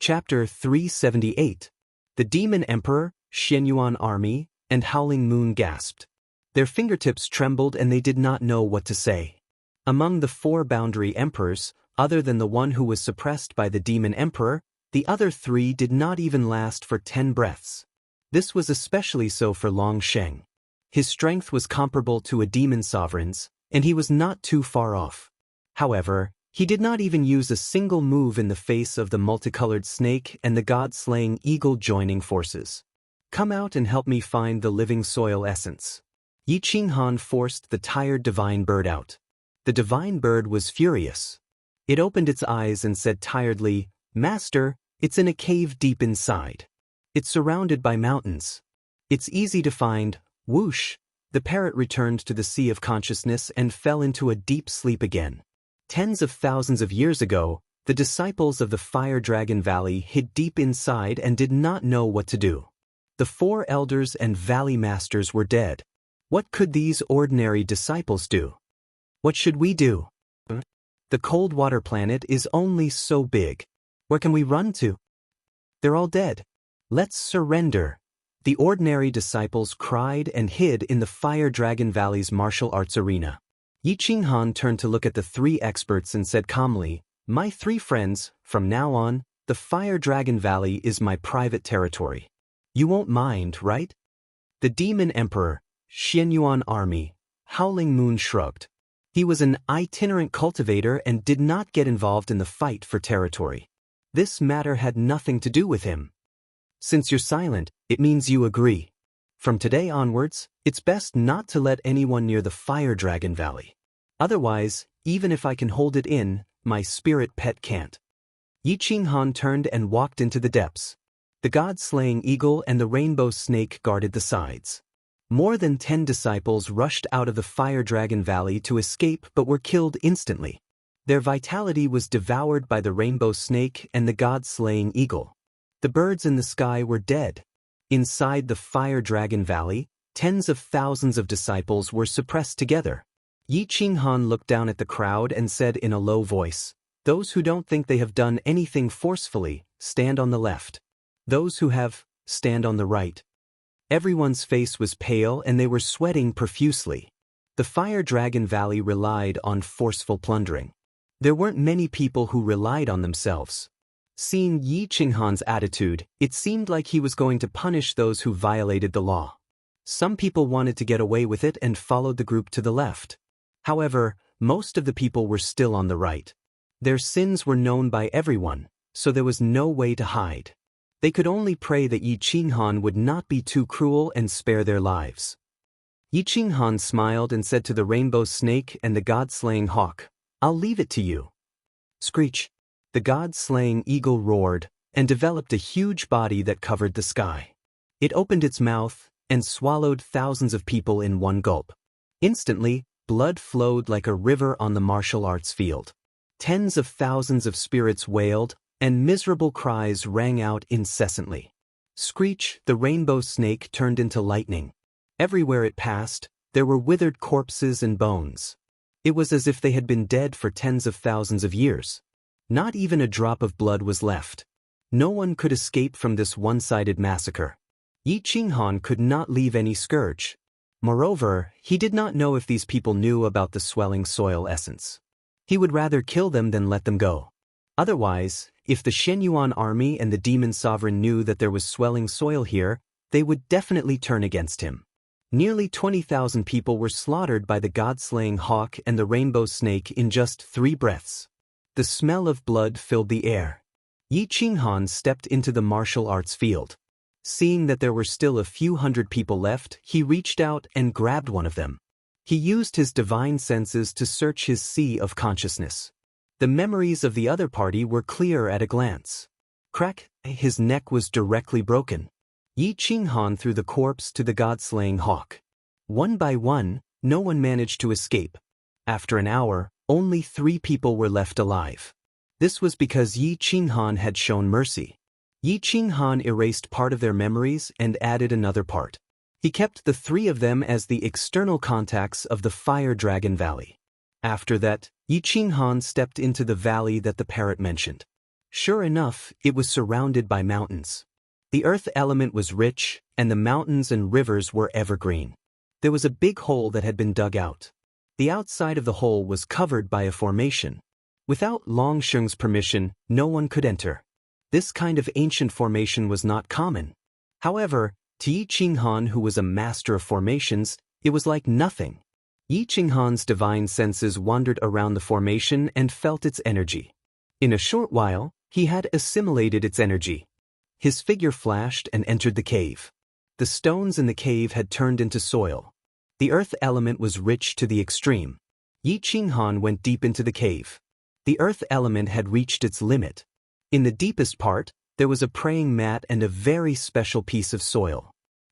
Chapter 378. The Demon Emperor, Xianyuan Army, and Howling Moon gasped. Their fingertips trembled and they did not know what to say. Among the 4 boundary emperors, other than the one who was suppressed by the Demon Emperor, the other 3 did not even last for 10 breaths. This was especially so for Long Sheng. His strength was comparable to a demon sovereign's, and he was not too far off. However, he did not even use a single move in the face of the multicolored snake and the god-slaying eagle joining forces. Come out and help me find the living soil essence. Yi Qinghan forced the tired divine bird out. The divine bird was furious. It opened its eyes and said tiredly, "Master, it's in a cave deep inside. It's surrounded by mountains. It's easy to find." Whoosh! The parrot returned to the sea of consciousness and fell into a deep sleep again. Tens of thousands of years ago, the disciples of the Fire Dragon Valley hid deep inside and did not know what to do. The 4 elders and valley masters were dead. What could these ordinary disciples do? What should we do? The cold water planet is only so big. Where can we run to? They're all dead. Let's surrender. The ordinary disciples cried and hid in the Fire Dragon Valley's martial arts arena. Yi Qinghan turned to look at the 3 experts and said calmly, "My 3 friends, from now on, the Fire Dragon Valley is my private territory. You won't mind, right?" The Demon Emperor, Xianyuan Army, Howling Moon shrugged. He was an itinerant cultivator and did not get involved in the fight for territory. This matter had nothing to do with him. "Since you're silent, it means you agree. From today onwards, it's best not to let anyone near the Fire Dragon Valley. Otherwise, even if I can hold it in, my spirit pet can't." Yi Qinghan turned and walked into the depths. The god-slaying eagle and the rainbow snake guarded the sides. More than 10 disciples rushed out of the Fire Dragon Valley to escape but were killed instantly. Their vitality was devoured by the rainbow snake and the god-slaying eagle. The birds in the sky were dead. Inside the Fire Dragon Valley, tens of thousands of disciples were suppressed together. Yi Qinghan looked down at the crowd and said in a low voice, "Those who don't think they have done anything forcefully, stand on the left. Those who have, stand on the right." Everyone's face was pale and they were sweating profusely. The Fire Dragon Valley relied on forceful plundering. There weren't many people who relied on themselves. Seeing Yi Qinghan's attitude, it seemed like he was going to punish those who violated the law. Some people wanted to get away with it and followed the group to the left. However, most of the people were still on the right. Their sins were known by everyone, so there was no way to hide. They could only pray that Yi Qinghan would not be too cruel and spare their lives. Yi Qinghan smiled and said to the rainbow snake and the god-slaying hawk, "I'll leave it to you." Screech! The god-slaying eagle roared and developed a huge body that covered the sky. It opened its mouth and swallowed thousands of people in one gulp. Instantly, blood flowed like a river on the martial arts field. Tens of thousands of spirits wailed, and miserable cries rang out incessantly. Screech! The rainbow snake turned into lightning. Everywhere it passed, there were withered corpses and bones. It was as if they had been dead for tens of thousands of years. Not even a drop of blood was left. No one could escape from this one-sided massacre. Yi Qinghan could not leave any scourge. Moreover, he did not know if these people knew about the swelling soil essence. He would rather kill them than let them go. Otherwise, if the Xianyuan Army and the demon sovereign knew that there was swelling soil here, they would definitely turn against him. Nearly 20,000 people were slaughtered by the god-slaying hawk and the rainbow snake in just 3 breaths. The smell of blood filled the air. Yi Qinghan stepped into the martial arts field. Seeing that there were still a few hundred people left, he reached out and grabbed one of them. He used his divine senses to search his sea of consciousness. The memories of the other party were clear at a glance. Crack! His neck was directly broken. Yi Qinghan threw the corpse to the god-slaying hawk. One by one, no one managed to escape. After an hour, only 3 people were left alive. This was because Yi Qinghan had shown mercy. Yi Qinghan erased part of their memories and added another part. He kept the 3 of them as the external contacts of the Fire Dragon Valley. After that, Yi Qinghan stepped into the valley that the parrot mentioned. Sure enough, it was surrounded by mountains. The earth element was rich, and the mountains and rivers were evergreen. There was a big hole that had been dug out. The outside of the hole was covered by a formation. Without Longsheng's permission, no one could enter. This kind of ancient formation was not common. However, to Yi Qinghan, who was a master of formations, it was like nothing. Yi Qinghan's divine senses wandered around the formation and felt its energy. In a short while, he had assimilated its energy. His figure flashed and entered the cave. The stones in the cave had turned into soil. The earth element was rich to the extreme. Yi Qinghan went deep into the cave. The earth element had reached its limit. In the deepest part, there was a praying mat and a very special piece of soil.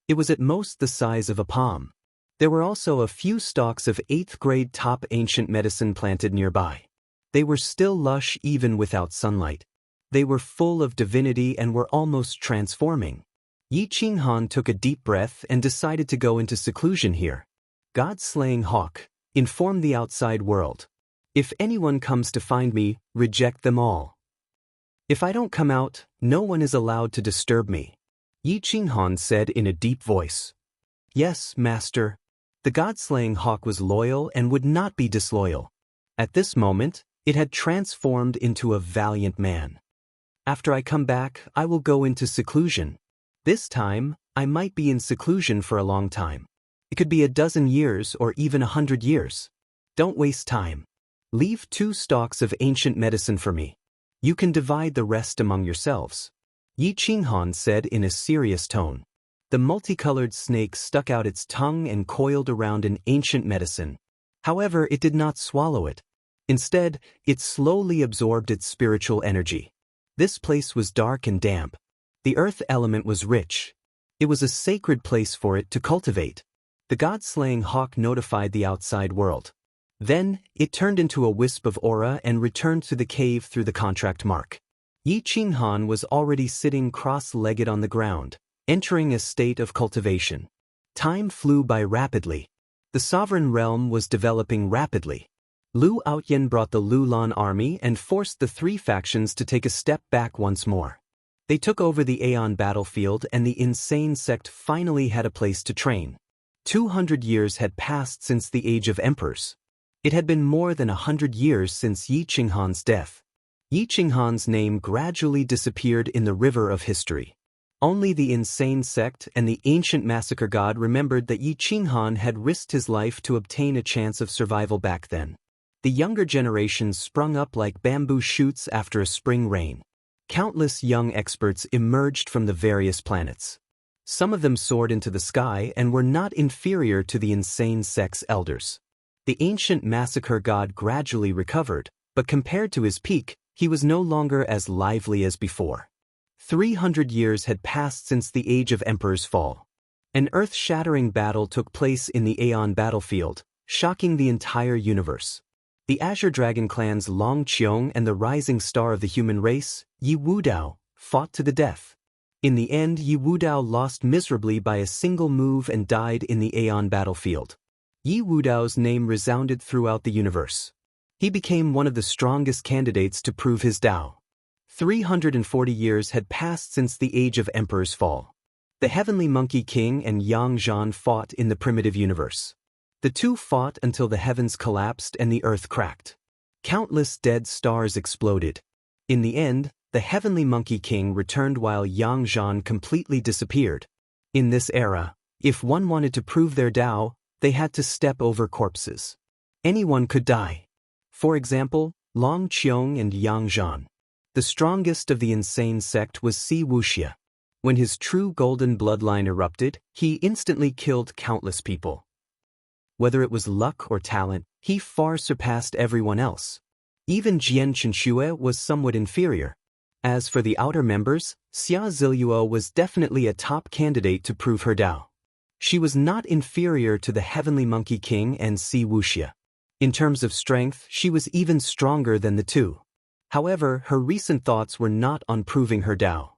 It was at most the size of a palm. There were also a few stalks of 8th grade top ancient medicine planted nearby. They were still lush even without sunlight. They were full of divinity and were almost transforming. Yi Qinghan took a deep breath and decided to go into seclusion here. God-slaying hawk, inform the outside world. If anyone comes to find me, reject them all. If I don't come out, no one is allowed to disturb me. Yi Qinghan said in a deep voice. Yes, master. The God-slaying hawk was loyal and would not be disloyal. At this moment, it had transformed into a valiant man. After I come back, I will go into seclusion. This time, I might be in seclusion for a long time. It could be a dozen years or even 100 years. Don't waste time. Leave 2 stalks of ancient medicine for me. You can divide the rest among yourselves. Yi Qinghan said in a serious tone. The multicolored snake stuck out its tongue and coiled around an ancient medicine. However, it did not swallow it. Instead, it slowly absorbed its spiritual energy. This place was dark and damp. The earth element was rich. It was a sacred place for it to cultivate. The God-slaying hawk notified the outside world. Then, it turned into a wisp of aura and returned to the cave through the contract mark. Yi Qinghan was already sitting cross-legged on the ground, entering a state of cultivation. Time flew by rapidly. The sovereign realm was developing rapidly. Lu Outyan brought the Lulan army and forced the 3 factions to take a step back once more. They took over the Aeon battlefield and the insane sect finally had a place to train. 200 years had passed since the age of emperors. It had been more than 100 years since Yi Qinghan's death. Yi Qinghan's name gradually disappeared in the river of history. Only the insane sect and the ancient massacre god remembered that Yi Qinghan had risked his life to obtain a chance of survival back then. The younger generation sprung up like bamboo shoots after a spring rain. Countless young experts emerged from the various planets. Some of them soared into the sky and were not inferior to the insane sect's elders. The ancient massacre god gradually recovered, but compared to his peak, he was no longer as lively as before. 300 years had passed since the age of emperor's fall. An earth-shattering battle took place in the Aeon battlefield, shocking the entire universe. The Azure Dragon clans Long Qiong and the rising star of the human race, Yi Wudao, fought to the death. In the end, Yi Wudao lost miserably by a single move and died in the Aeon battlefield. Yi Wudao's name resounded throughout the universe. He became one of the strongest candidates to prove his Tao. 340 years had passed since the age of emperor's fall. The Heavenly Monkey King and Yang Zhan fought in the primitive universe. The two fought until the heavens collapsed and the earth cracked. Countless dead stars exploded. In the end, the Heavenly Monkey King returned while Yang Zhan completely disappeared. In this era, if one wanted to prove their Tao, they had to step over corpses. Anyone could die. For example, Long Qiong and Yang Zhan. The strongest of the insane sect was Si Wuxia. When his true golden bloodline erupted, he instantly killed countless people. Whether it was luck or talent, he far surpassed everyone else. Even Jian Chenxue was somewhat inferior. As for the outer members, Xia Ziluo was definitely a top candidate to prove her Tao. She was not inferior to the Heavenly Monkey King and Si Wuxia. In terms of strength, she was even stronger than the two. However, her recent thoughts were not on proving her Tao.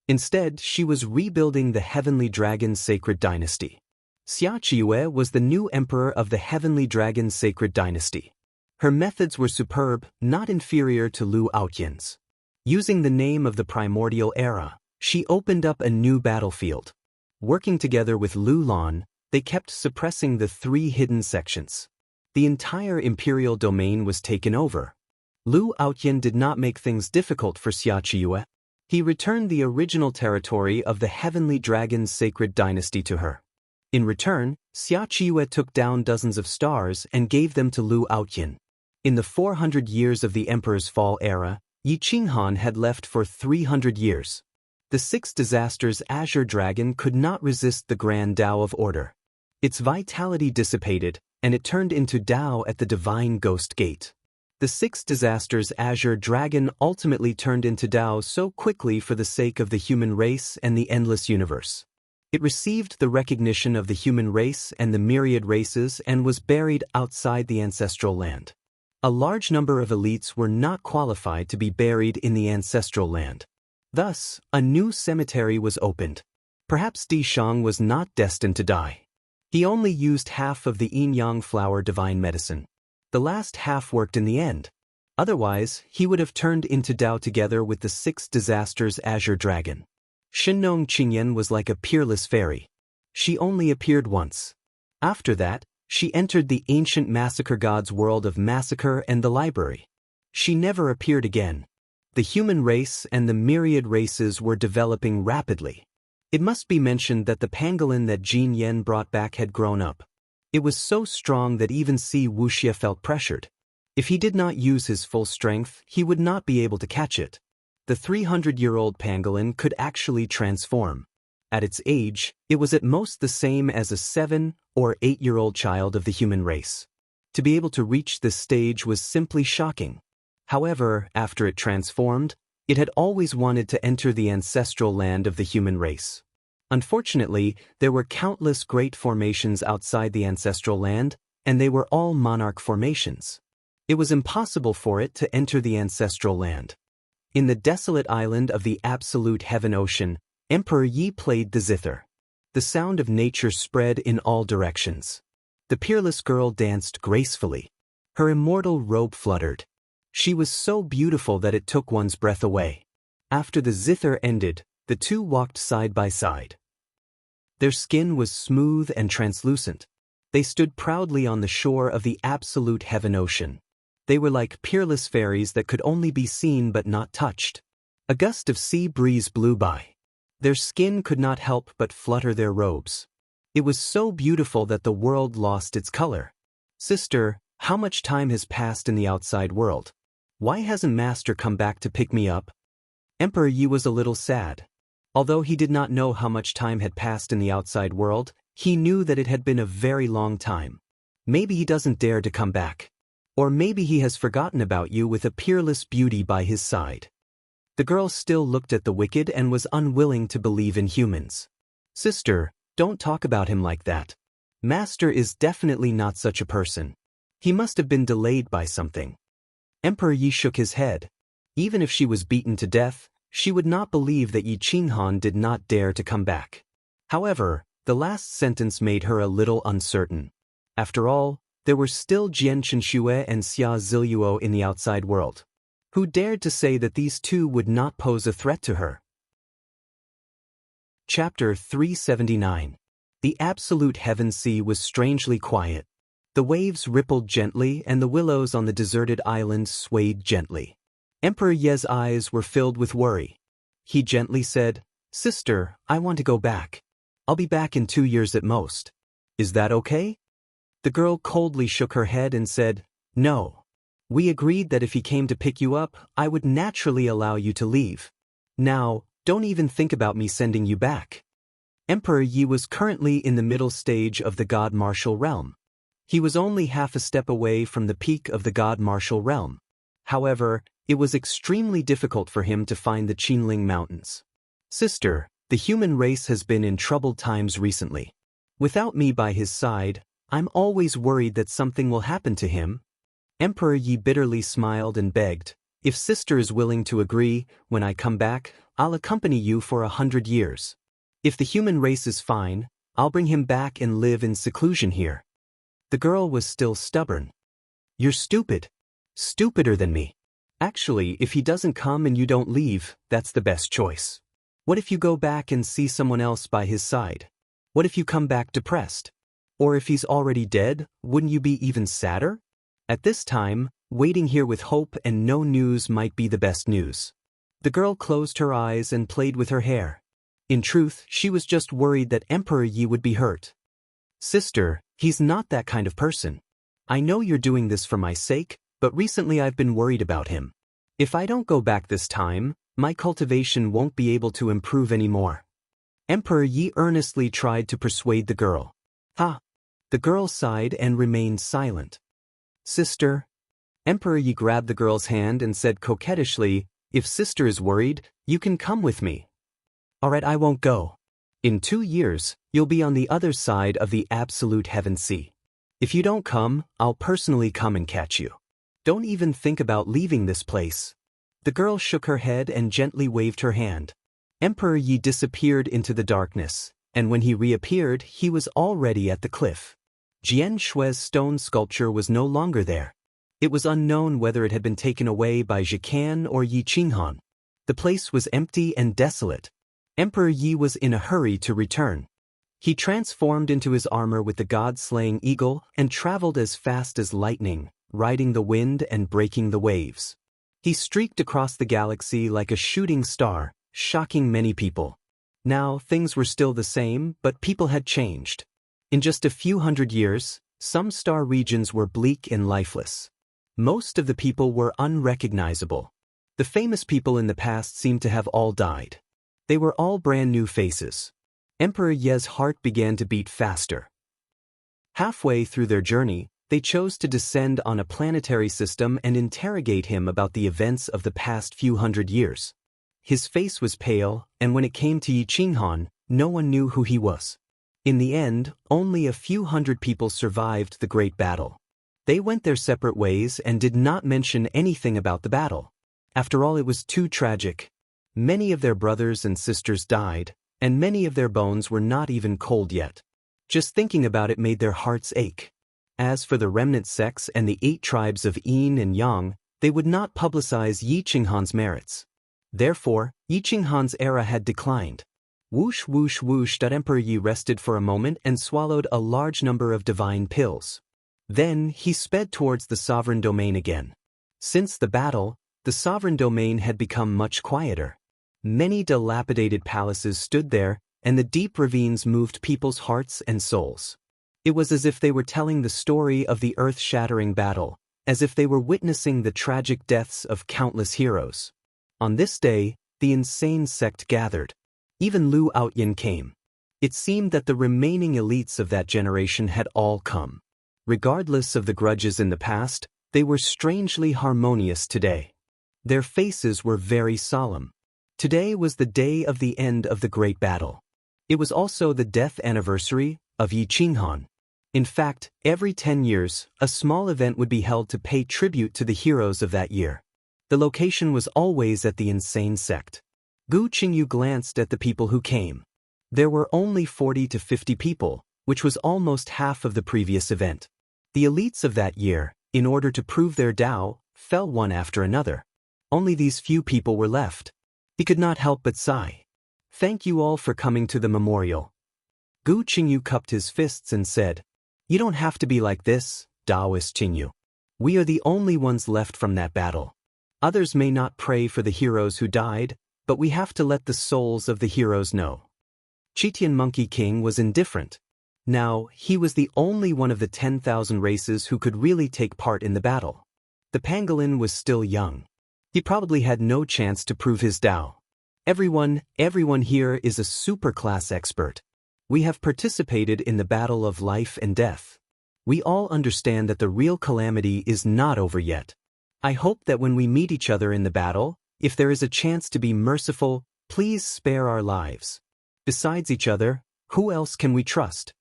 Instead, she was rebuilding the Heavenly Dragon Sacred Dynasty. Xia Qiue was the new emperor of the Heavenly Dragon Sacred Dynasty. Her methods were superb, not inferior to Lu Outyan's. Using the name of the primordial era, she opened up a new battlefield. Working together with Lu Lan, they kept suppressing the 3 hidden sections. The entire imperial domain was taken over. Lu Outyan did not make things difficult for Xia Qiue. He returned the original territory of the Heavenly Dragon's sacred dynasty to her. In return, Xia Qiue took down dozens of stars and gave them to Lu Outyan. In the 400 years of the Emperor's Fall era, Yi Qinghan had left for 300 years. The 6 disasters Azure Dragon could not resist the Grand Tao of Order. Its vitality dissipated, and it turned into Tao at the Divine Ghost Gate. The 6 disasters Azure Dragon ultimately turned into Tao so quickly for the sake of the human race and the endless universe. It received the recognition of the human race and the myriad races and was buried outside the ancestral land. A large number of elites were not qualified to be buried in the ancestral land. Thus, a new cemetery was opened. Perhaps Di Shang was not destined to die. He only used half of the yin-yang flower divine medicine. The last half worked in the end. Otherwise, he would have turned into Tao together with the 6 disasters Azure Dragon. Shinnong Qingyan was like a peerless fairy. She only appeared once. After that, she entered the ancient massacre god's world of massacre and the library. She never appeared again. The human race and the myriad races were developing rapidly. It must be mentioned that the pangolin that Jin Yen brought back had grown up. It was so strong that even Si Wuxia felt pressured. If he did not use his full strength, he would not be able to catch it. The 300-year-old pangolin could actually transform. At its age, it was at most the same as a 7- or 8-year-old child of the human race. To be able to reach this stage was simply shocking. However, after it transformed, it had always wanted to enter the ancestral land of the human race. Unfortunately, there were countless great formations outside the ancestral land, and they were all monarch formations. It was impossible for it to enter the ancestral land. In the desolate island of the absolute heaven ocean, Emperor Yi played the zither. The sound of nature spread in all directions. The peerless girl danced gracefully. Her immortal robe fluttered. She was so beautiful that it took one's breath away. After the zither ended, the two walked side by side. Their skin was smooth and translucent. They stood proudly on the shore of the absolute heaven ocean. They were like peerless fairies that could only be seen but not touched. A gust of sea breeze blew by. Their skin could not help but flutter their robes. It was so beautiful that the world lost its color. Sister, how much time has passed in the outside world? Why hasn't Master come back to pick me up? Emperor Yi was a little sad. Although he did not know how much time had passed in the outside world, he knew that it had been a very long time. Maybe he doesn't dare to come back. Or maybe he has forgotten about you with a peerless beauty by his side. The girl still looked at the wicked and was unwilling to believe in humans. Sister, don't talk about him like that. Master is definitely not such a person. He must have been delayed by something. Emperor Yi shook his head. Even if she was beaten to death, she would not believe that Yi Qinghan did not dare to come back. However, the last sentence made her a little uncertain. After all, there were still Jian Chenxue and Xia Ziluo in the outside world. Who dared to say that these two would not pose a threat to her? Chapter 379. The absolute heaven sea was strangely quiet. The waves rippled gently and the willows on the deserted island swayed gently. Emperor Ye's eyes were filled with worry. He gently said, Sister, I want to go back. I'll be back in 2 years at most. Is that okay? The girl coldly shook her head and said, No. We agreed that if he came to pick you up, I would naturally allow you to leave. Now, don't even think about me sending you back. Emperor Yi was currently in the middle stage of the God Martial Realm. He was only half a step away from the peak of the God Martial Realm. However, it was extremely difficult for him to find the Qinling Mountains. Sister, the human race has been in troubled times recently. Without me by his side, I'm always worried that something will happen to him. Emperor Yi bitterly smiled and begged, If sister is willing to agree, when I come back, I'll accompany you for 100 years. If the human race is fine, I'll bring him back and live in seclusion here. The girl was still stubborn. You're stupid. Stupider than me. Actually, if he doesn't come and you don't leave, that's the best choice. What if you go back and see someone else by his side? What if you come back depressed? Or if he's already dead, wouldn't you be even sadder? At this time, waiting here with hope and no news might be the best news. The girl closed her eyes and played with her hair. In truth, she was just worried that Emperor Yi would be hurt. Sister, he's not that kind of person. I know you're doing this for my sake, but recently I've been worried about him. If I don't go back this time, my cultivation won't be able to improve anymore. Emperor Yi earnestly tried to persuade the girl. Ha! The girl sighed and remained silent. Sister. Emperor Yi grabbed the girl's hand and said coquettishly, if sister is worried, you can come with me. Alright, I won't go. In 2 years, you'll be on the other side of the absolute heaven sea. If you don't come, I'll personally come and catch you. Don't even think about leaving this place. The girl shook her head and gently waved her hand. Emperor Yi disappeared into the darkness, and when he reappeared, he was already at the cliff. Jian Shui's stone sculpture was no longer there. It was unknown whether it had been taken away by Jikan or Yi Qinghan. The place was empty and desolate. Emperor Yi was in a hurry to return. He transformed into his armor with the god-slaying eagle and traveled as fast as lightning, riding the wind and breaking the waves. He streaked across the galaxy like a shooting star, shocking many people. Now, things were still the same, but people had changed. In just a few hundred years, some star regions were bleak and lifeless. Most of the people were unrecognizable. The famous people in the past seemed to have all died. They were all brand new faces. Emperor Ye's heart began to beat faster. Halfway through their journey, they chose to descend on a planetary system and interrogate him about the events of the past few hundred years. His face was pale, and when it came to Yi Qinghan, no one knew who he was. In the end, only a few hundred people survived the great battle. They went their separate ways and did not mention anything about the battle. After all, it was too tragic. Many of their brothers and sisters died, and many of their bones were not even cold yet. Just thinking about it made their hearts ache. As for the remnant sects and the 8 tribes of Yin and Yang, they would not publicize Yi Qinghan's merits. Therefore, Yi Qinghan's era had declined. Whoosh whoosh whoosh. Emperor Yi rested for a moment and swallowed a large number of divine pills. Then, he sped towards the sovereign domain again. Since the battle, the sovereign domain had become much quieter. Many dilapidated palaces stood there, and the deep ravines moved people's hearts and souls. It was as if they were telling the story of the earth-shattering battle, as if they were witnessing the tragic deaths of countless heroes. On this day, the insane sect gathered. Even Lu Outyin came. It seemed that the remaining elites of that generation had all come. Regardless of the grudges in the past, they were strangely harmonious today. Their faces were very solemn. Today was the day of the end of the great battle. It was also the death anniversary of Yi Qinghan. In fact, every 10 years, a small event would be held to pay tribute to the heroes of that year. The location was always at the insane sect. Gu Qingyu glanced at the people who came. There were only 40 to 50 people, which was almost half of the previous event. The elites of that year, in order to prove their Tao, fell one after another. Only these few people were left. He could not help but sigh. Thank you all for coming to the memorial. Gu Qingyu cupped his fists and said, You don't have to be like this, Taoist Qingyu. We are the only ones left from that battle. Others may not pray for the heroes who died, but we have to let the souls of the heroes know. Chitian Monkey King was indifferent. Now, he was the only one of the 10,000 races who could really take part in the battle. The pangolin was still young. He probably had no chance to prove his Tao. Everyone here is a super-class expert. We have participated in the battle of life and death. We all understand that the real calamity is not over yet. I hope that when we meet each other in the battle, if there is a chance to be merciful, please spare our lives. Besides each other, who else can we trust?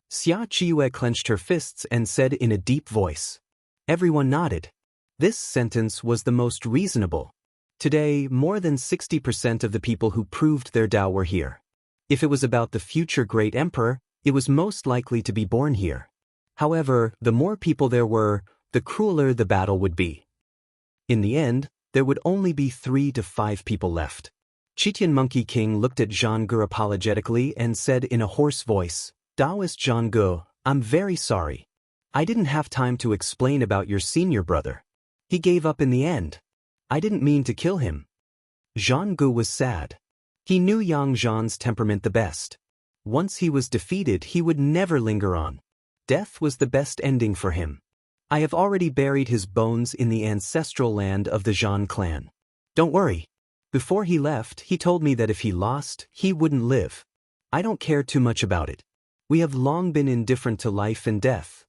Xia Qiyu clenched her fists and said in a deep voice. Everyone nodded. This sentence was the most reasonable. Today, more than 60% of the people who proved their Tao were here. If it was about the future great emperor, it was most likely to be born here. However, the more people there were, the crueler the battle would be. In the end, there would only be 3 to 5 people left. Chitian Monkey King looked at Zhang Gu apologetically and said in a hoarse voice, Taoist Zhang Gu, I'm very sorry. I didn't have time to explain about your senior brother. He gave up in the end. I didn't mean to kill him. Zhang Gu was sad. He knew Yang Zhan's temperament the best. Once he was defeated, he would never linger on. Death was the best ending for him. I have already buried his bones in the ancestral land of the Zhan clan. Don't worry. Before he left, he told me that if he lost, he wouldn't live. I don't care too much about it. We have long been indifferent to life and death.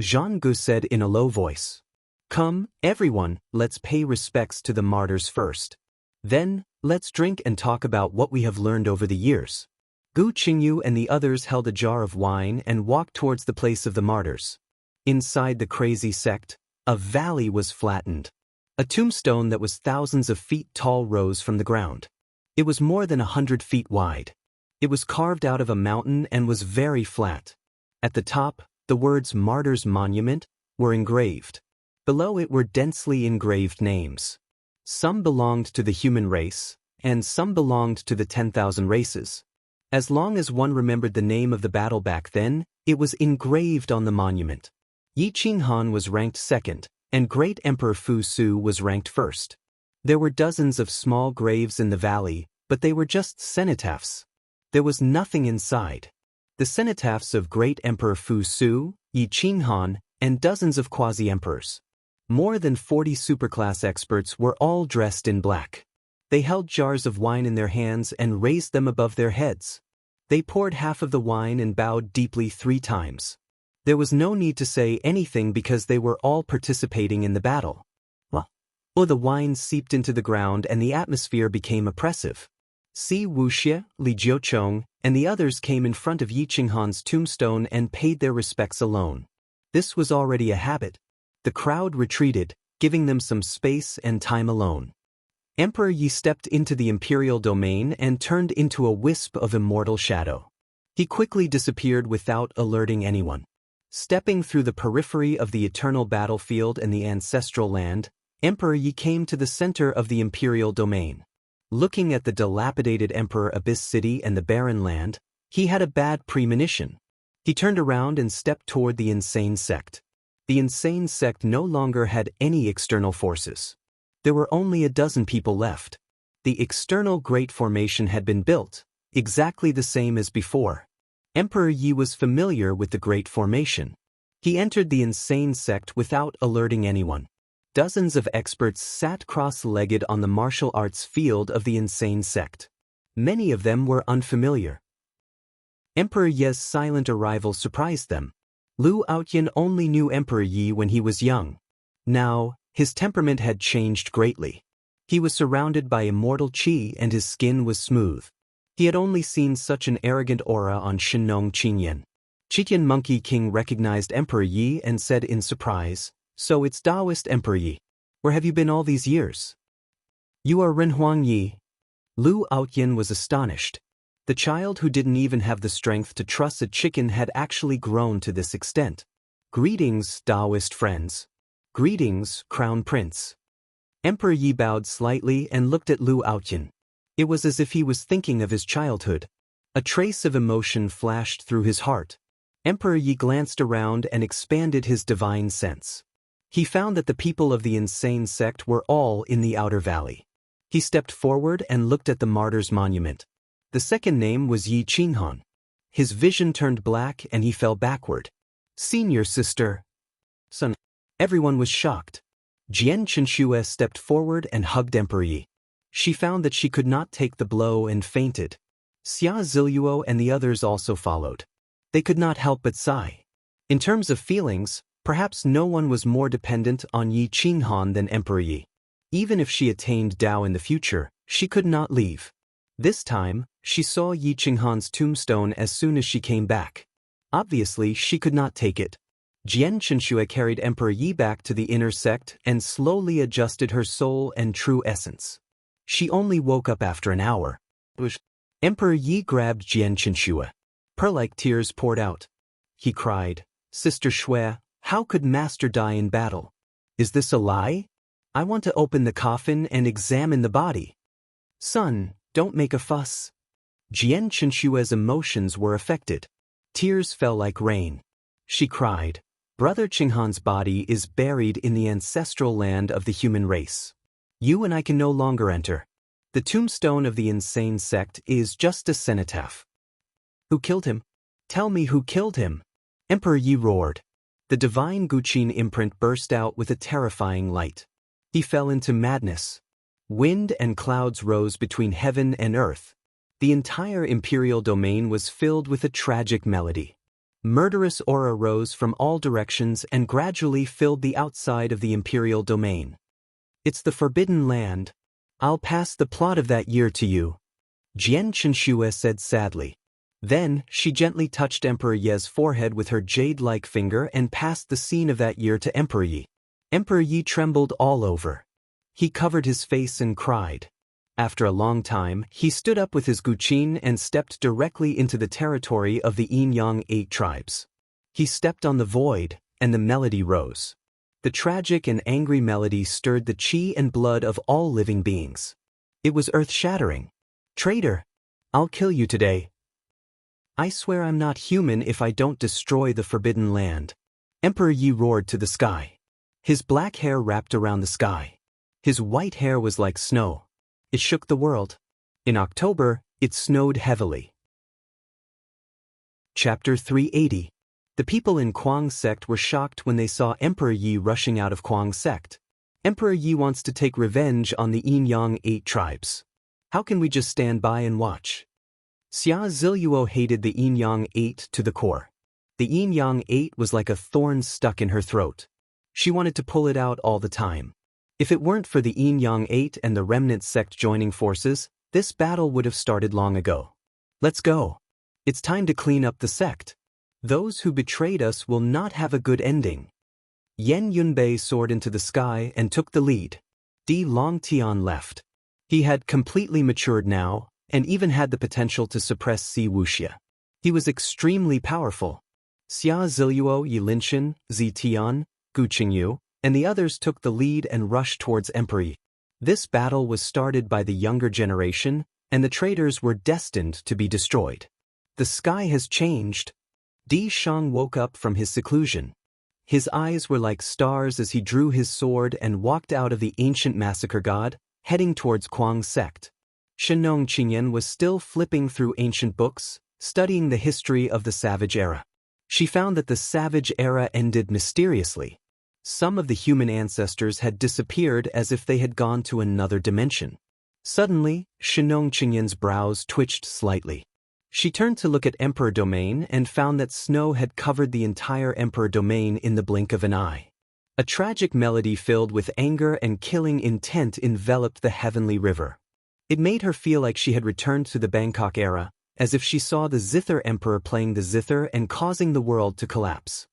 Zhang Gu said in a low voice. Come, everyone, let's pay respects to the martyrs first. Then, let's drink and talk about what we have learned over the years. Gu Qingyu and the others held a jar of wine and walked towards the place of the martyrs. Inside the crazy sect, a valley was flattened. A tombstone that was thousands of feet tall rose from the ground. It was more than 100 feet wide. It was carved out of a mountain and was very flat. At the top, the words Martyrs Monument were engraved. Below it were densely engraved names. Some belonged to the human race, and some belonged to the 10,000 races. As long as one remembered the name of the battle back then, it was engraved on the monument. Yi Qinghan was ranked second, and Great Emperor Fu Su was ranked first. There were dozens of small graves in the valley, but they were just cenotaphs. There was nothing inside. The cenotaphs of Great Emperor Fu Su, Yi Qinghan, and dozens of quasi-emperors. More than 40 superclass experts were all dressed in black. They held jars of wine in their hands and raised them above their heads. They poured half of the wine and bowed deeply 3 times. There was no need to say anything because they were all participating in the battle. The wine seeped into the ground and the atmosphere became oppressive. Si Wuxie, Li Jiuchong, and the others came in front of Yi Qinghan's tombstone and paid their respects alone. This was already a habit. The crowd retreated, giving them some space and time alone. Emperor Yi stepped into the imperial domain and turned into a wisp of immortal shadow. He quickly disappeared without alerting anyone. Stepping through the periphery of the eternal battlefield and the ancestral land, Emperor Yi came to the center of the imperial domain. Looking at the dilapidated Emperor Abyss City and the barren land, he had a bad premonition. He turned around and stepped toward the insane sect. The insane sect no longer had any external forces. There were only a dozen people left. The external Great Formation had been built, exactly the same as before. Emperor Yi was familiar with the Great Formation. He entered the insane sect without alerting anyone. Dozens of experts sat cross-legged on the martial arts field of the insane sect. Many of them were unfamiliar. Emperor Ye's silent arrival surprised them. Lu Outyan only knew Emperor Yi when he was young. Now, his temperament had changed greatly. He was surrounded by immortal qi and his skin was smooth. He had only seen such an arrogant aura on Shinnong Qingyan. Chitian Monkey King recognized Emperor Yi and said in surprise, So it's Taoist Emperor Yi. Where have you been all these years? You are Renhuang Yi. Lu Outyan was astonished. The child who didn't even have the strength to truss a chicken had actually grown to this extent. Greetings, Taoist friends. Greetings, Crown Prince. Emperor Yi bowed slightly and looked at Lu Outyan. It was as if he was thinking of his childhood. A trace of emotion flashed through his heart. Emperor Yi glanced around and expanded his divine sense. He found that the people of the insane sect were all in the outer valley. He stepped forward and looked at the martyr's monument. The second name was Yi Qinghan. His vision turned black and he fell backward. Senior sister. Son. Everyone was shocked. Jian Chenxue stepped forward and hugged Emperor Yi. She found that she could not take the blow and fainted. Xia Ziluo and the others also followed. They could not help but sigh. In terms of feelings, perhaps no one was more dependent on Yi Qinghan than Emperor Yi. Even if she attained Tao in the future, she could not leave. This time, she saw Yi Qinghan's tombstone as soon as she came back. Obviously, she could not take it. Jian Chenxue carried Emperor Yi back to the inner sect and slowly adjusted her soul and true essence. She only woke up after an hour. Emperor Yi grabbed Jian Chenxue. Pearl-like tears poured out. He cried, Sister Xue, how could Master die in battle? Is this a lie? I want to open the coffin and examine the body. Son, don't make a fuss. Jian Qinshue's emotions were affected. Tears fell like rain. She cried, Brother Qinghan's body is buried in the ancestral land of the human race. You and I can no longer enter. The tombstone of the insane sect is just a cenotaph. Who killed him? Tell me who killed him. Emperor Yi roared. The divine Guqin imprint burst out with a terrifying light. He fell into madness. Wind and clouds rose between heaven and earth. The entire imperial domain was filled with a tragic melody. Murderous aura rose from all directions and gradually filled the outside of the imperial domain. It's the forbidden land. I'll pass the plot of that year to you, Jian Qinshu said sadly. Then, she gently touched Emperor Ye's forehead with her jade-like finger and passed the scene of that year to Emperor Yi. Emperor Yi trembled all over. He covered his face and cried. After a long time, he stood up with his Guqin and stepped directly into the territory of the Yin-Yang 8 tribes. He stepped on the void, and the melody rose. The tragic and angry melody stirred the qi and blood of all living beings. It was earth-shattering. Traitor! I'll kill you today. I swear I'm not human if I don't destroy the forbidden land. Emperor Yi roared to the sky. His black hair wrapped around the sky. His white hair was like snow. It shook the world. In October, it snowed heavily. Chapter 380. The people in Kuang sect were shocked when they saw Emperor Yi rushing out of Kuang sect. Emperor Yi wants to take revenge on the Yin-Yang 8 tribes. How can we just stand by and watch? Xia Ziluo hated the Yin-Yang 8 to the core. The Yin-Yang 8 was like a thorn stuck in her throat. She wanted to pull it out all the time. If it weren't for the Yin-Yang 8 and the remnant sect joining forces, this battle would have started long ago. Let's go. It's time to clean up the sect. Those who betrayed us will not have a good ending. Yan Yunbei soared into the sky and took the lead. Di Longtian left. He had completely matured now, and even had the potential to suppress Si Wuxia. He was extremely powerful. Xia Ziluo, Yi Linshan, Zi Tian, Gu Qingyu, and the others took the lead and rushed towards Emperor Yi. This battle was started by the younger generation, and the traitors were destined to be destroyed. The sky has changed. Di Shang woke up from his seclusion. His eyes were like stars as he drew his sword and walked out of the ancient massacre god, heading towards Kuang sect. Shenong Qingyan was still flipping through ancient books, studying the history of the Savage Era. She found that the Savage Era ended mysteriously. Some of the human ancestors had disappeared as if they had gone to another dimension. Suddenly, Shenong Qingyan's brows twitched slightly. She turned to look at Emperor Domain and found that snow had covered the entire Emperor Domain in the blink of an eye. A tragic melody filled with anger and killing intent enveloped the heavenly river. It made her feel like she had returned to the Bangkok era, as if she saw the Zither Emperor playing the zither and causing the world to collapse.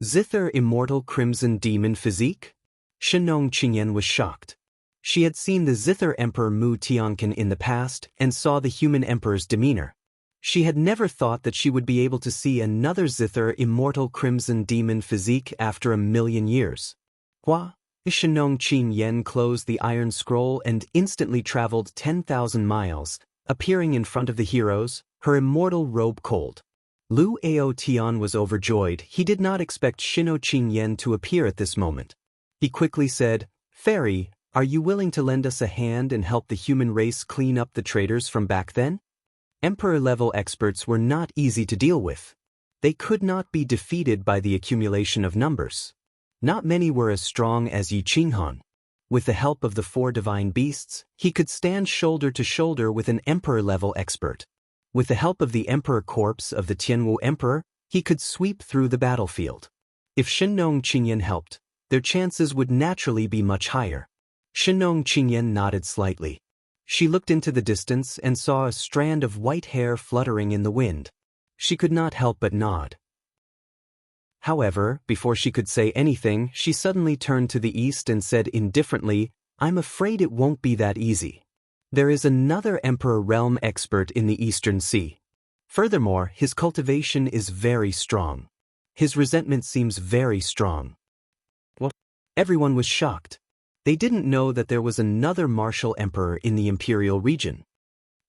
Zither immortal crimson demon physique? Shenong Qingyan was shocked. She had seen the Zither Emperor Mu Tianqin in the past and saw the human emperor's demeanor. She had never thought that she would be able to see another Zither immortal crimson demon physique after 1,000,000 years. Hua, Shenong Qingyan closed the iron scroll and instantly traveled 10,000 miles, appearing in front of the heroes, her immortal robe cold. Lu Ao Tian was overjoyed. He did not expect Shino Qingyan to appear at this moment. He quickly said, Fairy, are you willing to lend us a hand and help the human race clean up the traitors from back then? Emperor-level experts were not easy to deal with. They could not be defeated by the accumulation of numbers. Not many were as strong as Yi Qinghan. With the help of the 4 divine beasts, he could stand shoulder to shoulder with an emperor-level expert. With the help of the emperor corpse of the Tianwu Emperor, he could sweep through the battlefield. If Shenong Qingyan helped, their chances would naturally be much higher. Shenong Qingyan nodded slightly. She looked into the distance and saw a strand of white hair fluttering in the wind. She could not help but nod. However, before she could say anything, she suddenly turned to the east and said indifferently, I'm afraid it won't be that easy. There is another Emperor realm expert in the Eastern Sea. Furthermore, his cultivation is very strong. His resentment seems very strong. What? Everyone was shocked. They didn't know that there was another martial emperor in the imperial region.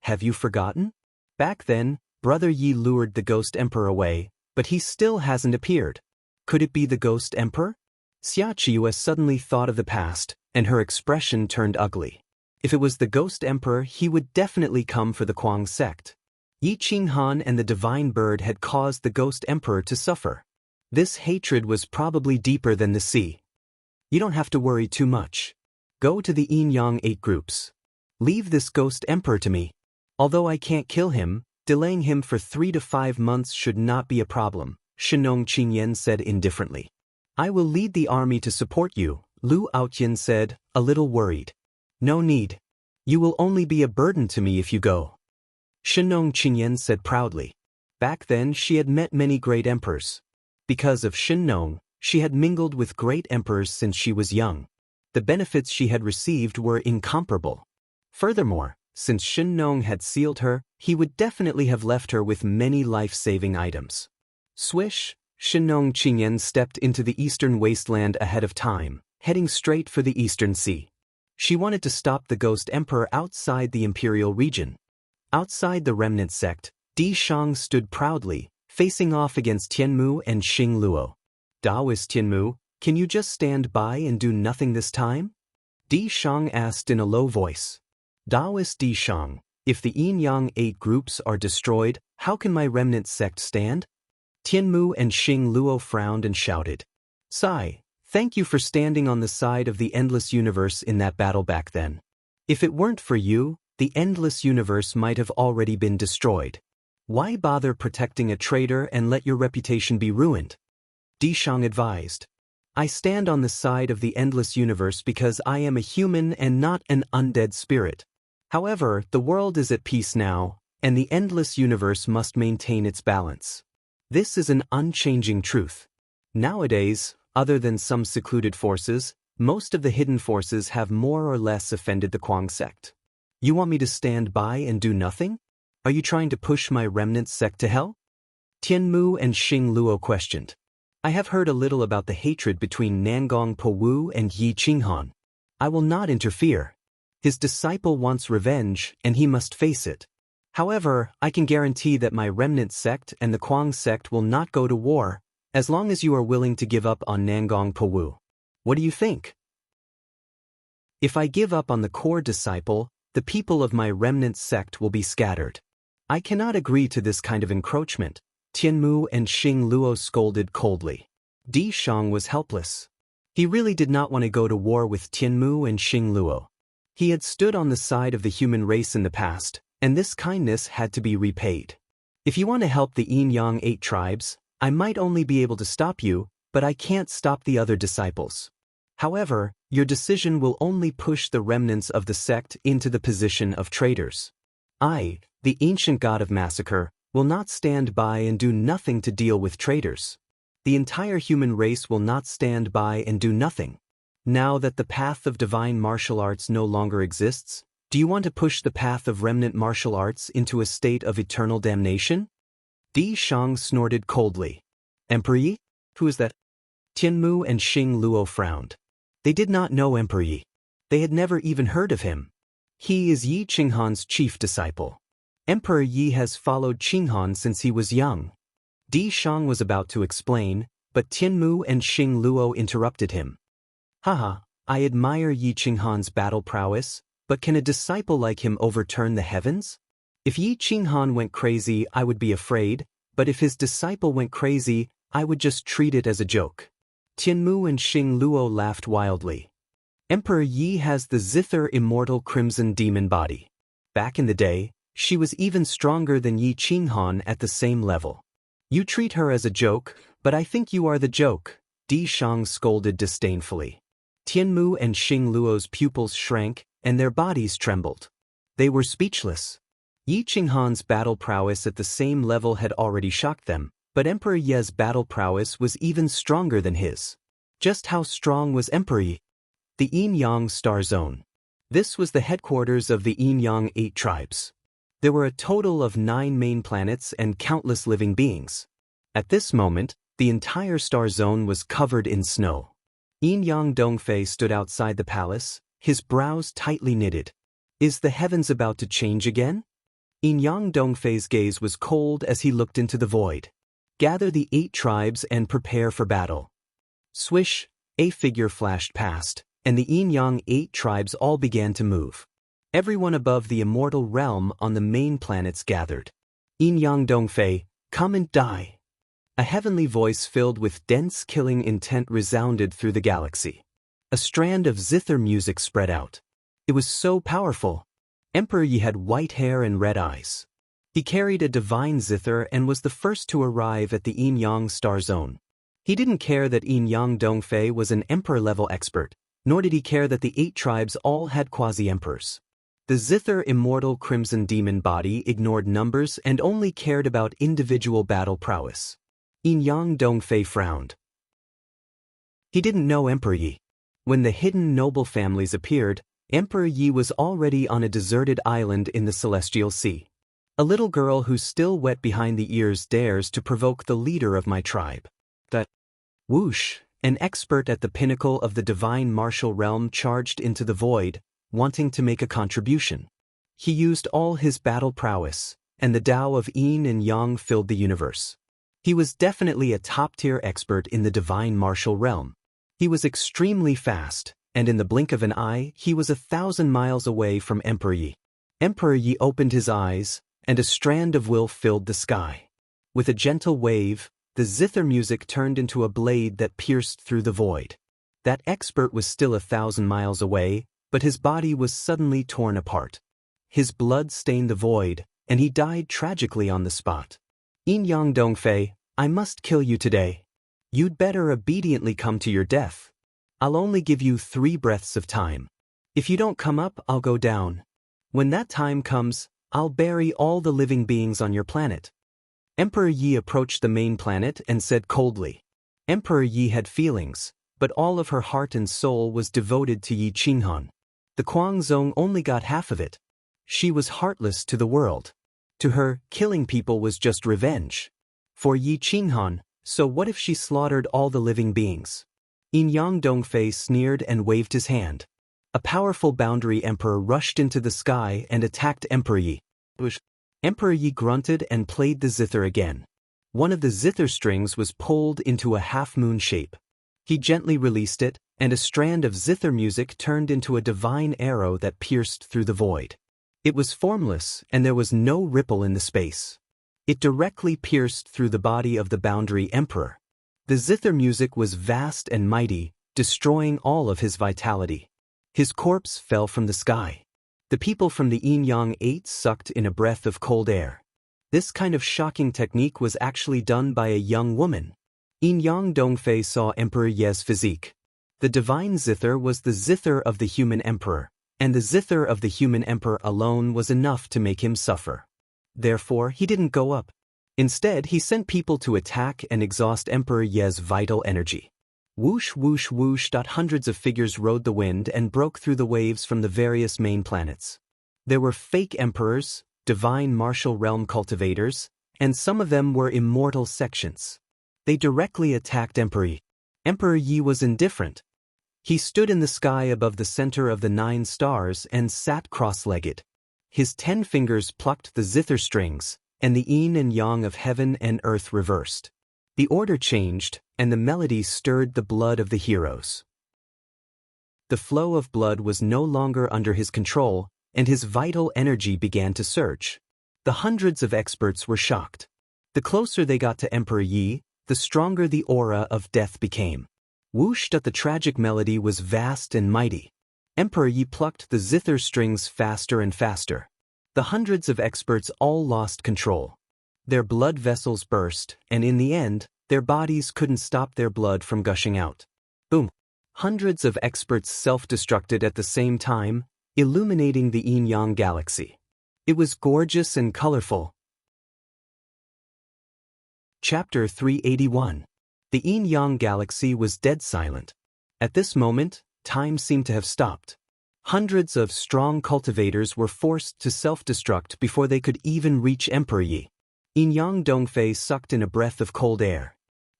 Have you forgotten? Back then, Brother Yi lured the ghost emperor away, but he still hasn't appeared. Could it be the ghost emperor? Xia Qiyu suddenly thought of the past, and her expression turned ugly. If it was the ghost emperor, he would definitely come for the Kuang sect. Yi Qinghan and the divine bird had caused the ghost emperor to suffer. This hatred was probably deeper than the sea. You don't have to worry too much. Go to the Yin-Yang 8 groups. Leave this ghost emperor to me. Although I can't kill him, delaying him for 3 to 5 months should not be a problem, Shenong Qingyan said indifferently. I will lead the army to support you, Lu Aotian said, a little worried. No need. You will only be a burden to me if you go. Shenong Qingyan said proudly. Back then she had met many great emperors. Because of Shenong, she had mingled with great emperors since she was young. The benefits she had received were incomparable. Furthermore, since Shenong had sealed her, he would definitely have left her with many life-saving items. Swish, Shenong Qingyan stepped into the eastern wasteland ahead of time, heading straight for the eastern sea. She wanted to stop the ghost emperor outside the imperial region. Outside the remnant sect, Di Shang stood proudly, facing off against Tianmu and Xing Luo. Daoist Tianmu, can you just stand by and do nothing this time? Di Shang asked in a low voice. Daoist Di Shang, if the Yin-Yang 8 groups are destroyed, how can my remnant sect stand? Tianmu and Xing Luo frowned and shouted. Sigh, thank you for standing on the side of the endless universe in that battle back then. If it weren't for you, the endless universe might have already been destroyed. Why bother protecting a traitor and let your reputation be ruined? Di Shang advised. I stand on the side of the endless universe because I am a human and not an undead spirit. However, the world is at peace now, and the endless universe must maintain its balance. This is an unchanging truth. Nowadays, other than some secluded forces, most of the hidden forces have more or less offended the Kuang sect. You want me to stand by and do nothing? Are you trying to push my remnant sect to hell? Tianmu and Xing Luo questioned. I have heard a little about the hatred between Nangong Po Wu and Yi Qinghan. I will not interfere. His disciple wants revenge, and he must face it. However, I can guarantee that my remnant sect and the Kuang sect will not go to war, as long as you are willing to give up on Nangong Po Wu. What do you think? If I give up on the core disciple, the people of my remnant sect will be scattered. I cannot agree to this kind of encroachment, Tianmu and Xing Luo scolded coldly. Di Shang was helpless. He really did not want to go to war with Tianmu and Xing Luo. He had stood on the side of the human race in the past, and this kindness had to be repaid. If you want to help the Yin-Yang 8 tribes, I might only be able to stop you, but I can't stop the other disciples. However, your decision will only push the remnants of the sect into the position of traitors. I, the ancient god of massacre, will not stand by and do nothing to deal with traitors. The entire human race will not stand by and do nothing. Now that the path of divine martial arts no longer exists, do you want to push the path of remnant martial arts into a state of eternal damnation? Di Shang snorted coldly. Emperor Yi? Who is that? Tianmu and Xing Luo frowned. They did not know Emperor Yi. They had never even heard of him. He is Yi Qinghan's chief disciple. Emperor Yi has followed Qinghan since he was young. Di Shang was about to explain, but Tianmu and Xing Luo interrupted him. Haha, I admire Yi Qinghan's battle prowess, but can a disciple like him overturn the heavens? If Yi Qinghan went crazy, I would be afraid, but if his disciple went crazy, I would just treat it as a joke. Tianmu and Xing Luo laughed wildly. Emperor Yi has the zither immortal crimson demon body. Back in the day, she was even stronger than Yi Qinghan at the same level. You treat her as a joke, but I think you are the joke, Di Shang scolded disdainfully. Tianmu and Xing Luo's pupils shrank, and their bodies trembled. They were speechless. Yi Qinghan's battle prowess at the same level had already shocked them, but Emperor Yi's battle prowess was even stronger than his. Just how strong was Emperor Yi? The Yin-Yang Star Zone. This was the headquarters of the Yin-Yang 8 tribes. There were a total of 9 main planets and countless living beings. At this moment, the entire star zone was covered in snow. Yin Yang Dongfei stood outside the palace, his brows tightly knitted. Is the heavens about to change again? Yin Yang Dongfei's gaze was cold as he looked into the void. Gather the 8 tribes and prepare for battle. Swish, a figure flashed past, and the Yin Yang 8 tribes all began to move. Everyone above the immortal realm on the main planets gathered. Yin Yang Dongfei, come and die. A heavenly voice filled with dense killing intent resounded through the galaxy. A strand of zither music spread out. It was so powerful. Emperor Yi had white hair and red eyes. He carried a divine zither and was the first to arrive at the Yin Yang star zone. He didn't care that Yin Yang Dongfei was an emperor-level expert, nor did he care that the 8 tribes all had quasi-emperors. The zither immortal crimson demon body ignored numbers and only cared about individual battle prowess. Yin Yang Dongfei frowned. He didn't know Emperor Yi. When the hidden noble families appeared, Emperor Yi was already on a deserted island in the Celestial Sea. A little girl who's still wet behind the ears dares to provoke the leader of my tribe. That whoosh, an expert at the pinnacle of the divine martial realm charged into the void, wanting to make a contribution. He used all his battle prowess, and the Tao of Yin and Yang filled the universe. He was definitely a top-tier expert in the divine martial realm. He was extremely fast, and in the blink of an eye, he was 1,000 miles away from Emperor Yi. Emperor Yi opened his eyes, and a strand of will filled the sky. With a gentle wave, the zither music turned into a blade that pierced through the void. That expert was still 1,000 miles away, but his body was suddenly torn apart. His blood stained the void, and he died tragically on the spot. Yin Yang Dongfei, I must kill you today. You'd better obediently come to your death. I'll only give you 3 breaths of time. If you don't come up, I'll go down. When that time comes, I'll bury all the living beings on your planet. Emperor Yi approached the main planet and said coldly. Emperor Yi had feelings, but all of her heart and soul was devoted to Yi Qinghan. The Guangzong only got half of it. She was heartless to the world. To her, killing people was just revenge. For Yi Qinghan, so what if she slaughtered all the living beings? Yin Yang Dongfei sneered and waved his hand. A powerful boundary emperor rushed into the sky and attacked Emperor Yi. Emperor Yi grunted and played the zither again. One of the zither strings was pulled into a half-moon shape. He gently released it, and a strand of zither music turned into a divine arrow that pierced through the void. It was formless, and there was no ripple in the space. It directly pierced through the body of the boundary emperor. The zither music was vast and mighty, destroying all of his vitality. His corpse fell from the sky. The people from the Yin Yang 8 sucked in a breath of cold air. This kind of shocking technique was actually done by a young woman. Yin Yang Dongfei saw Emperor Ye's physique. The divine zither was the zither of the human emperor, and the zither of the human emperor alone was enough to make him suffer. Therefore, he didn't go up. Instead, he sent people to attack and exhaust Emperor Ye's vital energy. Whoosh whoosh whoosh. Hundreds of figures rode the wind and broke through the waves from the various main planets. There were fake emperors, divine martial realm cultivators, and some of them were immortal sections. They directly attacked Emperor Yi. Emperor Yi was indifferent. He stood in the sky above the center of the 9 stars and sat cross-legged. His 10 fingers plucked the zither strings, and the yin and yang of heaven and earth reversed. The order changed, and the melody stirred the blood of the heroes. The flow of blood was no longer under his control, and his vital energy began to surge. The hundreds of experts were shocked. The closer they got to Emperor Yi, the stronger the aura of death became. Whoosh! The tragic melody was vast and mighty. Emperor Yi plucked the zither strings faster and faster. The hundreds of experts all lost control. Their blood vessels burst, and in the end, their bodies couldn't stop their blood from gushing out. Boom! Hundreds of experts self-destructed at the same time, illuminating the yin-yang galaxy. It was gorgeous and colorful. Chapter 381. The yin-yang galaxy was dead silent. At this moment, time seemed to have stopped. Hundreds of strong cultivators were forced to self-destruct before they could even reach Emperor Yi. Yin Yang Dongfei sucked in a breath of cold air.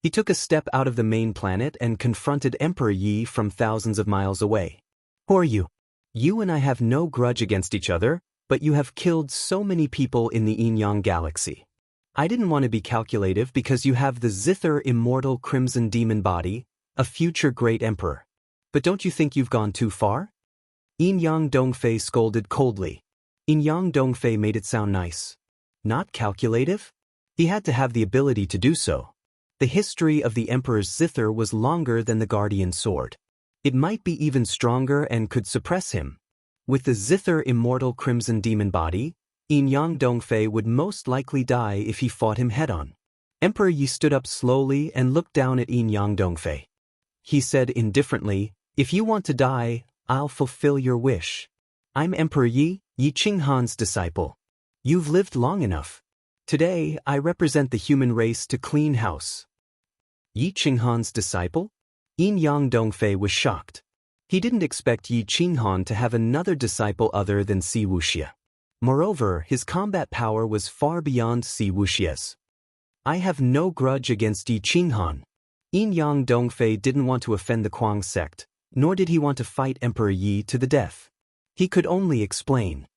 He took a step out of the main planet and confronted Emperor Yi from thousands of miles away. Who are you? You and I have no grudge against each other, but you have killed so many people in the Yin-Yang galaxy. I didn't want to be calculative because you have the zither immortal crimson demon body, a future great emperor. But don't you think you've gone too far? Yin-Yang Dongfei scolded coldly. Yin-Yang Dongfei made it sound nice. Not calculative? He had to have the ability to do so. The history of the emperor's zither was longer than the guardian sword. It might be even stronger and could suppress him. With the zither immortal crimson demon body, Yin-Yang Dongfei would most likely die if he fought him head-on. Emperor Yi stood up slowly and looked down at Yin-Yang Dongfei. He said indifferently, "If you want to die, I'll fulfill your wish. I'm Emperor Yi, Yi Qinghan's disciple. You've lived long enough. Today, I represent the human race to clean house." Yi Qinghan's disciple? Yin-Yang Dongfei was shocked. He didn't expect Yi Qinghan to have another disciple other than Si Wuxia. Moreover, his combat power was far beyond Si Wuxia's. I have no grudge against Yi Qinghan. Yin-Yang Dongfei didn't want to offend the Kuang sect, nor did he want to fight Emperor Yi to the death. He could only explain.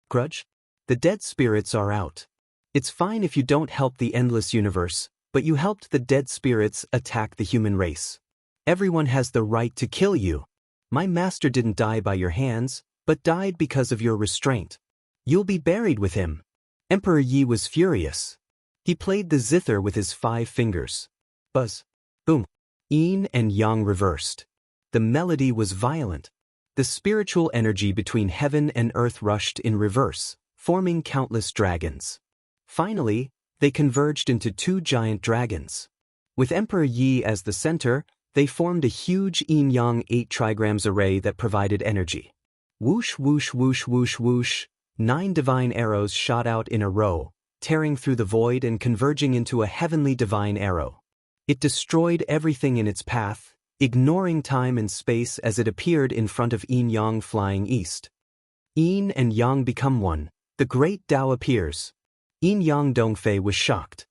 Grudge? The dead spirits are out. It's fine if you don't help the endless universe, but you helped the dead spirits attack the human race. Everyone has the right to kill you. My master didn't die by your hands, but died because of your restraint. You'll be buried with him. Emperor Yi was furious. He played the zither with his 5 fingers. Buzz. Boom. Yin and Yang reversed. The melody was violent. The spiritual energy between heaven and earth rushed in reverse, forming countless dragons. Finally, they converged into 2 giant dragons. With Emperor Yi as the center, they formed a huge Yin-Yang 8 trigrams array that provided energy. Whoosh whoosh whoosh whoosh whoosh. 9 divine arrows shot out in a row, tearing through the void and converging into a heavenly divine arrow. It destroyed everything in its path, ignoring time and space as it appeared in front of Yin-Yang flying east. Yin and Yang become one. The great Tao appears. Yin-Yang Dongfei was shocked.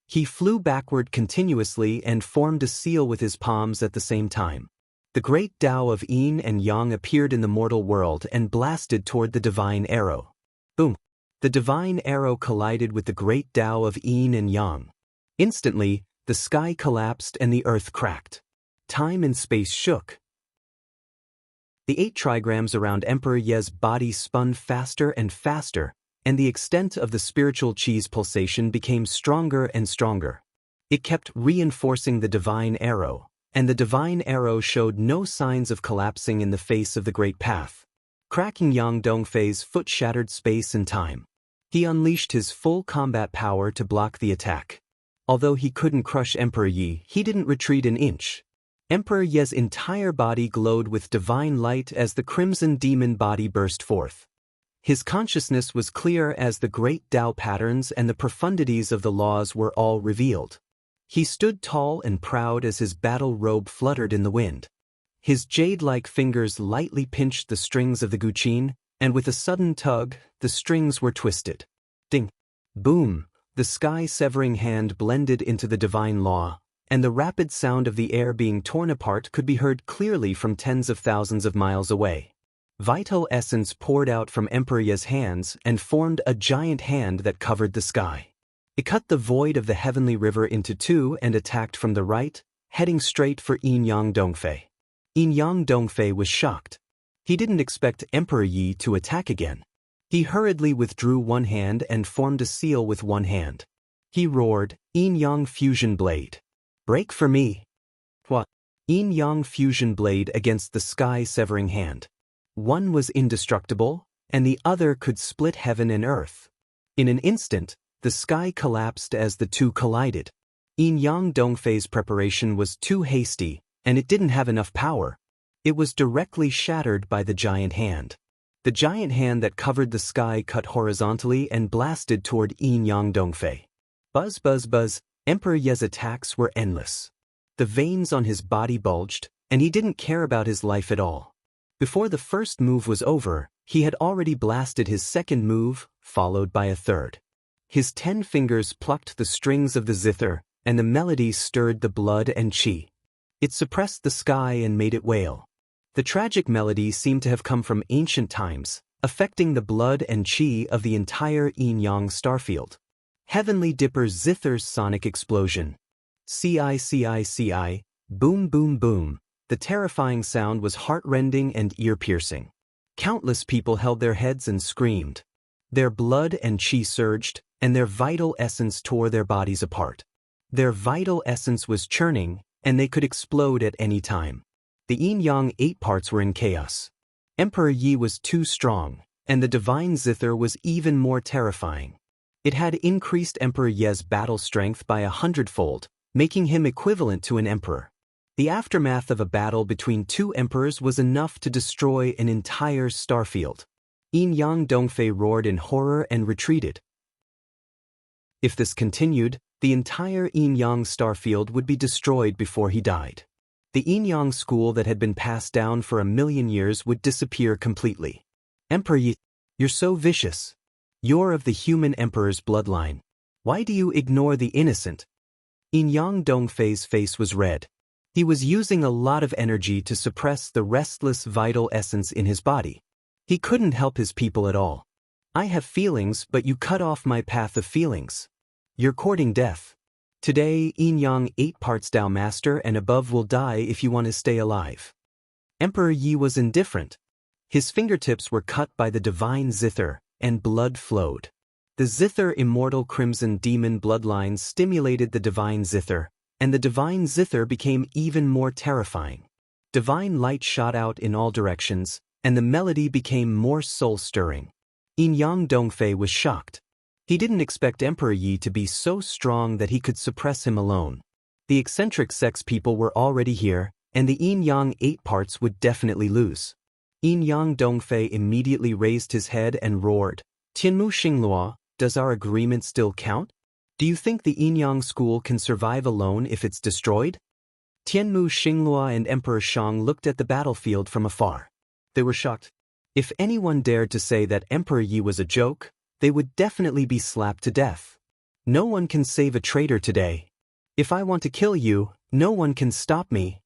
He flew backward continuously and formed a seal with his palms at the same time. The great Tao of Yin and Yang appeared in the mortal world and blasted toward the divine arrow. Boom! The divine arrow collided with the great Tao of Yin and Yang. Instantly, the sky collapsed and the earth cracked. Time and space shook. The 8 trigrams around Emperor Ye's body spun faster and faster, and the extent of the spiritual chi's pulsation became stronger and stronger. It kept reinforcing the divine arrow, and the divine arrow showed no signs of collapsing in the face of the great path. Cracking Yang Dongfei's foot shattered space and time. He unleashed his full combat power to block the attack. Although he couldn't crush Emperor Yi, he didn't retreat an inch. Emperor Ye's entire body glowed with divine light as the crimson demon body burst forth. His consciousness was clear as the great Tao patterns and the profundities of the laws were all revealed. He stood tall and proud as his battle robe fluttered in the wind. His jade-like fingers lightly pinched the strings of the guqin, and with a sudden tug, the strings were twisted. Ding! Boom! The sky-severing hand blended into the divine law, and the rapid sound of the air being torn apart could be heard clearly from tens of thousands of miles away. Vital essence poured out from Emperor Ye's hands and formed a giant hand that covered the sky. It cut the void of the heavenly river into 2 and attacked from the right, heading straight for Yin-Yang Dongfei. Yin-Yang Dongfei was shocked. He didn't expect Emperor Yi to attack again. He hurriedly withdrew one hand and formed a seal with one hand. He roared, Yin-Yang Fusion Blade. Break for me. What? Yin-Yang Fusion Blade against the sky-severing hand. One was indestructible, and the other could split heaven and earth. In an instant, the sky collapsed as the 2 collided. Yin-Yang Dongfei's preparation was too hasty, and it didn't have enough power. It was directly shattered by the giant hand. The giant hand that covered the sky cut horizontally and blasted toward Yin-Yang Dongfei. Buzz buzz buzz, Emperor Ye's attacks were endless. The veins on his body bulged, and he didn't care about his life at all. Before the first move was over, he had already blasted his second move, followed by a third. His 10 fingers plucked the strings of the zither, and the melody stirred the blood and qi. It suppressed the sky and made it wail. The tragic melody seemed to have come from ancient times, affecting the blood and qi of the entire yin-yang starfield. Heavenly Dipper Zither's sonic explosion. Ci, boom boom boom. The terrifying sound was heart-rending and ear-piercing. Countless people held their heads and screamed. Their blood and qi surged, and their vital essence tore their bodies apart. Their vital essence was churning, and they could explode at any time. The yin-yang 8 parts were in chaos. Emperor Yi was too strong, and the divine zither was even more terrifying. It had increased Emperor Ye's battle strength by 100-fold, making him equivalent to an emperor. The aftermath of a battle between 2 emperors was enough to destroy an entire starfield. Yin-yang Dongfei roared in horror and retreated. If this continued, the entire yin-yang starfield would be destroyed before he died. The yin-yang school that had been passed down for 1,000,000 years would disappear completely. Emperor Yi, you're so vicious. You're of the human emperor's bloodline. Why do you ignore the innocent? Yin-yang Dongfei's face was red. He was using a lot of energy to suppress the restless vital essence in his body. He couldn't help his people at all. I have feelings, but you cut off my path of feelings. You're courting death. Today, yin-yang 8 parts Tao Master and above will die if you want to stay alive. Emperor Yi was indifferent. His fingertips were cut by the divine zither, and blood flowed. The zither immortal crimson demon bloodline stimulated the divine zither, and the divine zither became even more terrifying. Divine light shot out in all directions, and the melody became more soul-stirring. Yin-yang Dongfei was shocked. He didn't expect Emperor Yi to be so strong that he could suppress him alone. The eccentric sex people were already here, and the yin-yang 8 parts would definitely lose. Yin-yang Dongfei immediately raised his head and roared, "Tianmu Xinglua, does our agreement still count? Do you think the yin-yang school can survive alone if it's destroyed?" Tianmu Xinglua and Emperor Shang looked at the battlefield from afar. They were shocked. If anyone dared to say that Emperor Yi was a joke, they would definitely be slapped to death. No one can save a traitor today. If I want to kill you, no one can stop me.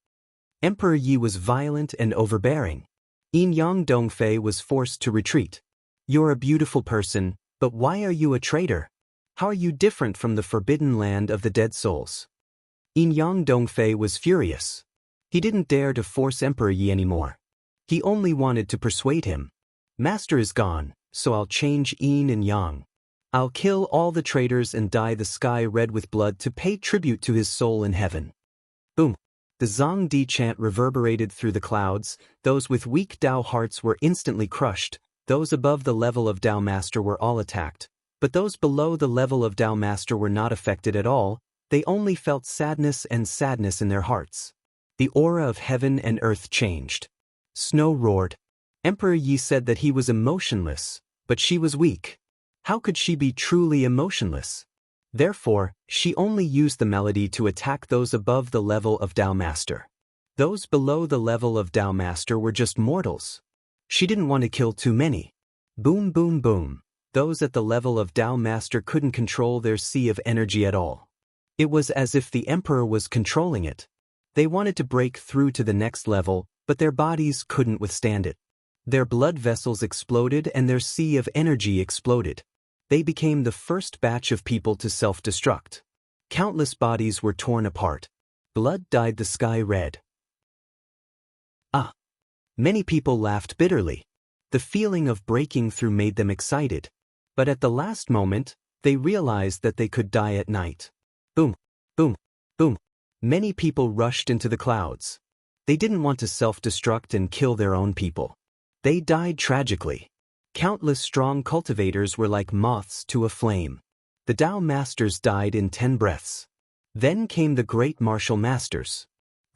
Emperor Yi was violent and overbearing. Yin-yang Dongfei was forced to retreat. You're a beautiful person, but why are you a traitor? How are you different from the forbidden land of the dead souls? Yin-yang Dongfei was furious. He didn't dare to force Emperor Yi anymore. He only wanted to persuade him. Master is gone, so I'll change yin and yang. I'll kill all the traitors and dye the sky red with blood to pay tribute to his soul in heaven. Boom! The Zhongdi chant reverberated through the clouds. Those with weak Dao hearts were instantly crushed. Those above the level of Dao Master were all attacked. But those below the level of Dao Master were not affected at all. They only felt sadness in their hearts. The aura of heaven and earth changed. Snow roared. Emperor Yi said that he was emotionless, but she was weak. How could she be truly emotionless? Therefore, she only used the melody to attack those above the level of Dao Master. Those below the level of Dao Master were just mortals. She didn't want to kill too many. Boom boom boom. Those at the level of Dao Master couldn't control their sea of energy at all. It was as if the Emperor was controlling it. They wanted to break through to the next level, but their bodies couldn't withstand it. Their blood vessels exploded and their sea of energy exploded. They became the first batch of people to self-destruct. Countless bodies were torn apart. Blood dyed the sky red. Many people laughed bitterly. The feeling of breaking through made them excited. But at the last moment, they realized that they could die at night. Boom, boom, boom. Many people rushed into the clouds. They didn't want to self-destruct and kill their own people. They died tragically. Countless strong cultivators were like moths to a flame. The Dao Masters died in 10 breaths. Then came the great martial masters.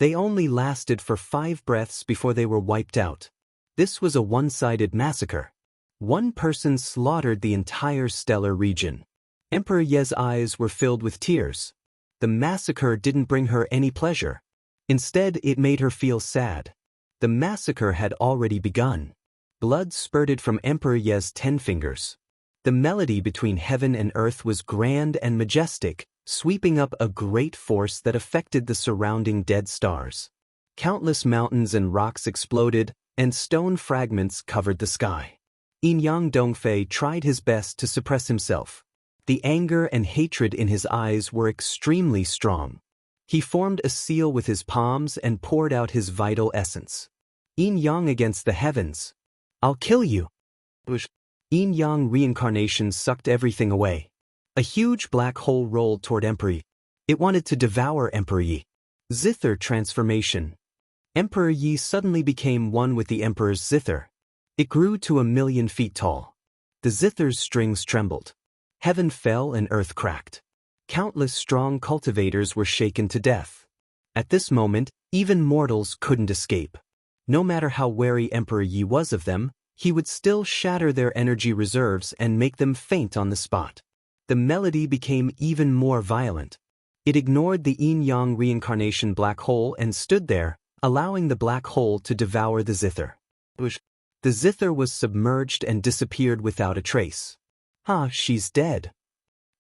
They only lasted for 5 breaths before they were wiped out. This was a one-sided massacre. One person slaughtered the entire stellar region. Emperor Ye's eyes were filled with tears. The massacre didn't bring her any pleasure. Instead, it made her feel sad. The massacre had already begun. Blood spurted from Emperor Ye's 10 fingers. The melody between heaven and earth was grand and majestic, sweeping up a great force that affected the surrounding dead stars. Countless mountains and rocks exploded, and stone fragments covered the sky. Yin Yang Dongfei tried his best to suppress himself. The anger and hatred in his eyes were extremely strong. He formed a seal with his palms and poured out his vital essence. Yin Yang against the heavens. I'll kill you. Yin Yang reincarnation sucked everything away. A huge black hole rolled toward Emperor Yi. It wanted to devour Emperor Yi. Zither transformation. Emperor Yi suddenly became one with the Emperor's zither. It grew to 1,000,000 feet tall. The zither's strings trembled. Heaven fell and earth cracked. Countless strong cultivators were shaken to death. At this moment, even mortals couldn't escape. No matter how wary Emperor Yi was of them, he would still shatter their energy reserves and make them faint on the spot. The melody became even more violent. It ignored the yin-yang reincarnation black hole and stood there, allowing the black hole to devour the zither. The zither was submerged and disappeared without a trace. She's dead.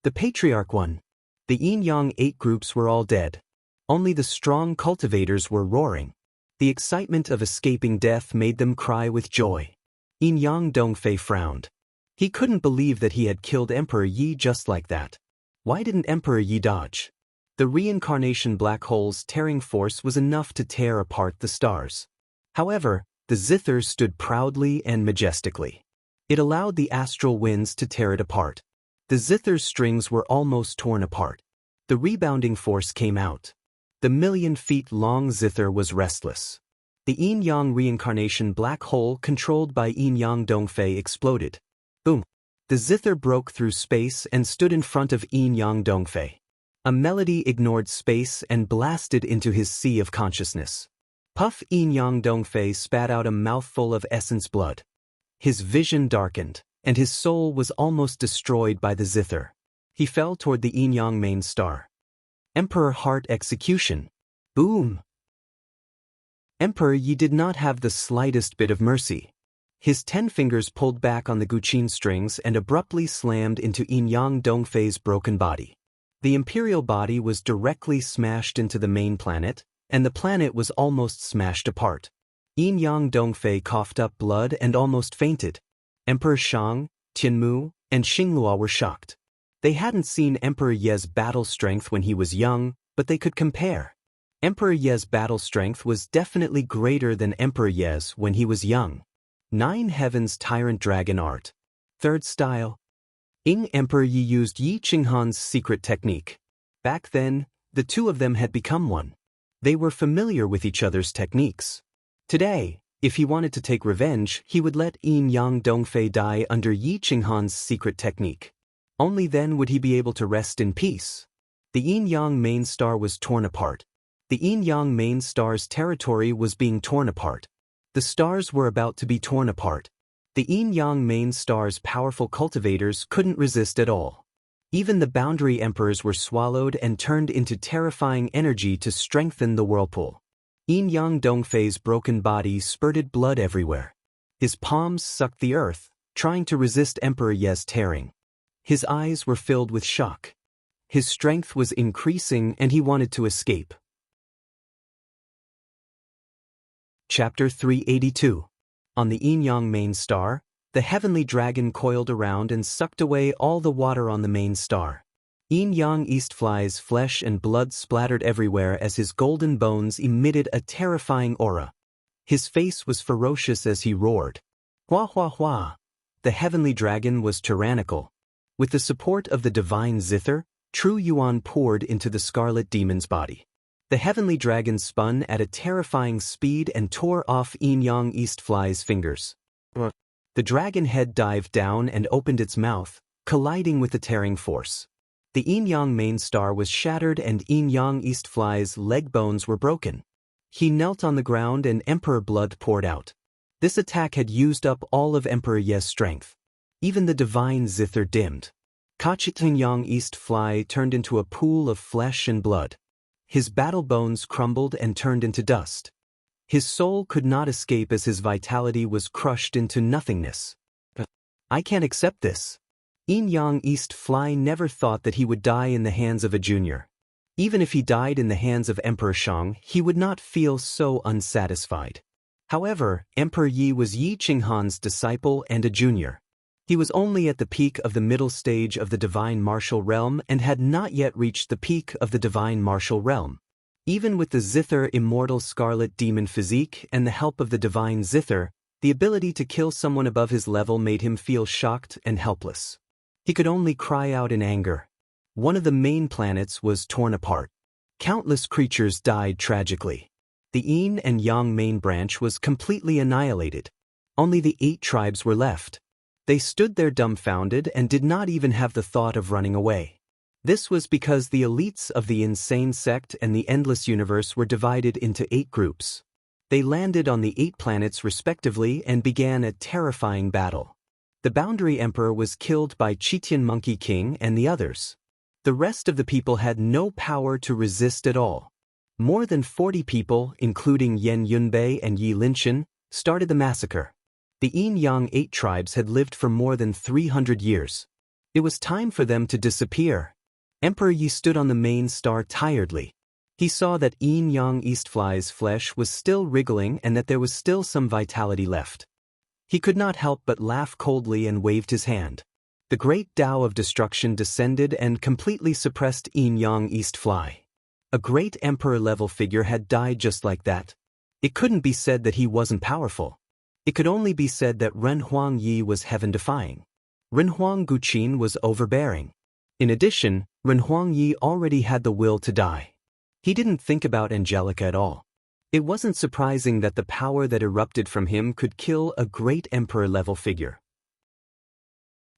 The patriarch won. The yin-yang 8 groups were all dead. Only the strong cultivators were roaring. The excitement of escaping death made them cry with joy. Yin Yang Dongfei frowned. He couldn't believe that he had killed Emperor Yi just like that. Why didn't Emperor Yi dodge? The reincarnation black hole's tearing force was enough to tear apart the stars. However, the zither stood proudly and majestically. It allowed the astral winds to tear it apart. The zither's strings were almost torn apart. The rebounding force came out. The 1,000,000 feet long zither was restless. The yin-yang reincarnation black hole controlled by Yin Yang Dongfei exploded. Boom! The zither broke through space and stood in front of Yin Yang Dongfei. A melody ignored space and blasted into his sea of consciousness. Puff! Yin Yang Dongfei spat out a mouthful of essence blood. His vision darkened, and his soul was almost destroyed by the zither. He fell toward the yin-yang main star. Emperor Heart execution. Boom! Emperor Yi did not have the slightest bit of mercy. His 10 fingers pulled back on the guqin strings and abruptly slammed into Yin Yang Dongfei's broken body. The imperial body was directly smashed into the main planet, and the planet was almost smashed apart. Yin Yang Dongfei coughed up blood and almost fainted. Emperor Shang, Tianmu, and Xinglua were shocked. They hadn't seen Emperor Ye's battle strength when he was young, but they could compare. Emperor Ye's battle strength was definitely greater than Emperor Ye's when he was young. 9 Heavens Tyrant Dragon Art. 3rd Style. Emperor Yi used Yi Qinghan's secret technique. Back then, the two of them had become one. They were familiar with each other's techniques. Today, if he wanted to take revenge, he would let Yin Yang Dongfei die under Yi Qinghan's secret technique. Only then would he be able to rest in peace. The yin-yang main star was torn apart. The yin-yang main star's territory was being torn apart. The stars were about to be torn apart. The yin-yang main star's powerful cultivators couldn't resist at all. Even the boundary emperors were swallowed and turned into terrifying energy to strengthen the whirlpool. Yin Yang Dongfei's broken body spurted blood everywhere. His palms sucked the earth, trying to resist Emperor Ye's tearing. His eyes were filled with shock. His strength was increasing and he wanted to escape. Chapter 382. On the yin-yang main star, the heavenly dragon coiled around and sucked away all the water on the main star. Yin-yang Eastfly's flesh and blood splattered everywhere as his golden bones emitted a terrifying aura. His face was ferocious as he roared. Hua hua hua! The heavenly dragon was tyrannical. With the support of the divine zither, true yuan poured into the scarlet demon's body. The heavenly dragon spun at a terrifying speed and tore off yin-yang Eastfly's fingers. The dragon head dived down and opened its mouth, colliding with the tearing force. The yin-yang main star was shattered and yin-yang Eastfly's leg bones were broken. He knelt on the ground and emperor blood poured out. This attack had used up all of Emperor Ye's strength. Even the divine zither dimmed. Yin-yang Eastfly turned into a pool of flesh and blood. His battle bones crumbled and turned into dust. His soul could not escape as his vitality was crushed into nothingness. I can't accept this. Yin-Yang East Fly never thought that he would die in the hands of a junior. Even if he died in the hands of Emperor Shang, he would not feel so unsatisfied. However, Emperor Yi was Yi Qinghan's disciple and a junior. He was only at the peak of the middle stage of the divine martial realm and had not yet reached the peak of the divine martial realm. Even with the Zither immortal scarlet demon physique and the help of the divine Zither, the ability to kill someone above his level made him feel shocked and helpless. He could only cry out in anger. One of the main planets was torn apart. Countless creatures died tragically. The Yin and Yang main branch was completely annihilated. Only the 8 tribes were left. They stood there dumbfounded and did not even have the thought of running away. This was because the elites of the insane sect and the endless universe were divided into 8 groups. They landed on the 8 planets respectively and began a terrifying battle. The Boundary Emperor was killed by Chitian Monkey King and the others. The rest of the people had no power to resist at all. More than 40 people, including Yen Yunbei and Yi Linshan, started the massacre. The Yin-Yang 8 tribes had lived for more than 300 years. It was time for them to disappear. Emperor Yi stood on the main star tiredly. He saw that Yin-Yang Eastfly's flesh was still wriggling and that there was still some vitality left. He could not help but laugh coldly and waved his hand. The great Tao of destruction descended and completely suppressed Yin-Yang Eastfly. A great emperor-level figure had died just like that. It couldn't be said that he wasn't powerful. It could only be said that Renhuang Yi was heaven-defying. Renhuang Guqin was overbearing. In addition, Renhuang Yi already had the will to die. He didn't think about Angelica at all. It wasn't surprising that the power that erupted from him could kill a great emperor-level figure.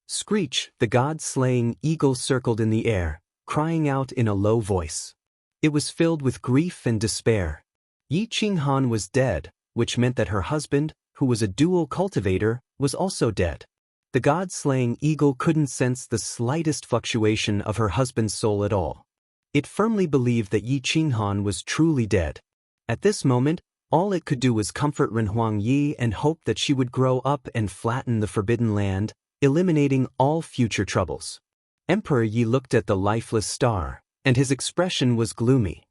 Screech, the god-slaying eagle, circled in the air, crying out in a low voice. It was filled with grief and despair. Yi Qinghan was dead, which meant that her husband, who was a dual cultivator, was also dead. The god-slaying eagle couldn't sense the slightest fluctuation of her husband's soul at all. It firmly believed that Yi Qinghan was truly dead. At this moment, all it could do was comfort Renhuang Yi and hope that she would grow up and flatten the Forbidden Land, eliminating all future troubles. Emperor Yi looked at the lifeless star, and his expression was gloomy.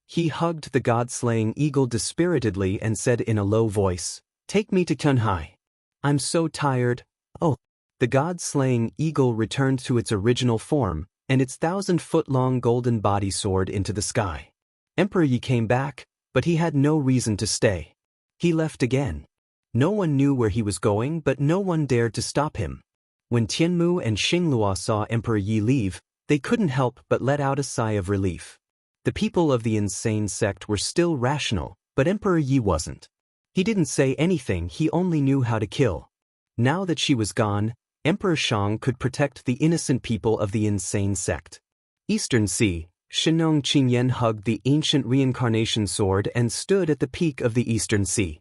He hugged the god-slaying eagle dispiritedly and said in a low voice, "Take me to Kunhai. I'm so tired." Oh. The god-slaying eagle returned to its original form, and its 1,000-foot-long golden body soared into the sky. Emperor Yi came back, but he had no reason to stay. He left again. No one knew where he was going, but no one dared to stop him. When Tianmu and Xinglua saw Emperor Yi leave, they couldn't help but let out a sigh of relief. The people of the insane sect were still rational, but Emperor Yi wasn't. He didn't say anything, he only knew how to kill. Now that she was gone, Emperor Shang could protect the innocent people of the insane sect. Eastern Sea, Shenong Qingyan hugged the ancient reincarnation sword and stood at the peak of the Eastern Sea.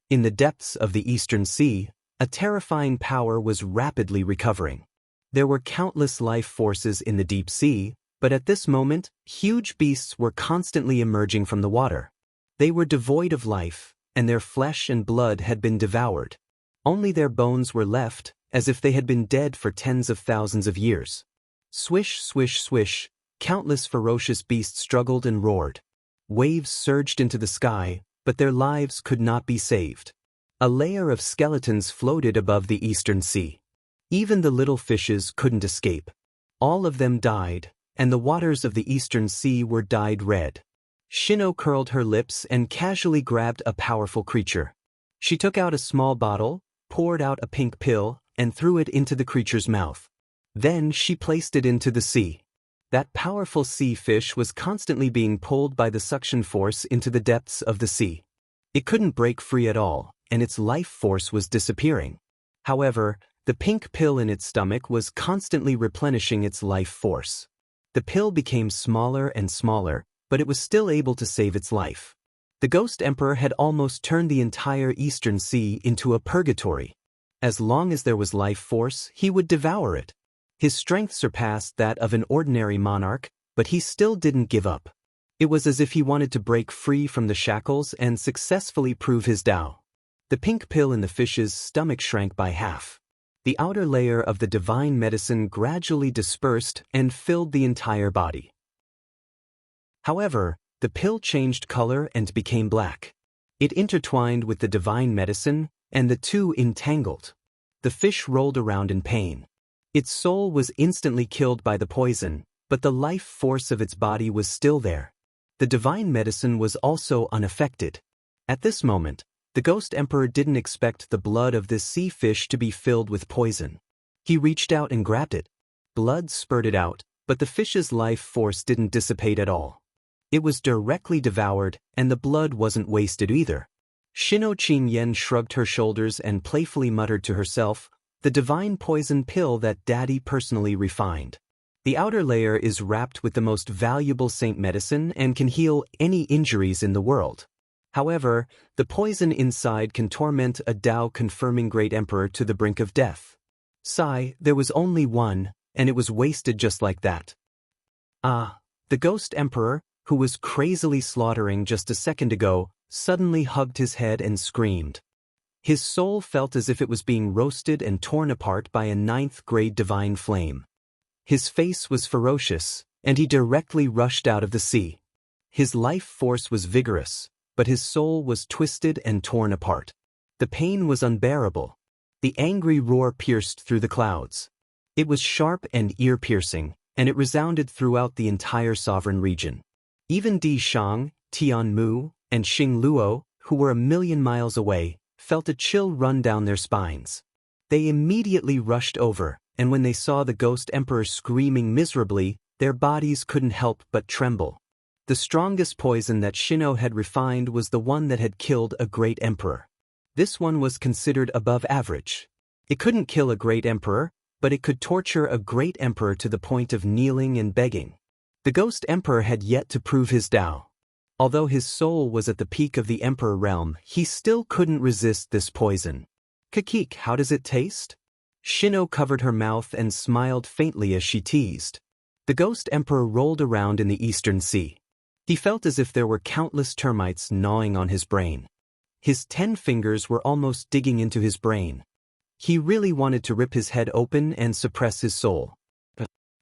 In the depths of the Eastern Sea, a terrifying power was rapidly recovering. There were countless life forces in the deep sea, but at this moment, huge beasts were constantly emerging from the water. They were devoid of life, and their flesh and blood had been devoured. Only their bones were left, as if they had been dead for tens of thousands of years. Swish, swish, swish, countless ferocious beasts struggled and roared. Waves surged into the sky, but their lives could not be saved. A layer of skeletons floated above the Eastern Sea. Even the little fishes couldn't escape. All of them died, and the waters of the Eastern Sea were dyed red. Shino curled her lips and casually grabbed a powerful creature. She took out a small bottle, poured out a pink pill, and threw it into the creature's mouth. Then she placed it into the sea. That powerful sea fish was constantly being pulled by the suction force into the depths of the sea. It couldn't break free at all, and its life force was disappearing. However, the pink pill in its stomach was constantly replenishing its life force. The pill became smaller and smaller, but it was still able to save its life. The Ghost Emperor had almost turned the entire Eastern Sea into a purgatory. As long as there was life force, he would devour it. His strength surpassed that of an ordinary monarch, but he still didn't give up. It was as if he wanted to break free from the shackles and successfully prove his Tao. The pink pill in the fish's stomach shrank by half. The outer layer of the divine medicine gradually dispersed and filled the entire body. However, the pill changed color and became black. It intertwined with the divine medicine, and the two entangled. The fish rolled around in pain. Its soul was instantly killed by the poison, but the life force of its body was still there. The divine medicine was also unaffected. At this moment, the Ghost Emperor didn't expect the blood of this sea fish to be filled with poison. He reached out and grabbed it. Blood spurted out, but the fish's life force didn't dissipate at all. It was directly devoured, and the blood wasn't wasted either. Shino Qingyan shrugged her shoulders and playfully muttered to herself, "The divine poison pill that Daddy personally refined. The outer layer is wrapped with the most valuable saint medicine and can heal any injuries in the world. However, the poison inside can torment a Tao-confirming great emperor to the brink of death. Sigh, there was only one, and it was wasted just like that." The Ghost Emperor, who was crazily slaughtering just a second ago, suddenly hugged his head and screamed. His soul felt as if it was being roasted and torn apart by a ninth-grade divine flame. His face was ferocious, and he directly rushed out of the sea. His life force was vigorous, but his soul was twisted and torn apart. The pain was unbearable. The angry roar pierced through the clouds. It was sharp and ear-piercing, and it resounded throughout the entire sovereign region. Even Di Shang, Tian Mu, and Xing Luo, who were 1,000,000 miles away, felt a chill run down their spines. They immediately rushed over, and when they saw the Ghost Emperor screaming miserably, their bodies couldn't help but tremble. The strongest poison that Shino had refined was the one that had killed a great emperor. This one was considered above average. It couldn't kill a great emperor, but it could torture a great emperor to the point of kneeling and begging. The Ghost Emperor had yet to prove his Tao. Although his soul was at the peak of the Emperor realm, he still couldn't resist this poison. "Kakik, how does it taste?" Shino covered her mouth and smiled faintly as she teased. The Ghost Emperor rolled around in the Eastern Sea. He felt as if there were countless termites gnawing on his brain. His 10 fingers were almost digging into his brain. He really wanted to rip his head open and suppress his soul.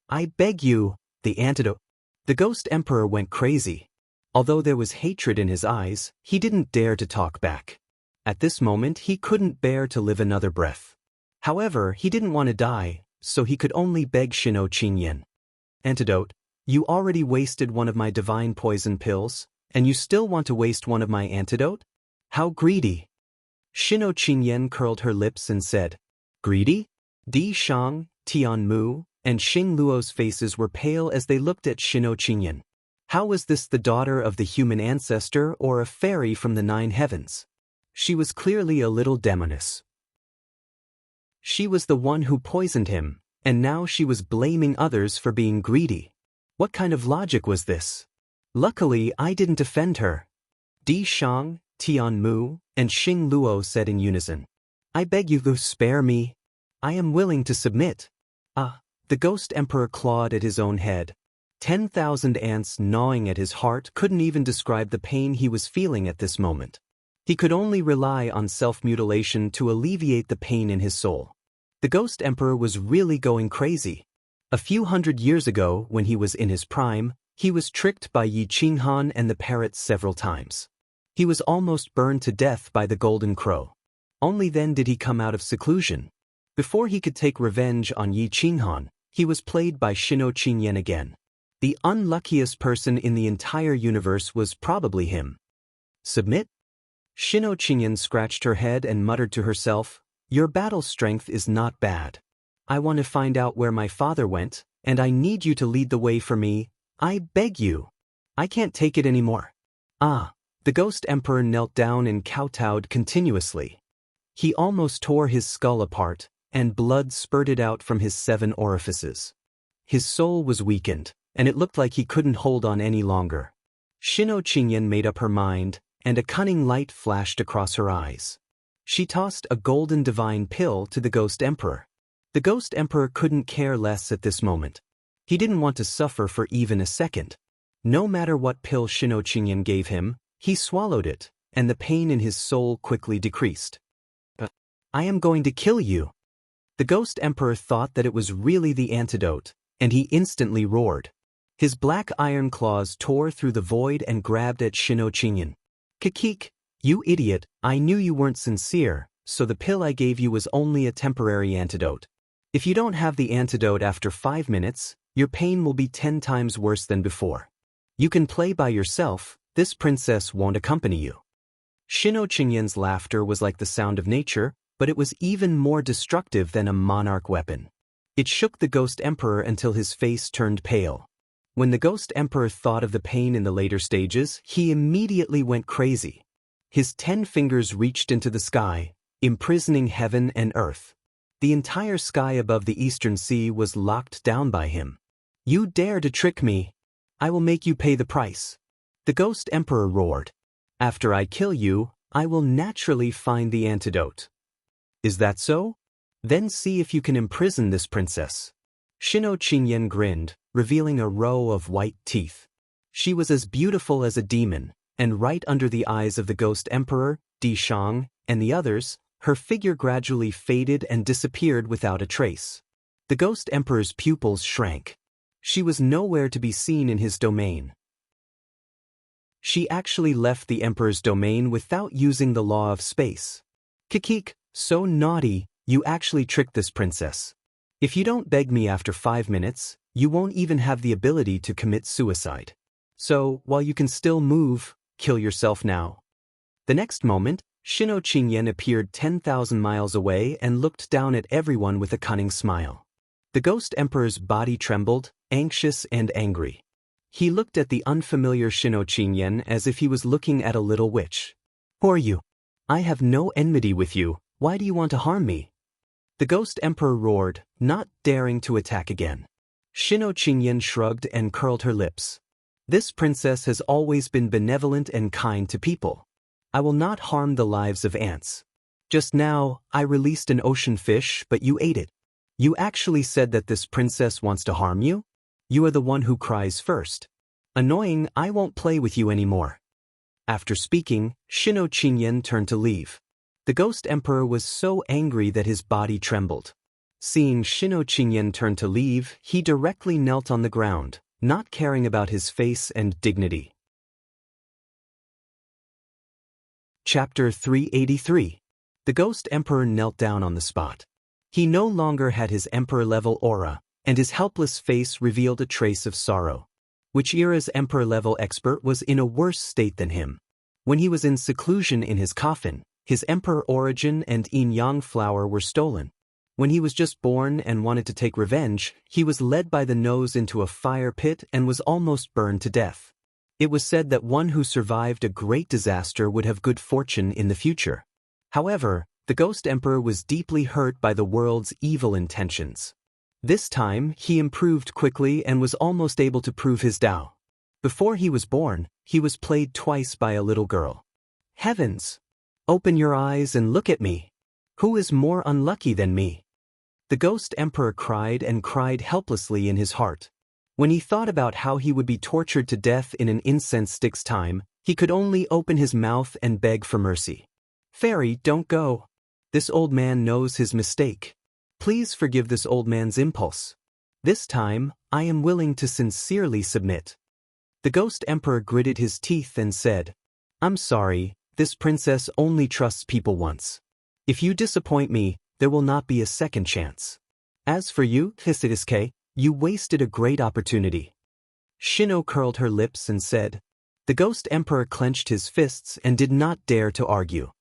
"I beg you, the antidote." The Ghost Emperor went crazy. Although there was hatred in his eyes, he didn't dare to talk back. At this moment, he couldn't bear to live another breath. However, he didn't want to die, so he could only beg Shino Qingyan. "Antidote, you already wasted one of my divine poison pills, and you still want to waste one of my antidote? How greedy!" Shino Qingyan curled her lips and said, "Greedy?" Di Shang, Tian Mu, and Xing Luo's faces were pale as they looked at Shino Qingyan. How was this the daughter of the human ancestor or a fairy from the 9 heavens? She was clearly a little demoness. She was the one who poisoned him, and now she was blaming others for being greedy. What kind of logic was this? Luckily, I didn't offend her. Di Shang, Tian Mu, and Xing Luo said in unison. "I beg you to spare me. I am willing to submit." The Ghost Emperor clawed at his own head. 10,000 ants gnawing at his heart couldn't even describe the pain he was feeling at this moment. He could only rely on self-mutilation to alleviate the pain in his soul. The Ghost Emperor was really going crazy. A few hundred years ago, when he was in his prime, he was tricked by Yi Qinghan and the parrots several times. He was almost burned to death by the Golden Crow. Only then did he come out of seclusion. Before he could take revenge on Yi Qinghan, he was played by Shino Qingyan again. The unluckiest person in the entire universe was probably him. "Submit?" Shino Qingyan scratched her head and muttered to herself, "Your battle strength is not bad. I want to find out where my father went, and I need you to lead the way for me. I beg you. I can't take it anymore." The Ghost Emperor knelt down and kowtowed continuously. He almost tore his skull apart, and blood spurted out from his 7 orifices. His soul was weakened, and it looked like he couldn't hold on any longer. Shino Qingyan made up her mind, and a cunning light flashed across her eyes. She tossed a golden divine pill to the Ghost Emperor. The Ghost Emperor couldn't care less at this moment. He didn't want to suffer for even a second. No matter what pill Shino Qingyan gave him, he swallowed it, and the pain in his soul quickly decreased. "I am going to kill you." The Ghost Emperor thought that it was really the antidote, and he instantly roared. His black iron claws tore through the void and grabbed at Shino Chinyan. "Kikik, you idiot, I knew you weren't sincere, so the pill I gave you was only a temporary antidote. If you don't have the antidote after 5 minutes, your pain will be 10 times worse than before. You can play by yourself, this princess won't accompany you." Shino Chinyan's laughter was like the sound of nature, but it was even more destructive than a monarch weapon. It shook the Ghost Emperor until his face turned pale. When the Ghost Emperor thought of the pain in the later stages, he immediately went crazy. His 10 fingers reached into the sky, imprisoning heaven and earth. The entire sky above the eastern sea was locked down by him. "You dare to trick me? I will make you pay the price." The Ghost Emperor roared. "After I kill you, I will naturally find the antidote." "Is that so? Then see if you can imprison this princess." Shino Chinyan grinned, revealing a row of white teeth. She was as beautiful as a demon, and right under the eyes of the Ghost Emperor, Di Shang, and the others, her figure gradually faded and disappeared without a trace. The Ghost Emperor's pupils shrank. She was nowhere to be seen in his domain. She actually left the Emperor's domain without using the law of space. "Kikik, so naughty, you actually tricked this princess. If you don't beg me after 5 minutes, you won't even have the ability to commit suicide. So, while you can still move, kill yourself now." The next moment, Shino Chinyan appeared 10,000 miles away and looked down at everyone with a cunning smile. The Ghost Emperor's body trembled, anxious and angry. He looked at the unfamiliar Shino Chinyan as if he was looking at a little witch. "Who are you? I have no enmity with you, why do you want to harm me?" The Ghost Emperor roared, not daring to attack again. Shino Chinyan shrugged and curled her lips. "This princess has always been benevolent and kind to people. I will not harm the lives of ants. Just now, I released an ocean fish, but you ate it. You actually said that this princess wants to harm you? You are the one who cries first. Annoying, I won't play with you anymore." After speaking, Shino Chinyan turned to leave. The Ghost Emperor was so angry that his body trembled. Seeing Shino Chinyan turn to leave, he directly knelt on the ground, not caring about his face and dignity. Chapter 383. The Ghost Emperor knelt down on the spot. He no longer had his emperor-level aura, and his helpless face revealed a trace of sorrow. Wichira's emperor-level expert was in a worse state than him. When he was in seclusion in his coffin, his emperor origin and yin-yang flower were stolen. When he was just born and wanted to take revenge, he was led by the nose into a fire pit and was almost burned to death. It was said that one who survived a great disaster would have good fortune in the future. However, the Ghost Emperor was deeply hurt by the world's evil intentions. This time, he improved quickly and was almost able to prove his Tao. Before he was born, he was played twice by a little girl. "Heavens! Open your eyes and look at me. Who is more unlucky than me?" The Ghost Emperor cried and cried helplessly in his heart. When he thought about how he would be tortured to death in an incense stick's time, he could only open his mouth and beg for mercy. "Fairy, don't go. This old man knows his mistake. Please forgive this old man's impulse. This time, I am willing to sincerely submit." The Ghost Emperor gritted his teeth and said, "I'm sorry, this princess only trusts people once. If you disappoint me, there will not be a second chance. As for you, Hisisuke, you wasted a great opportunity." Shino curled her lips and said. The Ghost Emperor clenched his fists and did not dare to argue.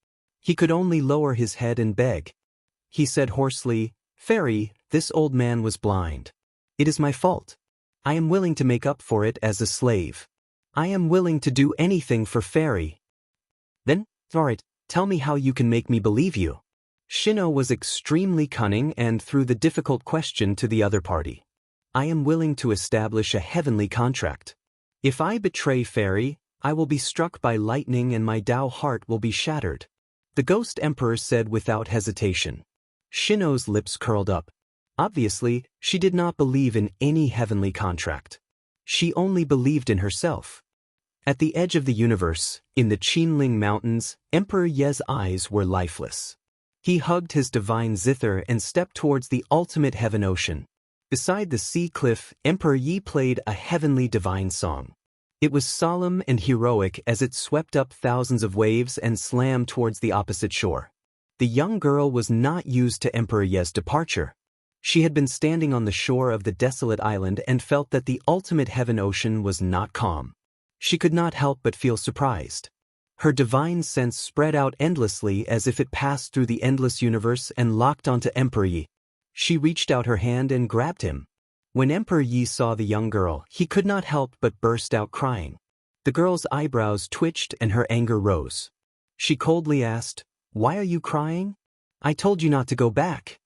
He could only lower his head and beg. He said hoarsely, "Fairy, this old man was blind. It is my fault. I am willing to make up for it as a slave. I am willing to do anything for Fairy." "Then, alright, tell me how you can make me believe you." Shino was extremely cunning and threw the difficult question to the other party. "I am willing to establish a heavenly contract. If I betray Fairy, I will be struck by lightning and my Tao heart will be shattered." The Ghost Emperor said without hesitation. Shino's lips curled up. Obviously, she did not believe in any heavenly contract. She only believed in herself. At the edge of the universe, in the Qinling Mountains, Emperor Ye's eyes were lifeless. He hugged his divine zither and stepped towards the ultimate heaven ocean. Beside the sea cliff, Emperor Yi played a heavenly divine song. It was solemn and heroic as it swept up thousands of waves and slammed towards the opposite shore. The young girl was not used to Emperor Ye's departure. She had been standing on the shore of the desolate island and felt that the ultimate heaven ocean was not calm. She could not help but feel surprised. Her divine sense spread out endlessly as if it passed through the endless universe and locked onto Emperor Yi. She reached out her hand and grabbed him. When Emperor Yi saw the young girl, he could not help but burst out crying. The girl's eyebrows twitched and her anger rose. She coldly asked, "Why are you crying? I told you not to go back."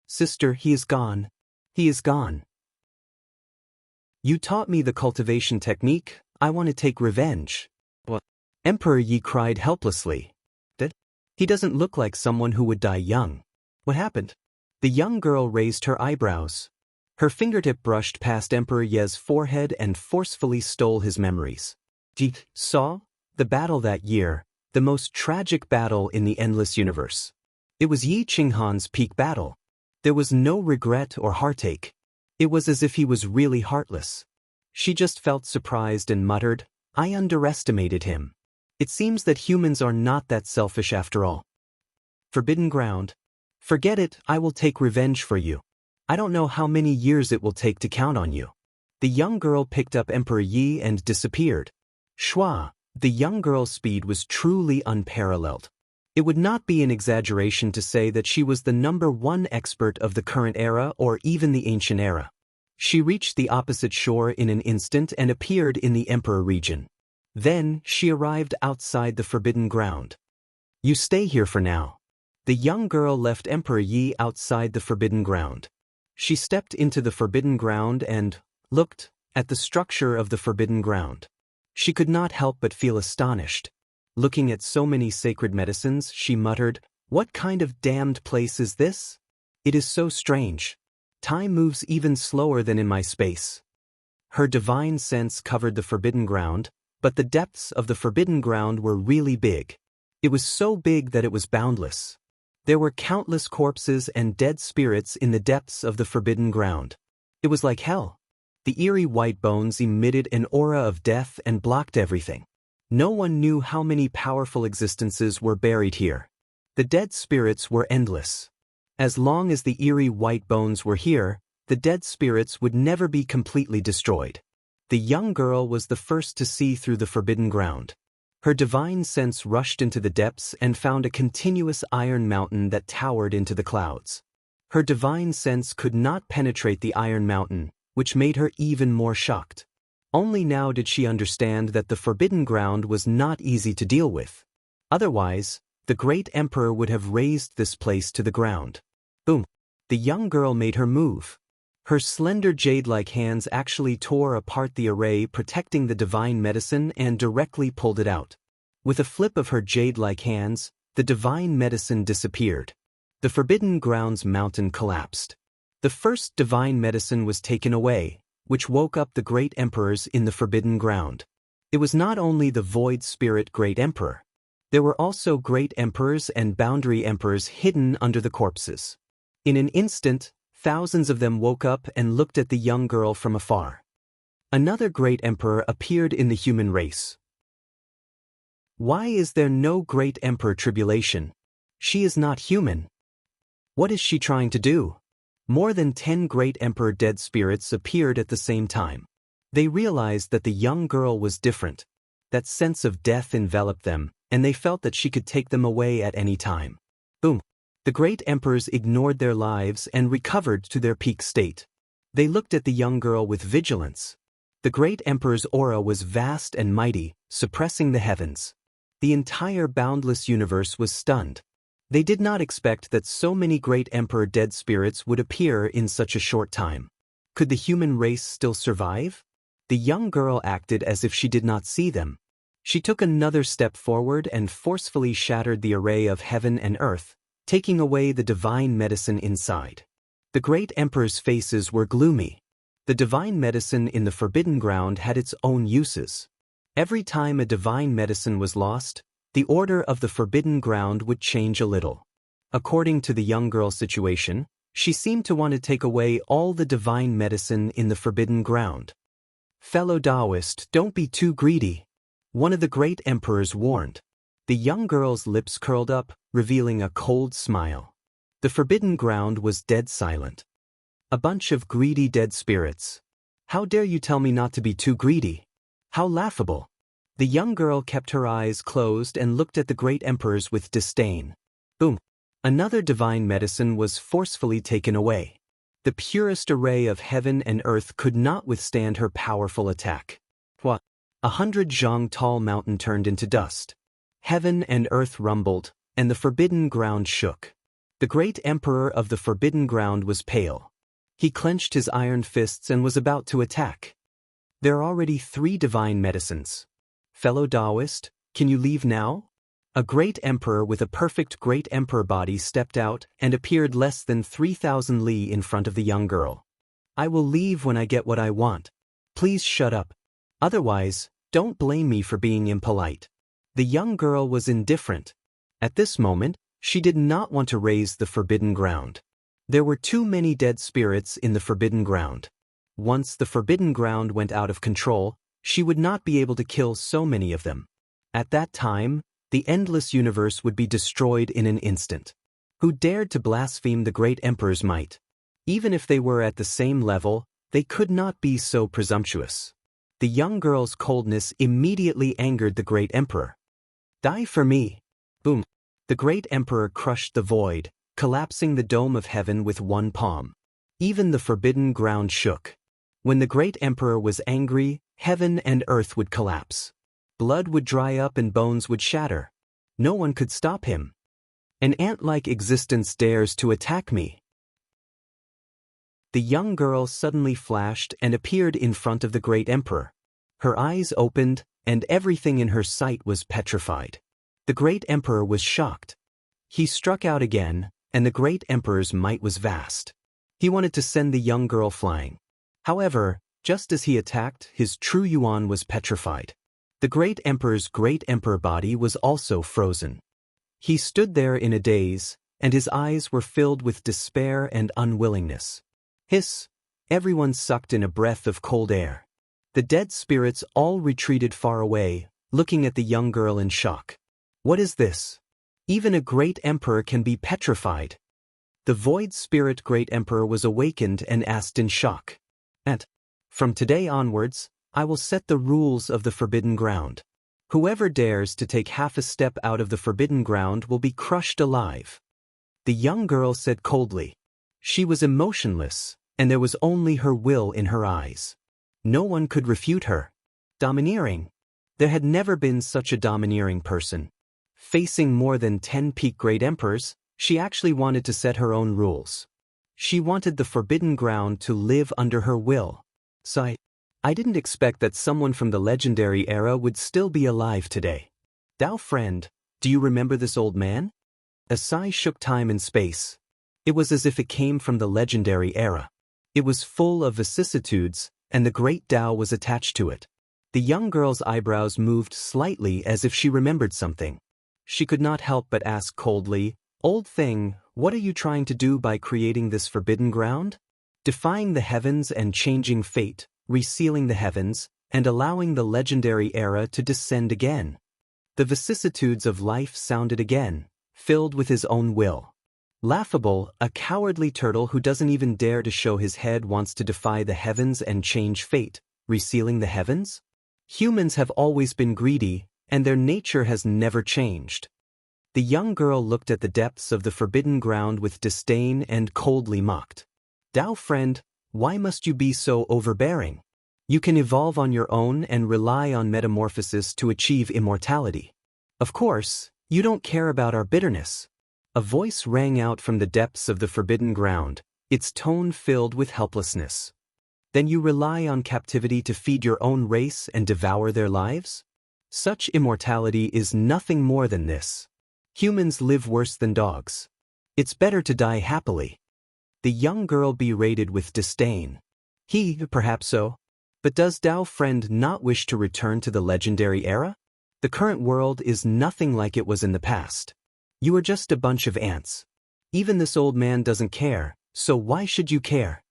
"Sister, he is gone. He is gone. You taught me the cultivation technique. I want to take revenge." "What?" Emperor Yi cried helplessly. "He doesn't look like someone who would die young. What happened?" The young girl raised her eyebrows. Her fingertip brushed past Emperor Ye's forehead and forcefully stole his memories. "Ji saw the battle that year, the most tragic battle in the endless universe. It was Yi Qinghan's peak battle. There was no regret or heartache. It was as if he was really heartless." She just felt surprised and muttered, "I underestimated him. It seems that humans are not that selfish after all." Forbidden ground. "Forget it, I will take revenge for you. I don't know how many years it will take to count on you." The young girl picked up Emperor Yi and disappeared. Shua, the young girl's speed was truly unparalleled. It would not be an exaggeration to say that she was the #1 expert of the current era or even the ancient era. She reached the opposite shore in an instant and appeared in the Emperor region. Then, she arrived outside the forbidden ground. "You stay here for now." The young girl left Emperor Yi outside the forbidden ground. She stepped into the forbidden ground and looked at the structure of the forbidden ground. She could not help but feel astonished. Looking at so many sacred medicines, she muttered, "What kind of damned place is this? It is so strange. Time moves even slower than in my space." Her divine sense covered the forbidden ground, but the depths of the forbidden ground were really big. It was so big that it was boundless. There were countless corpses and dead spirits in the depths of the forbidden ground. It was like hell. The eerie white bones emitted an aura of death and blocked everything. No one knew how many powerful existences were buried here. The dead spirits were endless. As long as the eerie white bones were here, the dead spirits would never be completely destroyed. The young girl was the first to see through the forbidden ground. Her divine sense rushed into the depths and found a continuous iron mountain that towered into the clouds. Her divine sense could not penetrate the iron mountain, which made her even more shocked. Only now did she understand that the forbidden ground was not easy to deal with. Otherwise, the great emperor would have razed this place to the ground. Boom! The young girl made her move. Her slender jade-like hands actually tore apart the array protecting the divine medicine and directly pulled it out. With a flip of her jade-like hands, the divine medicine disappeared. The forbidden ground's mountain collapsed. The first divine medicine was taken away, which woke up the great emperors in the forbidden ground. It was not only the void spirit great emperor. There were also great emperors and boundary emperors hidden under the corpses. In an instant, thousands of them woke up and looked at the young girl from afar. Another great emperor appeared in the human race. Why is there no great emperor tribulation? She is not human. What is she trying to do? More than 10 great emperor dead spirits appeared at the same time. They realized that the young girl was different. That sense of death enveloped them, and they felt that she could take them away at any time. Boom! The great emperors ignored their lives and recovered to their peak state. They looked at the young girl with vigilance. The great emperor's aura was vast and mighty, suppressing the heavens. The entire boundless universe was stunned. They did not expect that so many great emperor dead spirits would appear in such a short time. Could the human race still survive? The young girl acted as if she did not see them. She took another step forward and forcefully shattered the array of heaven and earth, taking away the divine medicine inside. The great emperor's faces were gloomy. The divine medicine in the forbidden ground had its own uses. Every time a divine medicine was lost, the order of the forbidden ground would change a little. According to the young girl's situation, she seemed to want to take away all the divine medicine in the forbidden ground. Fellow Taoist, don't be too greedy, one of the great emperors warned. The young girl's lips curled up, revealing a cold smile. The forbidden ground was dead silent. A bunch of greedy dead spirits. How dare you tell me not to be too greedy? How laughable. The young girl kept her eyes closed and looked at the great emperors with disdain. Boom. Another divine medicine was forcefully taken away. The purest array of heaven and earth could not withstand her powerful attack. What? 100 zhang tall mountain turned into dust. Heaven and earth rumbled, and the forbidden ground shook. The great emperor of the forbidden ground was pale. He clenched his iron fists and was about to attack. There are already 3 divine medicines. Fellow Taoist, can you leave now? A great emperor with a perfect great emperor body stepped out and appeared less than 3,000 li in front of the young girl. I will leave when I get what I want. Please shut up. Otherwise, don't blame me for being impolite. The young girl was indifferent. At this moment, she did not want to raise the forbidden ground. There were too many dead spirits in the forbidden ground. Once the forbidden ground went out of control, she would not be able to kill so many of them. At that time, the endless universe would be destroyed in an instant. Who dared to blaspheme the great emperor's might? Even if they were at the same level, they could not be so presumptuous. The young girl's coldness immediately angered the great emperor. Die for me. Boom. The great emperor crushed the void, collapsing the dome of heaven with one palm. Even the forbidden ground shook. When the great emperor was angry, heaven and earth would collapse. Blood would dry up and bones would shatter. No one could stop him. An ant-like existence dares to attack me. The young girl suddenly flashed and appeared in front of the great emperor. Her eyes opened, and everything in her sight was petrified. The great emperor was shocked. He struck out again, and the great emperor's might was vast. He wanted to send the young girl flying. However, just as he attacked, his true yuan was petrified. The great emperor's great emperor body was also frozen. He stood there in a daze, and his eyes were filled with despair and unwillingness. Hiss! Everyone sucked in a breath of cold air. The dead spirits all retreated far away, looking at the young girl in shock. What is this? Even a great emperor can be petrified. The void spirit great emperor was awakened and asked in shock. From today onwards, I will set the rules of the forbidden ground. Whoever dares to take half a step out of the forbidden ground will be crushed alive. The young girl said coldly. She was emotionless, and there was only her will in her eyes. No one could refute her. Domineering. There had never been such a domineering person. Facing more than 10 peak great emperors, she actually wanted to set her own rules. She wanted the forbidden ground to live under her will. So I didn't expect that someone from the legendary era would still be alive today. Dao friend, do you remember this old man? A sigh shook time and space. It was as if it came from the legendary era. It was full of vicissitudes, and the great Dao was attached to it. The young girl's eyebrows moved slightly as if she remembered something. She could not help but ask coldly, "Old thing, what are you trying to do by creating this forbidden ground?" Defying the heavens and changing fate, resealing the heavens, and allowing the legendary era to descend again. The vicissitudes of life sounded again, filled with his own will. Laughable, a cowardly turtle who doesn't even dare to show his head wants to defy the heavens and change fate, resealing the heavens? Humans have always been greedy, and their nature has never changed. The young girl looked at the depths of the forbidden ground with disdain and coldly mocked. Dao friend, why must you be so overbearing? You can evolve on your own and rely on metamorphosis to achieve immortality. Of course, you don't care about our bitterness. A voice rang out from the depths of the forbidden ground, its tone filled with helplessness. Then you rely on captivity to feed your own race and devour their lives? Such immortality is nothing more than this. Humans live worse than dogs. It's better to die happily. The young girl berated with disdain. Perhaps so. But does Dao friend not wish to return to the legendary era? The current world is nothing like it was in the past. You are just a bunch of ants. Even this old man doesn't care, so why should you care?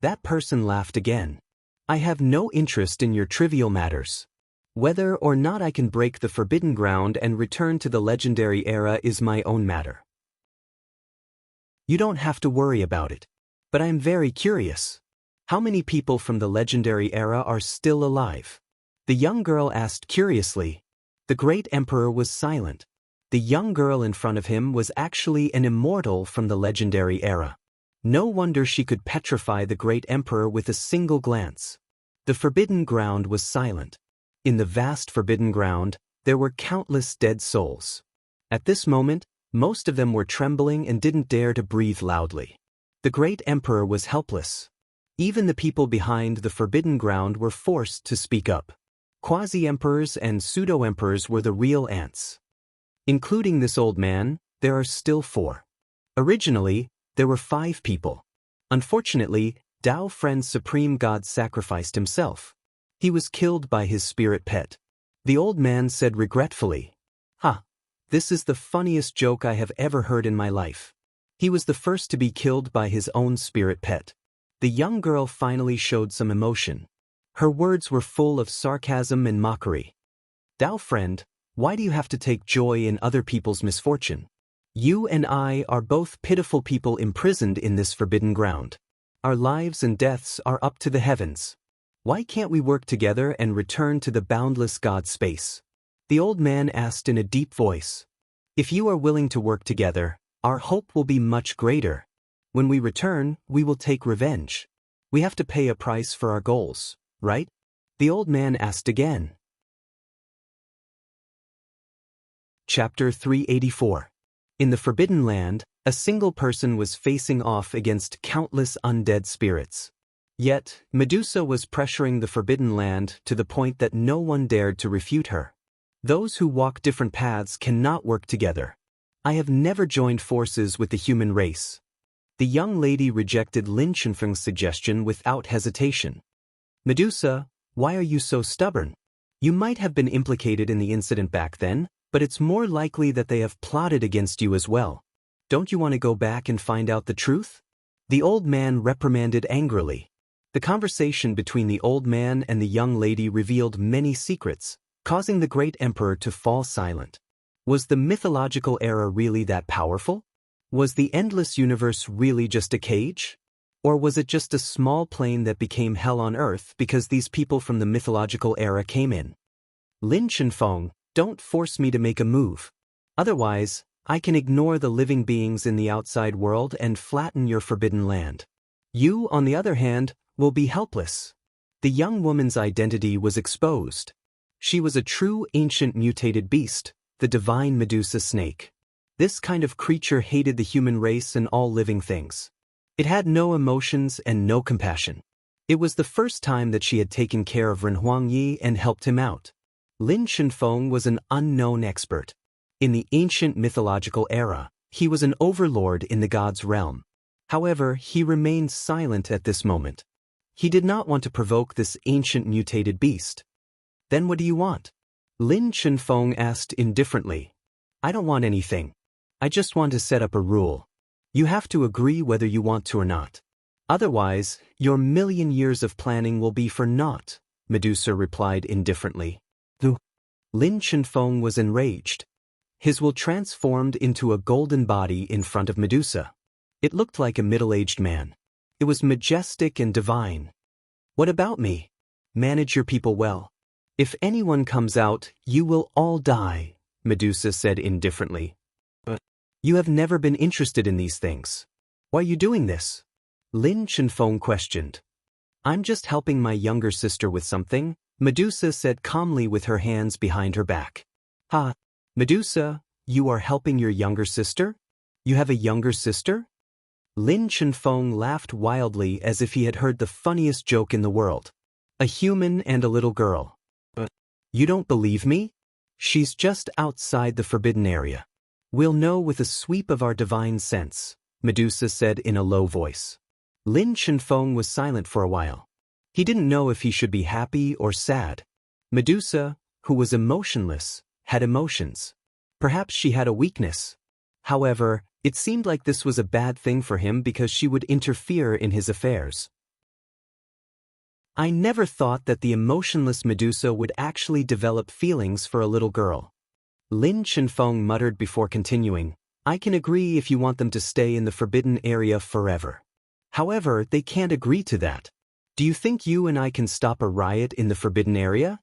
That person laughed again. I have no interest in your trivial matters. Whether or not I can break the forbidden ground and return to the legendary era is my own matter. You don't have to worry about it. But I am very curious. How many people from the legendary era are still alive? The young girl asked curiously. The great emperor was silent. The young girl in front of him was actually an immortal from the legendary era. No wonder she could petrify the great emperor with a single glance. The forbidden ground was silent. In the vast forbidden ground, there were countless dead souls. At this moment, most of them were trembling and didn't dare to breathe loudly. The great emperor was helpless. Even the people behind the forbidden ground were forced to speak up. Quasi-emperors and pseudo-emperors were the real ants. Including this old man, there are still 4. Originally, there were 5 people. Unfortunately, Tao Friend's supreme god sacrificed himself. He was killed by his spirit pet. The old man said regretfully, this is the funniest joke I have ever heard in my life. He was the first to be killed by his own spirit pet. The young girl finally showed some emotion. Her words were full of sarcasm and mockery. Tao Friend, why do you have to take joy in other people's misfortune? You and I are both pitiful people imprisoned in this forbidden ground. Our lives and deaths are up to the heavens. Why can't we work together and return to the boundless God space? The old man asked in a deep voice. If you are willing to work together, our hope will be much greater. When we return, we will take revenge. We have to pay a price for our goals, right? The old man asked again. Chapter 384. In the Forbidden Land, a single person was facing off against countless undead spirits. Yet, Medusa was pressuring the Forbidden Land to the point that no one dared to refute her. Those who walk different paths cannot work together. I have never joined forces with the human race. The young lady rejected Lin Chenfeng's suggestion without hesitation. Medusa, why are you so stubborn? You might have been implicated in the incident back then, but it's more likely that they have plotted against you as well. Don't you want to go back and find out the truth? The old man reprimanded angrily. The conversation between the old man and the young lady revealed many secrets, causing the great emperor to fall silent. Was the mythological era really that powerful? Was the endless universe really just a cage? Or was it just a small plane that became hell on earth because these people from the mythological era came in? Lin Chenfeng, don't force me to make a move. Otherwise, I can ignore the living beings in the outside world and flatten your forbidden land. You, on the other hand, will be helpless. The young woman's identity was exposed. She was a true ancient mutated beast, the divine Medusa snake. This kind of creature hated the human race and all living things. It had no emotions and no compassion. It was the first time that she had taken care of Ren Huangyi and helped him out. Lin Chenfeng was an unknown expert. In the ancient mythological era, he was an overlord in the god's realm. However, he remained silent at this moment. He did not want to provoke this ancient mutated beast. Then what do you want? Lin Chenfeng asked indifferently. I don't want anything. I just want to set up a rule. You have to agree whether you want to or not. Otherwise, your million years of planning will be for naught, Medusa replied indifferently. Lin Chenfeng was enraged. His will transformed into a golden body in front of Medusa. It looked like a middle-aged man. It was majestic and divine. What about me? Manage your people well. If anyone comes out, you will all die, Medusa said indifferently. But you have never been interested in these things. Why are you doing this? Lin Chenfeng questioned. I'm just helping my younger sister with something, Medusa said calmly with her hands behind her back. Medusa, you are helping your younger sister? You have a younger sister? Lin Chenfeng laughed wildly as if he had heard the funniest joke in the world. A human and a little girl. But you don't believe me? She's just outside the forbidden area. We'll know with a sweep of our divine sense, Medusa said in a low voice. Lin Chenfeng was silent for a while. He didn't know if he should be happy or sad. Medusa, who was emotionless, had emotions. Perhaps she had a weakness. However, It seemed like this was a bad thing for him because she would interfere in his affairs. I never thought that the emotionless Medusa would actually develop feelings for a little girl. Lin Chenfeng muttered before continuing, I can agree if you want them to stay in the forbidden area forever. However, they can't agree to that. Do you think you and I can stop a riot in the forbidden area?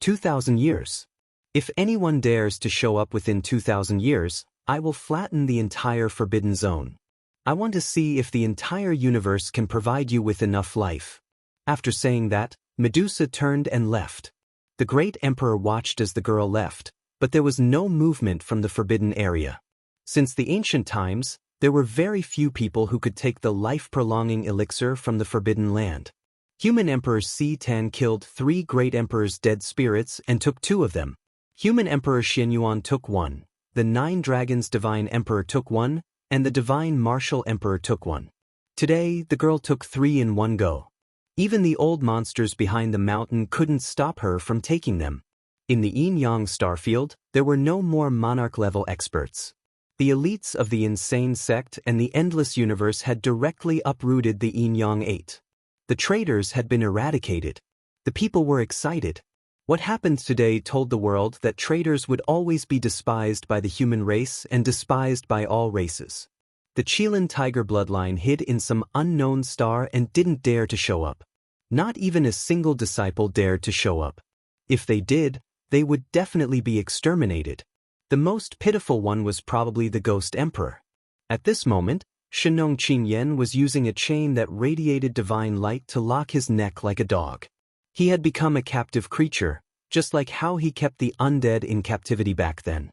2,000 years. If anyone dares to show up within 2,000 years, I will flatten the entire forbidden zone. I want to see if the entire universe can provide you with enough life. After saying that, Medusa turned and left. The great emperor watched as the girl left, but there was no movement from the forbidden area. Since the ancient times, there were very few people who could take the life-prolonging elixir from the forbidden land. Human Emperor Si Tan killed 3 great emperors' dead spirits and took 2 of them. Human Emperor Xianyuan took 1, the 9 Dragons Divine Emperor took 1, and the Divine Martial Emperor took 1. Today, the girl took 3 in one go. Even the old monsters behind the mountain couldn't stop her from taking them. In the Yin-Yang starfield, there were no more monarch-level experts. The elites of the insane sect and the endless universe had directly uprooted the Yin-Yang 8. The traitors had been eradicated. The people were excited. What happened today told the world that traitors would always be despised by the human race and despised by all races. The Qilin tiger bloodline hid in some unknown star and didn't dare to show up. Not even a single disciple dared to show up. If they did, they would definitely be exterminated. The most pitiful one was probably the Ghost Emperor. At this moment, Shenong Qingyan was using a chain that radiated divine light to lock his neck like a dog. He had become a captive creature, just like how he kept the undead in captivity back then.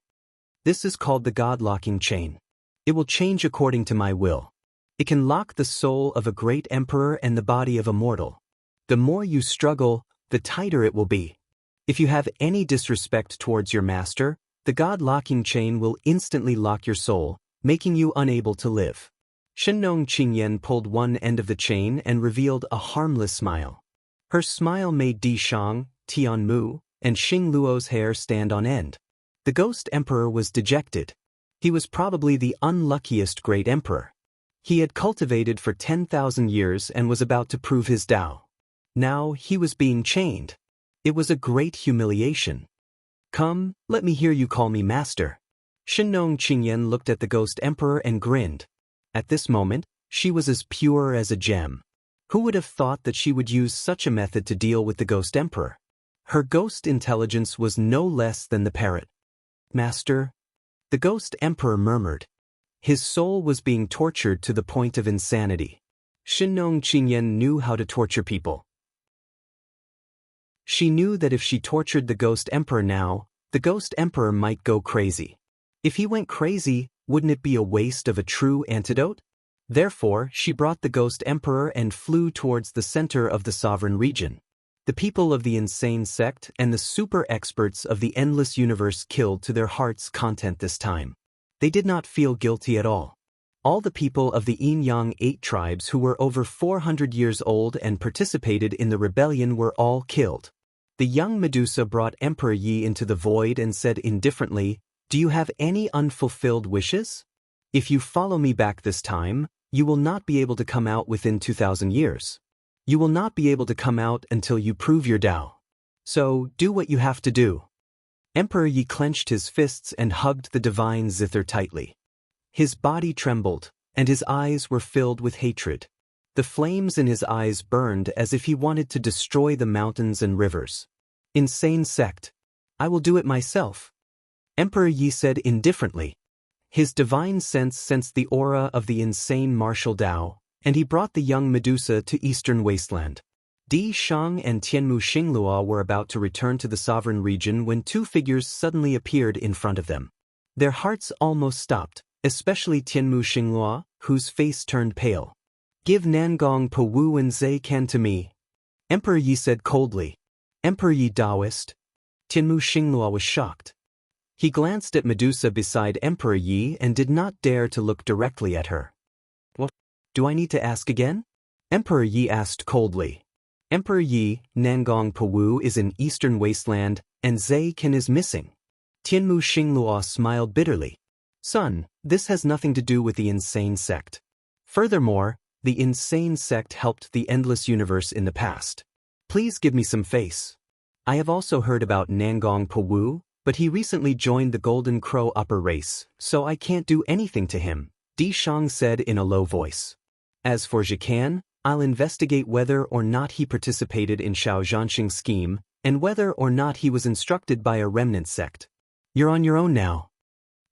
This is called the God-locking chain. It will change according to my will. It can lock the soul of a great emperor and the body of a mortal. The more you struggle, the tighter it will be. If you have any disrespect towards your master, the God-locking chain will instantly lock your soul, making you unable to live. Shenong Qingyan pulled one end of the chain and revealed a harmless smile. Her smile made Di Shang, Tian Mu, and Xing Luo's hair stand on end. The Ghost Emperor was dejected. He was probably the unluckiest great emperor. He had cultivated for 10,000 years and was about to prove his Tao. Now he was being chained. It was a great humiliation. Come, let me hear you call me master. Shenong Qingyan looked at the Ghost Emperor and grinned. At this moment, she was as pure as a gem. Who would have thought that she would use such a method to deal with the Ghost Emperor? Her ghost intelligence was no less than the parrot. Master? The Ghost Emperor murmured. His soul was being tortured to the point of insanity. Shenong Qingyan knew how to torture people. She knew that if she tortured the Ghost Emperor now, the Ghost Emperor might go crazy. If he went crazy, wouldn't it be a waste of a true antidote? Therefore, she brought the Ghost Emperor and flew towards the center of the sovereign region. The people of the insane sect and the super experts of the endless universe killed to their heart's content this time. They did not feel guilty at all. All the people of the Yin-Yang 8 tribes who were over 400 years old and participated in the rebellion were all killed. The young Medusa brought Emperor Yi into the void and said indifferently, "Do you have any unfulfilled wishes? If you follow me back this time, you will not be able to come out within 2,000 years. You will not be able to come out until you prove your Tao. So, do what you have to do." Emperor Yi clenched his fists and hugged the divine zither tightly. His body trembled, and his eyes were filled with hatred. The flames in his eyes burned as if he wanted to destroy the mountains and rivers. Insane sect. I will do it myself. Emperor Yi said indifferently. His divine sense sensed the aura of the insane martial Tao, and he brought the young Medusa to eastern wasteland. Di Shang and Tianmu Xinglua were about to return to the sovereign region when 2 figures suddenly appeared in front of them. Their hearts almost stopped, especially Tianmu Xinglua, whose face turned pale. "Give Nangong Po Wu and Zai Can to me," Emperor Yi said coldly. "Emperor Yi Taoist?" Tianmu Xinglua was shocked. He glanced at Medusa beside Emperor Yi and did not dare to look directly at her. "What? Do I need to ask again?" Emperor Yi asked coldly. "Emperor Yi, Nangong Po Wu is in eastern wasteland, and Zai Can is missing." Tianmu Xinglua smiled bitterly. Son, this has nothing to do with the insane sect. Furthermore, the insane sect helped the endless universe in the past. Please give me some face. I have also heard about Nangong Pawu, but he recently joined the Golden Crow upper race, so I can't do anything to him, Di Shang said in a low voice. As for Jikan, I'll investigate whether or not he participated in Xiao Zhanxing's scheme, and whether or not he was instructed by a remnant sect. You're on your own now.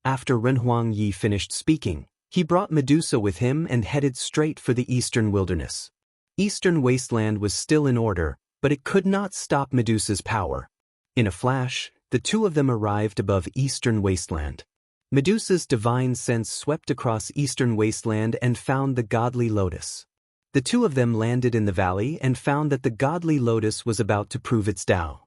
After Renhuang Yi finished speaking, he brought Medusa with him and headed straight for the eastern wilderness. Eastern wasteland was still in order, but it could not stop Medusa's power. In a flash, the two of them arrived above eastern wasteland. Medusa's divine sense swept across eastern wasteland and found the godly lotus. The two of them landed in the valley and found that the godly lotus was about to prove its Tao.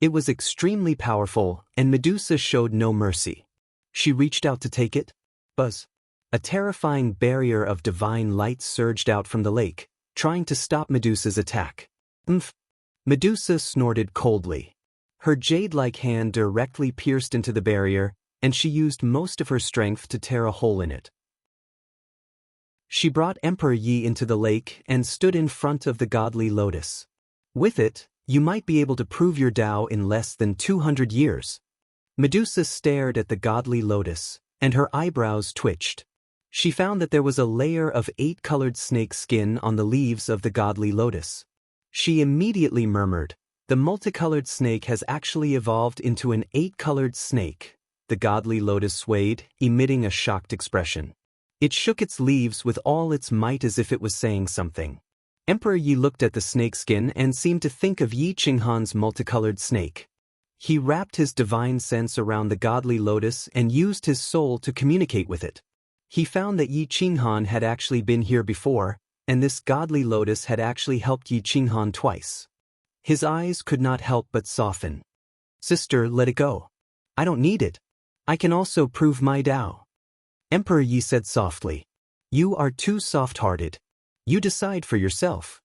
It was extremely powerful, and Medusa showed no mercy. She reached out to take it. Buzz. A terrifying barrier of divine light surged out from the lake, trying to stop Medusa's attack. Umph. Medusa snorted coldly. Her jade-like hand directly pierced into the barrier, and she used most of her strength to tear a hole in it. She brought Emperor Yi into the lake and stood in front of the godly lotus. With it, you might be able to prove your Tao in less than 200 years. Medusa stared at the godly lotus, and her eyebrows twitched. She found that there was a layer of 8-colored snake skin on the leaves of the godly lotus. She immediately murmured, "The multicolored snake has actually evolved into an 8-colored snake." The godly lotus swayed, emitting a shocked expression. It shook its leaves with all its might as if it was saying something. Emperor Yi looked at the snakeskin and seemed to think of Yi Qinghan's multicolored snake. He wrapped his divine sense around the godly lotus and used his soul to communicate with it. He found that Yi Qinghan had actually been here before, and this godly lotus had actually helped Yi Qinghan twice. His eyes could not help but soften. "Sister, let it go. I don't need it. I can also prove my Tao." Emperor Yi said softly, "You are too soft-hearted. You decide for yourself."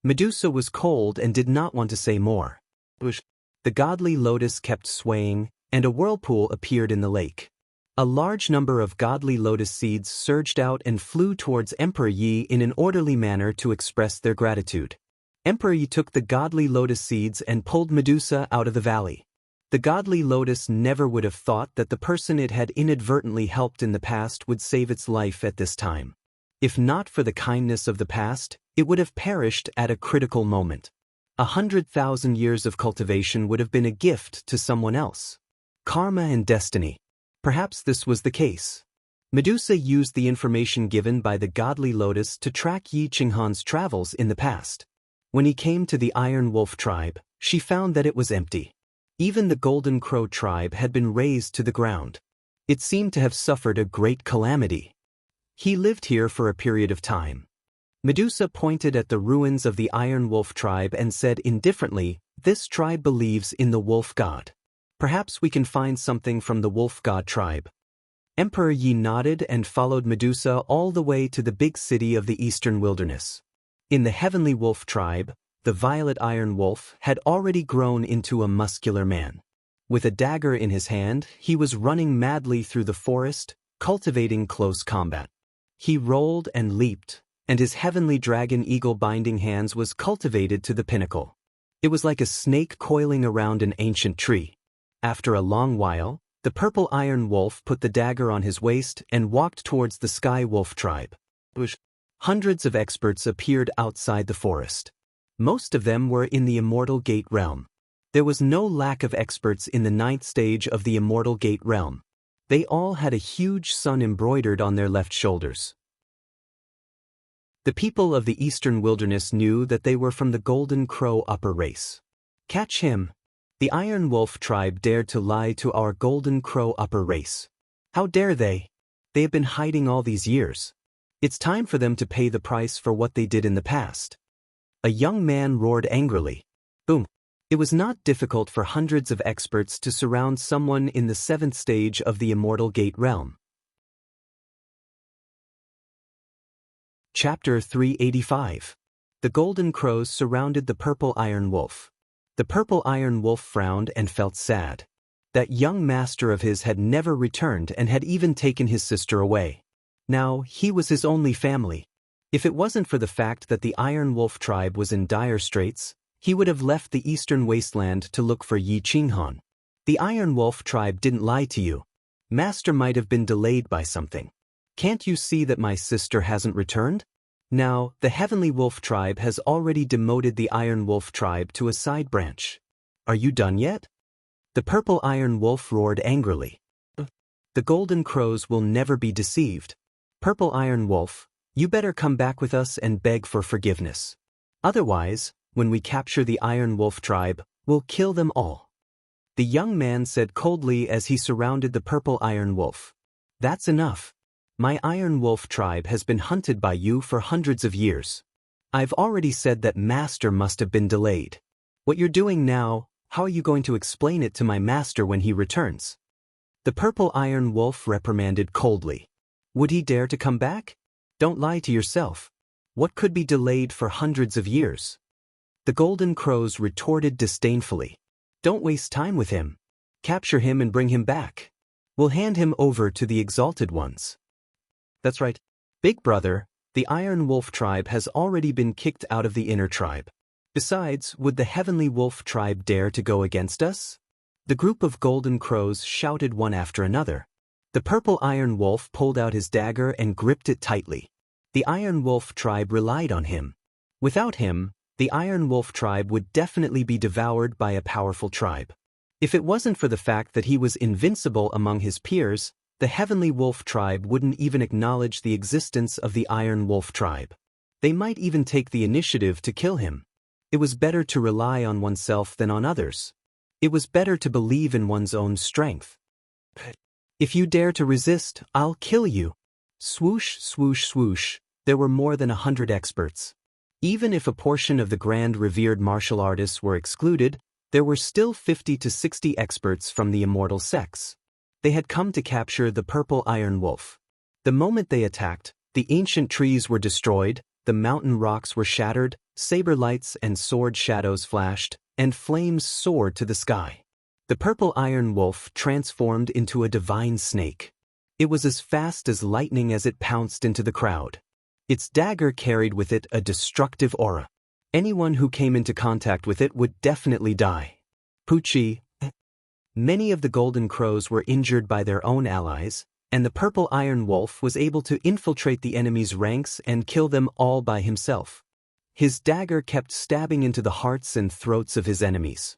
Medusa was cold and did not want to say more. The godly lotus kept swaying, and a whirlpool appeared in the lake. A large number of godly lotus seeds surged out and flew towards Emperor Yi in an orderly manner to express their gratitude. Emperor Yi took the godly lotus seeds and pulled Medusa out of the valley. The godly lotus never would have thought that the person it had inadvertently helped in the past would save its life at this time. If not for the kindness of the past, it would have perished at a critical moment. 100,000 years of cultivation would have been a gift to someone else. Karma and destiny. Perhaps this was the case. Medusa used the information given by the godly lotus to track Yi Qinghan's travels in the past. When he came to the Iron Wolf tribe, she found that it was empty. Even the Golden Crow tribe had been razed to the ground. It seemed to have suffered a great calamity. He lived here for a period of time. Medusa pointed at the ruins of the Iron Wolf tribe and said indifferently, "This tribe believes in the wolf god. Perhaps we can find something from the wolf god tribe." Emperor Yi nodded and followed Medusa all the way to the big city of the eastern wilderness. In the Heavenly Wolf tribe, the Violet Iron Wolf had already grown into a muscular man. With a dagger in his hand, he was running madly through the forest, cultivating close combat. He rolled and leaped, and his heavenly dragon eagle binding hands was cultivated to the pinnacle. It was like a snake coiling around an ancient tree. After a long while, the purple Iron Wolf put the dagger on his waist and walked towards the Sky Wolf tribe. Hundreds of experts appeared outside the forest. Most of them were in the Immortal Gate realm. There was no lack of experts in the 9th stage of the Immortal Gate realm. They all had a huge sun embroidered on their left shoulders. The people of the eastern wilderness knew that they were from the Golden Crow upper race. "Catch him." The Iron Wolf tribe dared to lie to our Golden Crow upper race. How dare they? They have been hiding all these years. It's time for them to pay the price for what they did in the past. A young man roared angrily. Boom. It was not difficult for hundreds of experts to surround someone in the 7th stage of the Immortal Gate realm. Chapter 385. The Golden Crows surrounded the Purple Iron Wolf. The Purple Iron Wolf frowned and felt sad. That young master of his had never returned and had even taken his sister away. Now, he was his only family. If it wasn't for the fact that the Iron Wolf tribe was in dire straits, he would have left the eastern wasteland to look for Yi Qinghan. The Iron Wolf tribe didn't lie to you. Master might have been delayed by something. Can't you see that my sister hasn't returned? Now, the Heavenly Wolf tribe has already demoted the Iron Wolf tribe to a side branch. Are you done yet? The Purple Iron Wolf roared angrily. The Golden Crows will never be deceived. Purple Iron Wolf, you better come back with us and beg for forgiveness. Otherwise, when we capture the Iron Wolf tribe, we'll kill them all. The young man said coldly as he surrounded the Purple Iron Wolf. That's enough. My Iron Wolf tribe has been hunted by you for hundreds of years. I've already said that Master must have been delayed. What you're doing now, how are you going to explain it to my master when he returns? The Purple Iron Wolf reprimanded coldly. Would he dare to come back? Don't lie to yourself. What could be delayed for hundreds of years? The Golden Crows retorted disdainfully. Don't waste time with him. Capture him and bring him back. We'll hand him over to the Exalted Ones. That's right. Big brother, the Iron Wolf tribe has already been kicked out of the inner tribe. Besides, would the Heavenly Wolf tribe dare to go against us? The group of Golden Crows shouted one after another. The Purple Iron Wolf pulled out his dagger and gripped it tightly. The Iron Wolf tribe relied on him. Without him, the Iron Wolf tribe would definitely be devoured by a powerful tribe. If it wasn't for the fact that he was invincible among his peers, the Heavenly Wolf tribe wouldn't even acknowledge the existence of the Iron Wolf tribe. They might even take the initiative to kill him. It was better to rely on oneself than on others. It was better to believe in one's own strength. If you dare to resist, I'll kill you. Swoosh, swoosh, swoosh, there were more than 100 experts. Even if a portion of the grand revered martial artists were excluded, there were still 50 to 60 experts from the immortal sects. They had come to capture the Purple Iron Wolf. The moment they attacked, the ancient trees were destroyed, the mountain rocks were shattered, saber lights and sword shadows flashed, and flames soared to the sky. The Purple Iron Wolf transformed into a divine snake. It was as fast as lightning as it pounced into the crowd. Its dagger carried with it a destructive aura. Anyone who came into contact with it would definitely die. Poochie. Many of the Golden Crows were injured by their own allies, and the Purple Iron Wolf was able to infiltrate the enemy's ranks and kill them all by himself. His dagger kept stabbing into the hearts and throats of his enemies.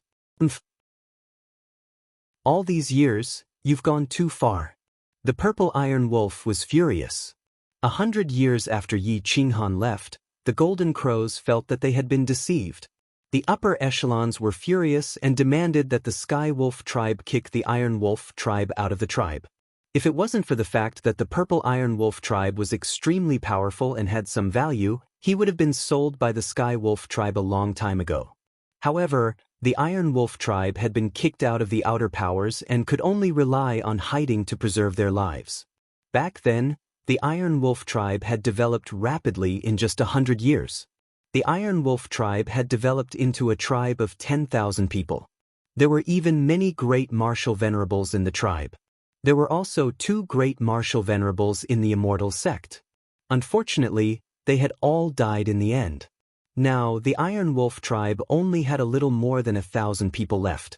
All these years, you've gone too far. The Purple Iron Wolf was furious. 100 years after Yi Qinghan left, the Golden Crows felt that they had been deceived. The upper echelons were furious and demanded that the Sky Wolf tribe kick the Iron Wolf tribe out of the tribe. If it wasn't for the fact that the Purple Iron Wolf tribe was extremely powerful and had some value, he would have been sold by the Sky Wolf tribe a long time ago. However, the Iron Wolf tribe had been kicked out of the outer powers and could only rely on hiding to preserve their lives. Back then, the Iron Wolf tribe had developed rapidly in just 100 years. The Iron Wolf tribe had developed into a tribe of 10,000 people. There were even many great martial venerables in the tribe. There were also 2 great martial venerables in the immortal sect. Unfortunately, they had all died in the end. Now, the Iron Wolf tribe only had a little more than 1,000 people left.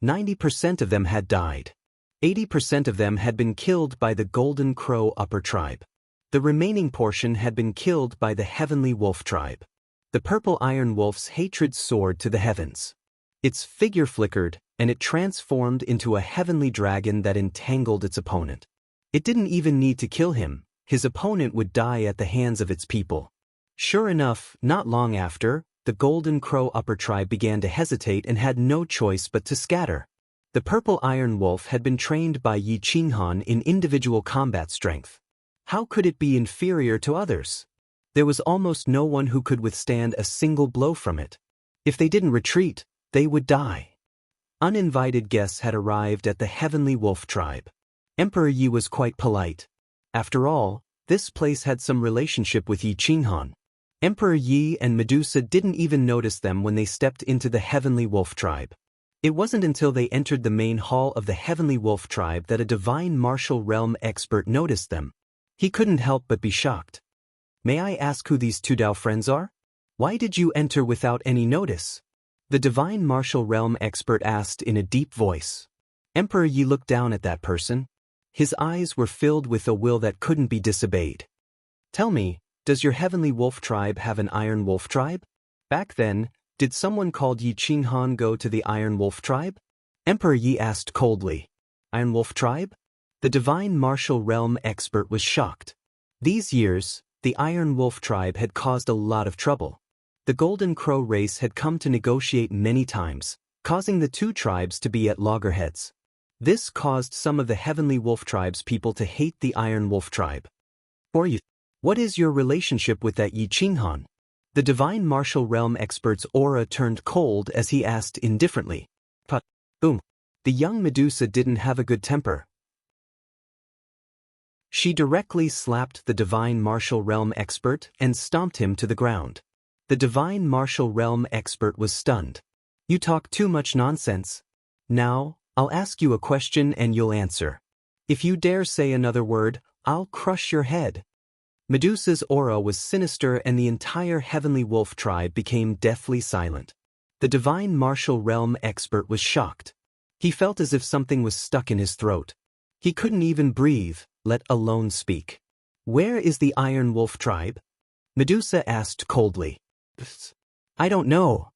90% of them had died. 80% of them had been killed by the Golden Crow upper tribe. The remaining portion had been killed by the Heavenly Wolf tribe. The Purple Iron Wolf's hatred soared to the heavens. Its figure flickered, and it transformed into a heavenly dragon that entangled its opponent. It didn't even need to kill him. His opponent would die at the hands of its people. Sure enough, not long after, the Golden Crow upper tribe began to hesitate and had no choice but to scatter. The Purple Iron Wolf had been trained by Yi Qinghan in individual combat strength. How could it be inferior to others? There was almost no one who could withstand a single blow from it. If they didn't retreat, they would die. Uninvited guests had arrived at the Heavenly Wolf tribe. Emperor Yi was quite polite. After all, this place had some relationship with Yi Qinghan. Emperor Yi and Medusa didn't even notice them when they stepped into the Heavenly Wolf tribe. It wasn't until they entered the main hall of the Heavenly Wolf tribe that a divine martial realm expert noticed them. He couldn't help but be shocked. May I ask who these two Dao friends are? Why did you enter without any notice? The divine martial realm expert asked in a deep voice. Emperor Yi looked down at that person. His eyes were filled with a will that couldn't be disobeyed. Tell me, does your Heavenly Wolf tribe have an Iron Wolf tribe? Back then, did someone called Yi Qinghan go to the Iron Wolf tribe? Emperor Yi asked coldly. Iron Wolf tribe? The divine martial realm expert was shocked. These years, the Iron Wolf tribe had caused a lot of trouble. The Golden Crow race had come to negotiate many times, causing the two tribes to be at loggerheads. This caused some of the Heavenly Wolf tribe's people to hate the Iron Wolf tribe. For you, what is your relationship with that Yi Qinghan? The divine martial realm expert's aura turned cold as he asked indifferently. But, boom. The young Medusa didn't have a good temper. She directly slapped the divine martial realm expert and stomped him to the ground. The divine martial realm expert was stunned. You talk too much nonsense. Now, I'll ask you a question and you'll answer. If you dare say another word, I'll crush your head. Medusa's aura was sinister and the entire Heavenly Wolf tribe became deathly silent. The divine martial realm expert was shocked. He felt as if something was stuck in his throat. He couldn't even breathe, let alone speak. Where is the Iron Wolf tribe? Medusa asked coldly. I don't know.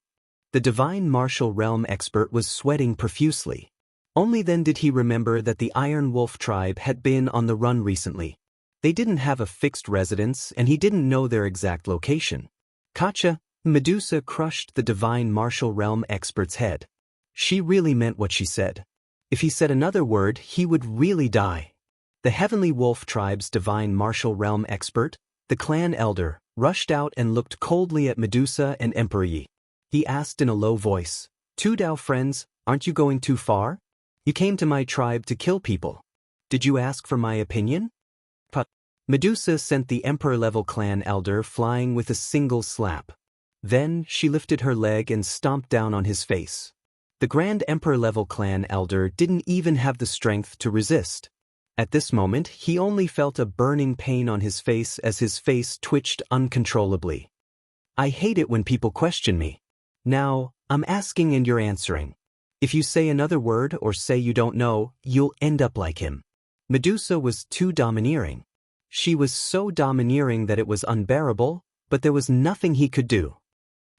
The divine martial realm expert was sweating profusely. Only then did he remember that the Iron Wolf tribe had been on the run recently. They didn't have a fixed residence and he didn't know their exact location. Gotcha. Medusa crushed the divine martial realm expert's head. She really meant what she said. If he said another word, he would really die. The Heavenly Wolf tribe's divine martial realm expert, the clan elder, rushed out and looked coldly at Medusa and Emperor Yi. He asked in a low voice, "Two Dao friends, aren't you going too far? You came to my tribe to kill people. Did you ask for my opinion?" But Medusa sent the emperor-level clan elder flying with a single slap. Then she lifted her leg and stomped down on his face. The Grand Emperor-level clan elder didn't even have the strength to resist. At this moment, he only felt a burning pain on his face as his face twitched uncontrollably. I hate it when people question me. Now, I'm asking and you're answering. If you say another word or say you don't know, you'll end up like him. Medusa was too domineering. She was so domineering that it was unbearable, but there was nothing he could do.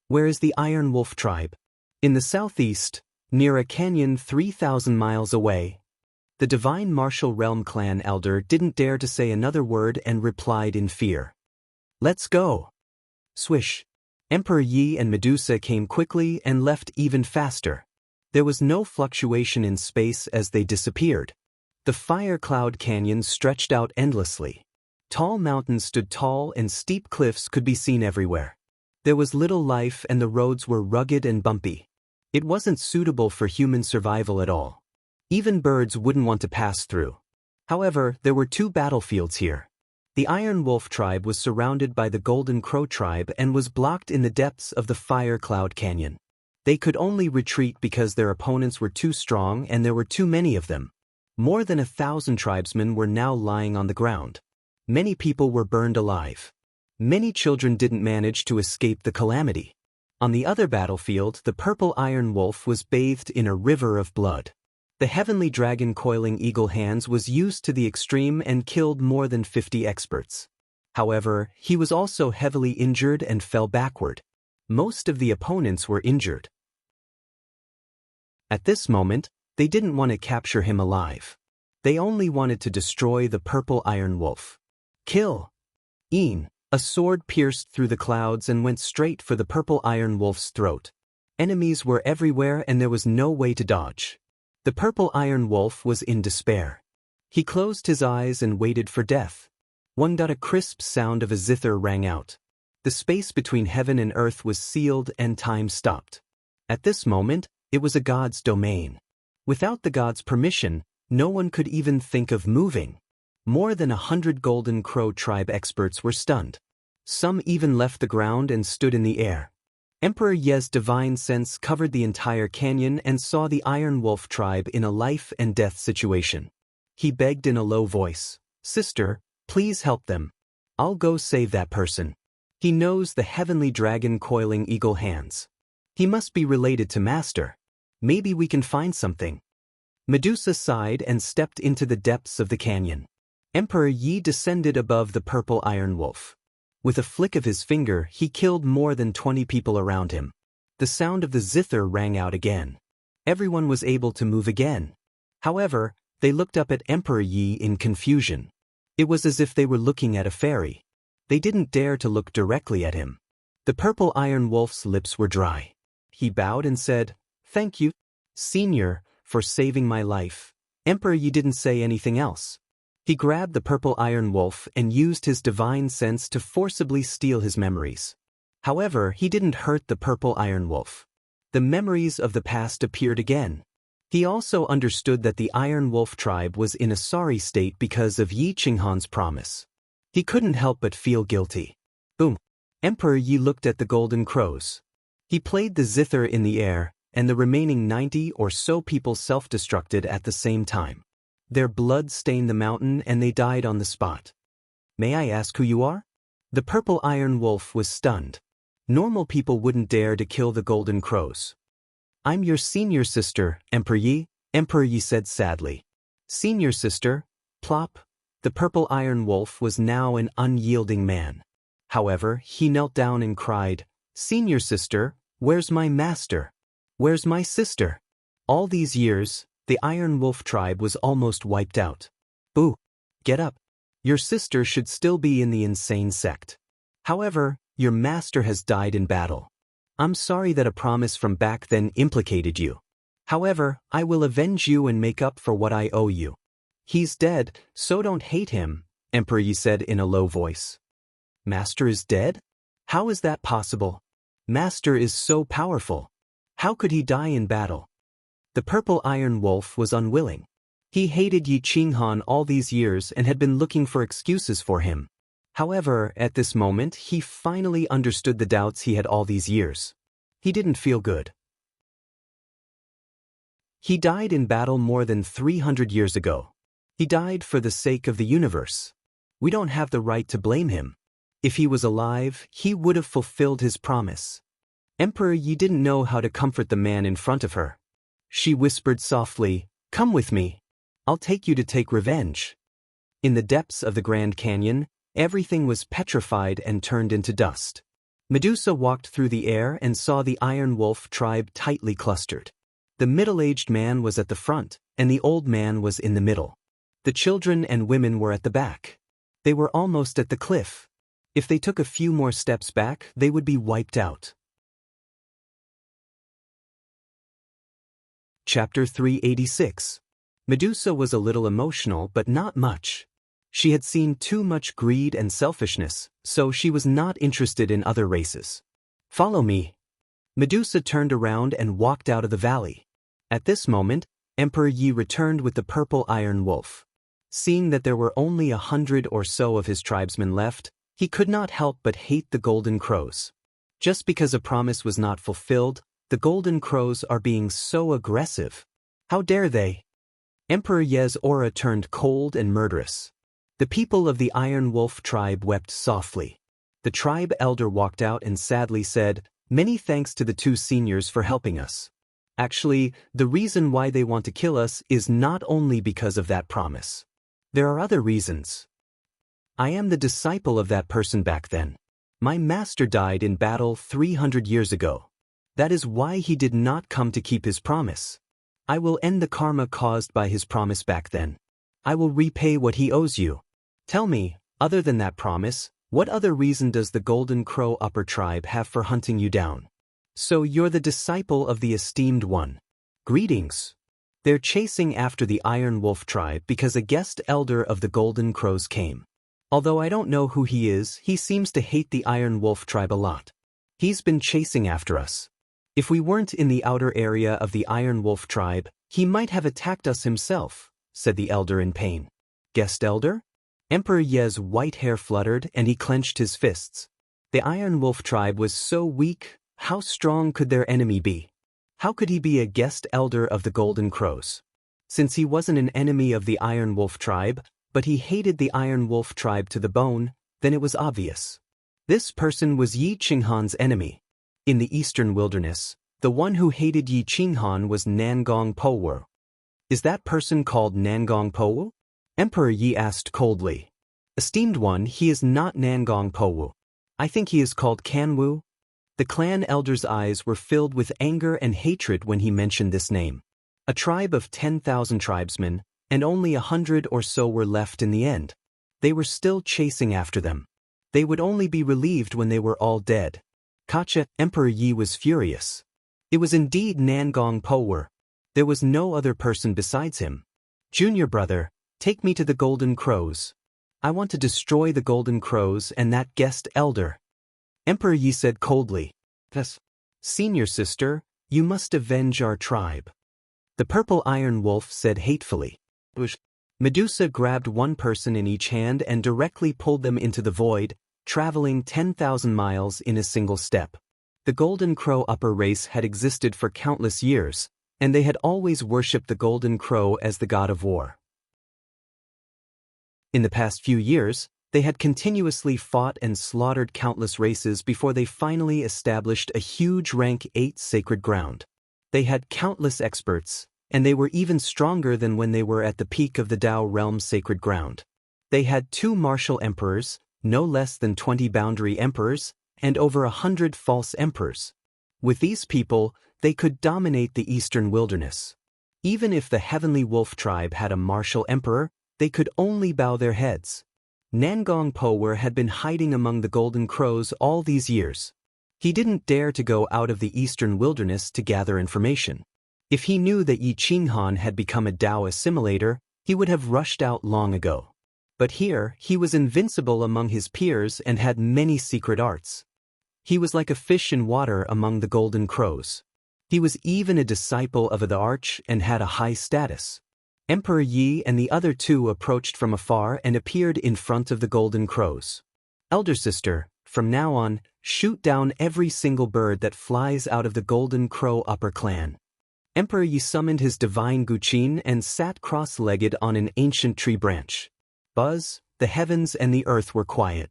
Where is the Iron Wolf tribe? In the southeast, near a canyon 3,000 miles away. The divine martial realm clan elder didn't dare to say another word and replied in fear. Let's go. Swish. Emperor Yi and Medusa came quickly and left even faster. There was no fluctuation in space as they disappeared. The fire cloud canyon stretched out endlessly. Tall mountains stood tall and steep cliffs could be seen everywhere. There was little life and the roads were rugged and bumpy. It wasn't suitable for human survival at all. Even birds wouldn't want to pass through. However, there were two battlefields here. The Iron Wolf tribe was surrounded by the Golden Crow tribe and was blocked in the depths of the Fire Cloud Canyon. They could only retreat because their opponents were too strong and there were too many of them. More than 1,000 tribesmen were now lying on the ground. Many people were burned alive. Many children didn't manage to escape the calamity. On the other battlefield, the purple Iron Wolf was bathed in a river of blood. The heavenly dragon coiling eagle hands was used to the extreme and killed more than 50 experts. However, he was also heavily injured and fell backward. Most of the opponents were injured. At this moment, they didn't want to capture him alive. They only wanted to destroy the purple Iron Wolf. Kill! A sword pierced through the clouds and went straight for the purple Iron Wolf's throat. Enemies were everywhere and there was no way to dodge. The purple Iron Wolf was in despair. He closed his eyes and waited for death. A crisp sound of a zither rang out. The space between heaven and earth was sealed and time stopped. At this moment, it was a god's domain. Without the god's permission, no one could even think of moving. More than 100 Golden Crow tribe experts were stunned. Some even left the ground and stood in the air. Emperor Ye's divine sense covered the entire canyon and saw the Iron Wolf tribe in a life and death situation. He begged in a low voice, "Sister, please help them. I'll go save that person. He knows the heavenly dragon coiling eagle hands. He must be related to Master. Maybe we can find something." Medusa sighed and stepped into the depths of the canyon. Emperor Yi descended above the purple Iron Wolf. With a flick of his finger, he killed more than 20 people around him. The sound of the zither rang out again. Everyone was able to move again. However, they looked up at Emperor Yi in confusion. It was as if they were looking at a fairy. They didn't dare to look directly at him. The purple Iron Wolf's lips were dry. He bowed and said, "Thank you, Senior, for saving my life." Emperor Yi didn't say anything else. He grabbed the purple Iron Wolf and used his divine sense to forcibly steal his memories. However, he didn't hurt the purple Iron Wolf. The memories of the past appeared again. He also understood that the Iron Wolf tribe was in a sorry state because of Yi Qinghan's promise. He couldn't help but feel guilty. Boom! Emperor Yi looked at the golden crows. He played the zither in the air, and the remaining 90 or so people self-destructed at the same time. Their blood stained the mountain and they died on the spot. "May I ask who you are?" The purple Iron Wolf was stunned. Normal people wouldn't dare to kill the golden crows. "I'm your senior sister, Emperor Yi said sadly. "Senior sister?" Plop. The purple Iron Wolf was now an unyielding man. However, he knelt down and cried, "Senior sister, where's my master? Where's my sister?" All these years, the Iron Wolf tribe was almost wiped out. "Boo! Get up. Your sister should still be in the insane sect. However, your master has died in battle. I'm sorry that a promise from back then implicated you. However, I will avenge you and make up for what I owe you. He's dead, so don't hate him," Emperor Yi said in a low voice. "Master is dead? How is that possible? Master is so powerful. How could he die in battle?" The purple Iron Wolf was unwilling. He hated Yi Qinghan all these years and had been looking for excuses for him. However, at this moment, he finally understood the doubts he had all these years. He didn't feel good. He died in battle more than 300 years ago. He died for the sake of the universe. We don't have the right to blame him. If he was alive, he would have fulfilled his promise. Emperor Yi didn't know how to comfort the man in front of her. She whispered softly, "Come with me. I'll take you to take revenge." In the depths of the Grand Canyon, everything was petrified and turned into dust. Medusa walked through the air and saw the Iron Wolf tribe tightly clustered. The middle-aged man was at the front, and the old man was in the middle. The children and women were at the back. They were almost at the cliff. If they took a few more steps back, they would be wiped out. Chapter 386. Medusa was a little emotional, but not much. She had seen too much greed and selfishness, so she was not interested in other races. "Follow me." Medusa turned around and walked out of the valley. At this moment, Emperor Yi returned with the purple Iron Wolf. Seeing that there were only 100 or so of his tribesmen left, he could not help but hate the golden crows. Just because a promise was not fulfilled, the golden crows are being so aggressive. How dare they? Emperor Ye's aura turned cold and murderous. The people of the Iron Wolf tribe wept softly. The tribe elder walked out and sadly said, "Many thanks to the two seniors for helping us. Actually, the reason why they want to kill us is not only because of that promise. There are other reasons. I am the disciple of that person back then. My master died in battle 300 years ago. That is why he did not come to keep his promise. I will end the karma caused by his promise back then. I will repay what he owes you. Tell me, other than that promise, what other reason does the Golden Crow Upper Tribe have for hunting you down? So you're the disciple of the esteemed one. Greetings." They're chasing after the Iron Wolf tribe because a guest elder of the Golden Crows came. Although I don't know who he is, he seems to hate the Iron Wolf tribe a lot. He's been chasing after us. If we weren't in the outer area of the Iron Wolf tribe, he might have attacked us himself, said the elder in pain. Guest elder? Emperor Ye's white hair fluttered and he clenched his fists. The Iron Wolf tribe was so weak, how strong could their enemy be? How could he be a guest elder of the Golden Crows? Since he wasn't an enemy of the Iron Wolf tribe, but he hated the Iron Wolf tribe to the bone, then it was obvious. This person was Yi Qinghan's enemy. In the eastern wilderness, the one who hated Yi Qinghan was Nangong Powu. Is that person called Nangong Powu? Emperor Yi asked coldly. Esteemed one, he is not Nangong Powu. I think he is called Kanwu. The clan elder's eyes were filled with anger and hatred when he mentioned this name. A tribe of 10,000 tribesmen, and only 100 or so were left in the end. They were still chasing after them. They would only be relieved when they were all dead. Kacha, Emperor Yi was furious. It was indeed Nangong Powu. There was no other person besides him. Junior brother, take me to the Golden Crows. I want to destroy the Golden Crows and that guest elder. Emperor Yi said coldly. Yes. Senior sister, you must avenge our tribe. The purple iron wolf said hatefully. Medusa grabbed one person in each hand and directly pulled them into the void, traveling 10,000 miles in a single step. The Golden Crow upper race had existed for countless years, and they had always worshipped the Golden Crow as the god of war. In the past few years, they had continuously fought and slaughtered countless races before they finally established a huge rank 8 sacred ground. They had countless experts, and they were even stronger than when they were at the peak of the Tao realm's sacred ground. They had 2 martial emperors, no less than 20 boundary emperors, and over 100 false emperors. With these people, they could dominate the eastern wilderness. Even if the Heavenly Wolf tribe had a martial emperor, they could only bow their heads. Nangong Powu had been hiding among the Golden Crows all these years. He didn't dare to go out of the eastern wilderness to gather information. If he knew that Yi Qinghan had become a Tao assimilator, he would have rushed out long ago. But here, he was invincible among his peers and had many secret arts. He was like a fish in water among the Golden Crows. He was even a disciple of the Arch and had a high status. Emperor Yi and the other 2 approached from afar and appeared in front of the Golden Crows. Elder sister, from now on, shoot down every single bird that flies out of the Golden Crow upper clan. Emperor Yi summoned his divine Guqin and sat cross-legged on an ancient tree branch. Buzz, the heavens and the earth were quiet.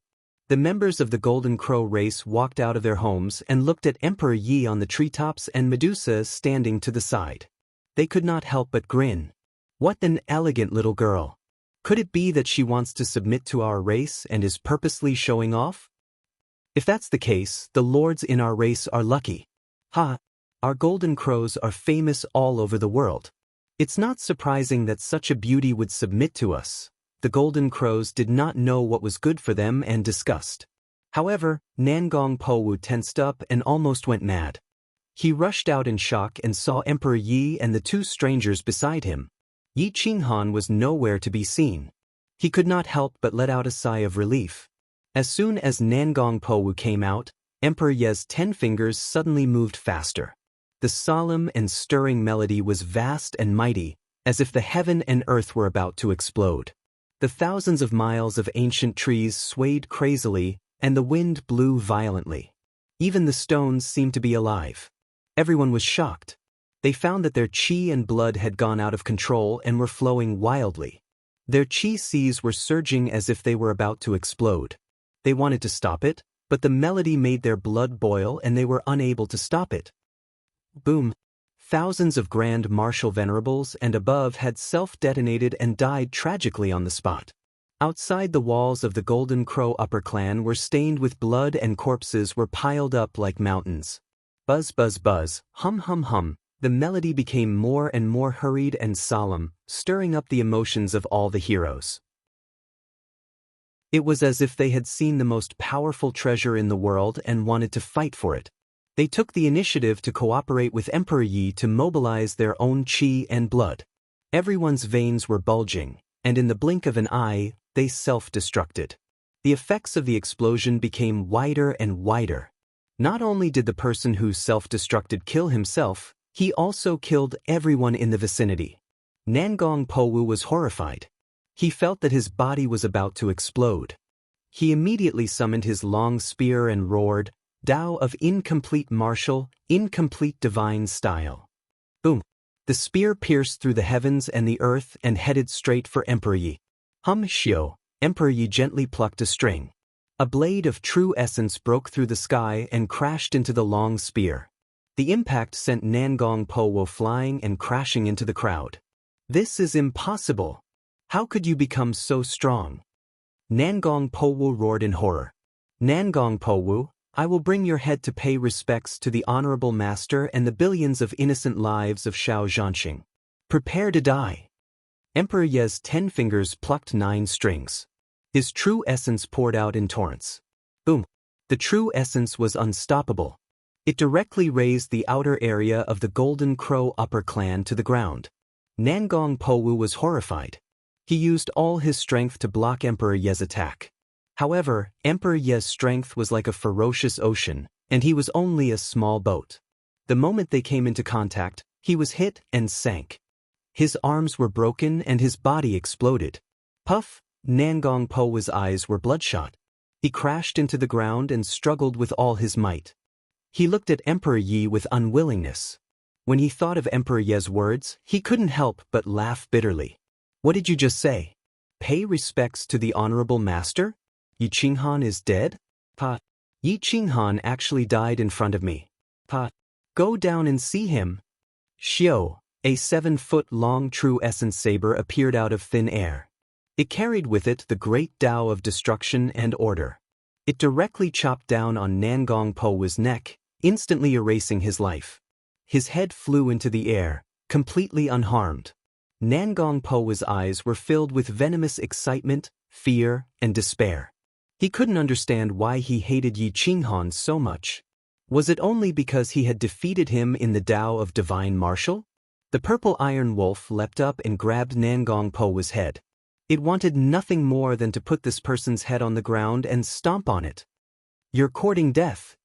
The members of the Golden Crow race walked out of their homes and looked at Emperor Yi on the treetops and Medusa standing to the side. They could not help but grin. What an elegant little girl. Could it be that she wants to submit to our race and is purposely showing off? If that's the case, the lords in our race are lucky. Ha! Our Golden Crows are famous all over the world. It's not surprising that such a beauty would submit to us. The Golden Crows did not know what was good for them and discussed. However, Nangong Powu tensed up and almost went mad. He rushed out in shock and saw Emperor Yi and the 2 strangers beside him. Yi Qinghan was nowhere to be seen. He could not help but let out a sigh of relief. As soon as Nangong Powu came out, Emperor Yi's 10 fingers suddenly moved faster. The solemn and stirring melody was vast and mighty, as if the heaven and earth were about to explode. The thousands of miles of ancient trees swayed crazily, and the wind blew violently. Even the stones seemed to be alive. Everyone was shocked. They found that their qi and blood had gone out of control and were flowing wildly. Their qi seas were surging as if they were about to explode. They wanted to stop it, but the melody made their blood boil and they were unable to stop it. Boom! Thousands of Grand Marshal Venerables and above had self-detonated and died tragically on the spot. Outside the walls of the Golden Crow upper clan were stained with blood and corpses were piled up like mountains. Buzz buzz buzz, hum hum hum. The melody became more and more hurried and solemn, stirring up the emotions of all the heroes. It was as if they had seen the most powerful treasure in the world and wanted to fight for it. They took the initiative to cooperate with Emperor Yi to mobilize their own qi and blood. Everyone's veins were bulging, and in the blink of an eye, they self-destructed. The effects of the explosion became wider and wider. Not only did the person who self-destructed kill himself, he also killed everyone in the vicinity. Nangong Powu was horrified. He felt that his body was about to explode. He immediately summoned his long spear and roared, Tao of incomplete martial, incomplete divine style. Boom. The spear pierced through the heavens and the earth and headed straight for Emperor Yi. Shio, Emperor Yi gently plucked a string. A blade of true essence broke through the sky and crashed into the long spear. The impact sent Nangong Po flying and crashing into the crowd. This is impossible. How could you become so strong? Nangong Po roared in horror. Nangong Po, I will bring your head to pay respects to the honorable master and the billions of innocent lives of Shao Zhanxing. Prepare to die. Emperor Ye's 10 fingers plucked 9 strings. His true essence poured out in torrents. Boom. The true essence was unstoppable. It directly raised the outer area of the Golden Crow upper clan to the ground. Nangong Po was horrified. He used all his strength to block Emperor Ye's attack. However, Emperor Ye's strength was like a ferocious ocean, and he was only a small boat. The moment they came into contact, he was hit and sank. His arms were broken and his body exploded. Puff, Nangong Po's eyes were bloodshot. He crashed into the ground and struggled with all his might. He looked at Emperor Yi with unwillingness. When he thought of Emperor Ye's words, he couldn't help but laugh bitterly. What did you just say? Pay respects to the honorable master? Yi Qinghan is dead? Pa. Yi Qinghan actually died in front of me. Pa. Go down and see him. Xiao, a 7-foot-long true essence saber appeared out of thin air. It carried with it the great Tao of destruction and order. It directly chopped down on Nangong Po's neck, instantly erasing his life. His head flew into the air, completely unharmed. Nangong Po's eyes were filled with venomous excitement, fear, and despair. He couldn't understand why he hated Yi Qinghan so much. Was it only because he had defeated him in the Tao of divine martial? The purple iron wolf leapt up and grabbed Nangong Po's head. It wanted nothing more than to put this person's head on the ground and stomp on it. You're courting death.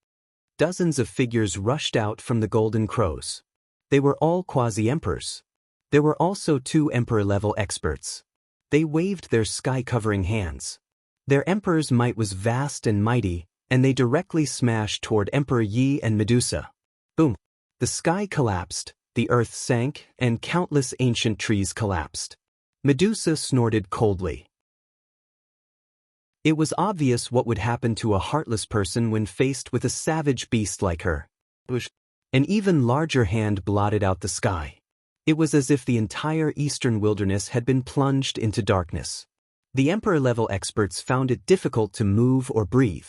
Dozens of figures rushed out from the Golden Crows. They were all quasi-emperors. There were also 2 emperor-level experts. They waved their sky-covering hands. Their emperor's might was vast and mighty, and they directly smashed toward Emperor Yi and Medusa. Boom! The sky collapsed, the earth sank, and countless ancient trees collapsed. Medusa snorted coldly. It was obvious what would happen to a heartless person when faced with a savage beast like her. An even larger hand blotted out the sky. It was as if the entire eastern wilderness had been plunged into darkness. The emperor-level experts found it difficult to move or breathe.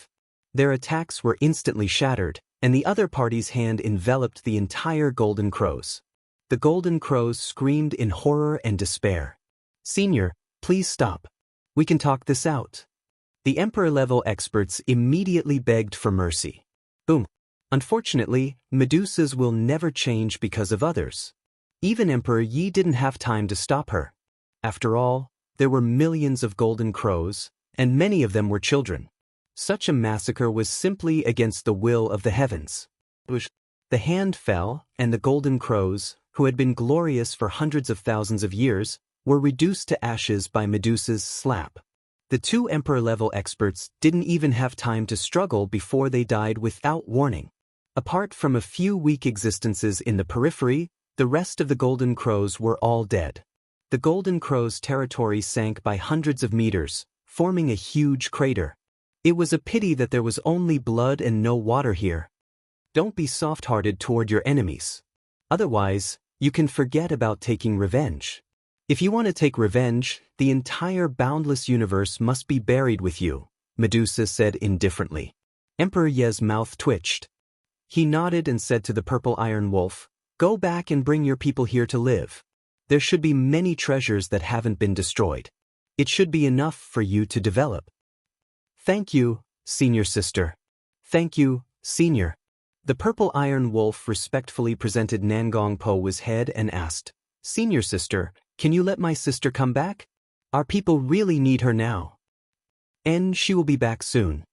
Their attacks were instantly shattered, and the other party's hand enveloped the entire Golden Crows. The Golden Crows screamed in horror and despair. Senior, please stop. We can talk this out. The emperor-level experts immediately begged for mercy. Boom. Unfortunately, Medusa's will never change because of others. Even Emperor Yi didn't have time to stop her. After all, there were millions of Golden Crows, and many of them were children. Such a massacre was simply against the will of the heavens. The hand fell, and the Golden Crows, who had been glorious for hundreds of thousands of years, were reduced to ashes by Medusa's slap. The 2 emperor-level experts didn't even have time to struggle before they died without warning. Apart from a few weak existences in the periphery, the rest of the Golden Crows were all dead. The Golden Crows' territory sank by hundreds of meters, forming a huge crater. It was a pity that there was only blood and no water here. Don't be soft-hearted toward your enemies. Otherwise, you can forget about taking revenge. If you want to take revenge, the entire boundless universe must be buried with you, Medusa said indifferently. Emperor Ye's mouth twitched. He nodded and said to the purple iron wolf, "Go back and bring your people here to live. There should be many treasures that haven't been destroyed. It should be enough for you to develop." Thank you, senior sister. Thank you, senior. The purple iron wolf respectfully presented Nangong Po's head and asked, "Senior sister, can you let my sister come back? Our people really need her now." "And she will be back soon."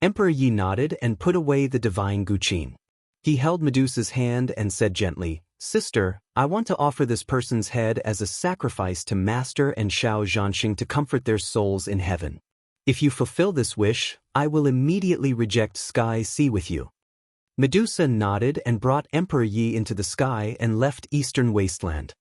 Emperor Yi nodded and put away the divine Guqin. He held Medusa's hand and said gently, "Sister, I want to offer this person's head as a sacrifice to Master and Shao Zhanxing to comfort their souls in heaven. If you fulfill this wish, I will immediately reject Sky Sea with you." Medusa nodded and brought Emperor Yi into the sky and left Eastern Wasteland.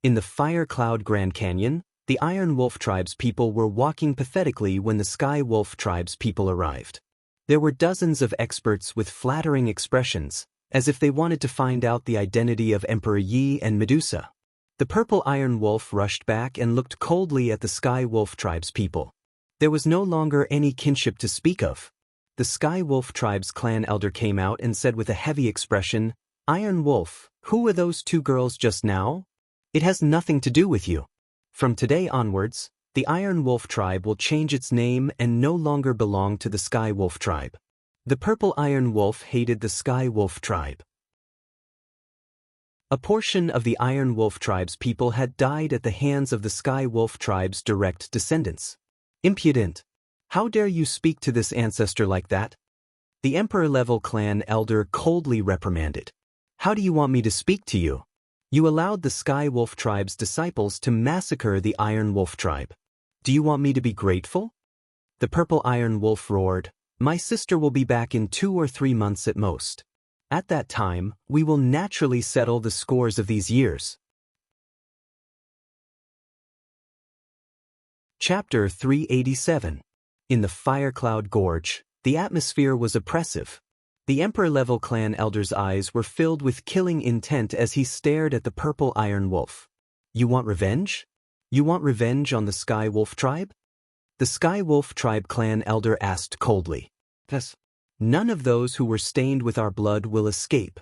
In the Fire Cloud Grand Canyon, the Iron Wolf Tribe's people were walking pathetically when the Sky Wolf Tribe's people arrived. There were dozens of experts with flattering expressions, as if they wanted to find out the identity of Emperor Yi and Medusa. The Purple Iron Wolf rushed back and looked coldly at the Sky Wolf Tribe's people. There was no longer any kinship to speak of. The Sky Wolf Tribe's clan elder came out and said with a heavy expression, "Iron Wolf, who were those two girls just now? It has nothing to do with you. From today onwards, the Iron Wolf Tribe will change its name and no longer belong to the Sky Wolf Tribe." The Purple Iron Wolf hated the Sky Wolf Tribe. A portion of the Iron Wolf Tribe's people had died at the hands of the Sky Wolf Tribe's direct descendants. "Impudent! How dare you speak to this ancestor like that?" The Emperor-level clan elder coldly reprimanded. "How do you want me to speak to you? You allowed the Sky Wolf Tribe's disciples to massacre the Iron Wolf Tribe. Do you want me to be grateful?" The Purple Iron Wolf roared, "My sister will be back in 2 or 3 months at most. At that time, we will naturally settle the scores of these years." Chapter 387. In the Fire Cloud Gorge, the atmosphere was oppressive. The Emperor-level clan elder's eyes were filled with killing intent as he stared at the Purple Iron Wolf. "You want revenge? You want revenge on the Sky Wolf Tribe?" The Sky Wolf Tribe clan elder asked coldly. "Yes. None of those who were stained with our blood will escape.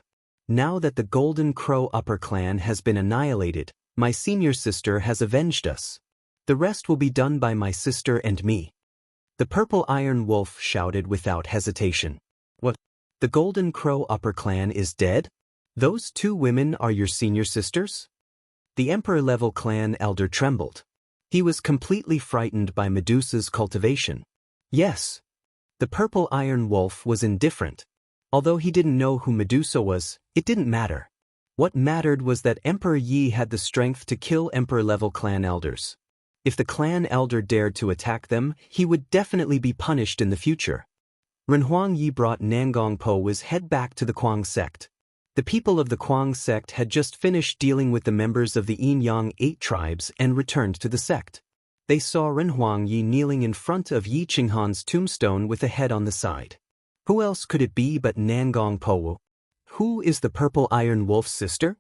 Now that the Golden Crow Upper Clan has been annihilated, my senior sister has avenged us. The rest will be done by my sister and me." The Purple Iron Wolf shouted without hesitation. "What? The Golden Crow Upper Clan is dead? Those 2 women are your senior sisters?" The Emperor-level clan elder trembled. He was completely frightened by Medusa's cultivation. "Yes." The Purple Iron Wolf was indifferent. Although he didn't know who Medusa was, it didn't matter. What mattered was that Emperor Yi had the strength to kill Emperor-level clan elders. If the clan elder dared to attack them, he would definitely be punished in the future. Renhuang Yi brought Nangong Po's head back to the Kuang sect. The people of the Kuang sect had just finished dealing with the members of the Yin-Yang 8 tribes and returned to the sect. They saw Renhuang Yi kneeling in front of Yi Qinghan's tombstone with a head on the side. Who else could it be but Nangong Po? "Who is the Purple Iron Wolf's sister?"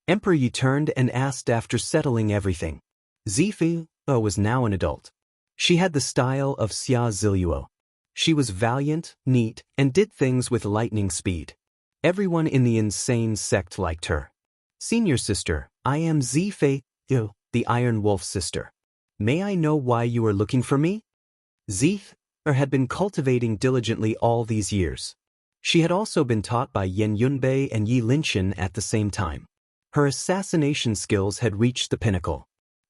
Emperor Yi turned and asked after settling everything. Zifu was now an adult. She had the style of Xia Ziluo. She was valiant, neat, and did things with lightning speed. Everyone in the insane sect liked her. "Senior sister, I am Zifu, the Iron Wolf's sister. May I know why you are looking for me?" Zifu had been cultivating diligently all these years. She had also been taught by Yen Yunbei and Yi Linchen at the same time. Her assassination skills had reached the pinnacle.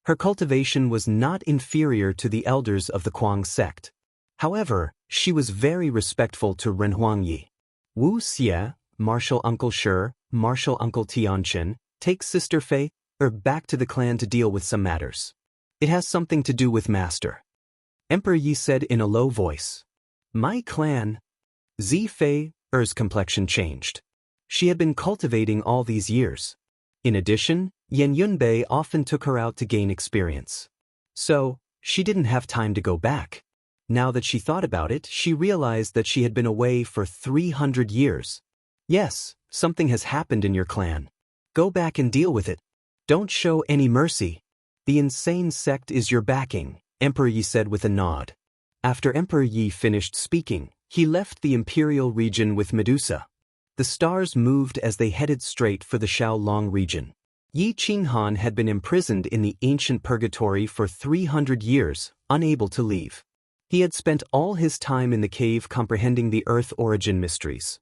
Her cultivation was not inferior to the elders of the Kuang sect. However, she was very respectful to Renhuang Yi. "Wu Xie, Martial Uncle Shi, Martial Uncle Tianchen, take Sister Fei back to the clan to deal with some matters. It has something to do with Master." Emperor Yi said in a low voice. "My clan?" Fei's complexion changed. She had been cultivating all these years. In addition, Yen Yunbei often took her out to gain experience. So, she didn't have time to go back. Now that she thought about it, she realized that she had been away for 300 years. "Yes, something has happened in your clan. Go back and deal with it. Don't show any mercy. The insane sect is your backing," Emperor Yi said with a nod. After Emperor Yi finished speaking, he left the imperial region with Medusa. The stars moved as they headed straight for the Xiaolong region. Yi Qinghan had been imprisoned in the ancient purgatory for 300 years, unable to leave. He had spent all his time in the cave comprehending the earth origin mysteries.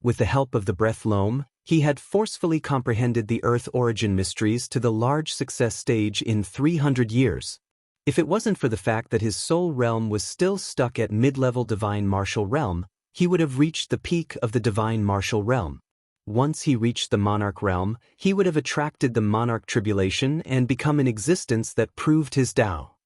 With the help of the breath loam, he had forcefully comprehended the earth origin mysteries to the large success stage in 300 years. If it wasn't for the fact that his soul realm was still stuck at mid-level divine martial realm, he would have reached the peak of the divine martial realm. Once he reached the monarch realm, he would have attracted the monarch tribulation and become an existence that proved his Tao.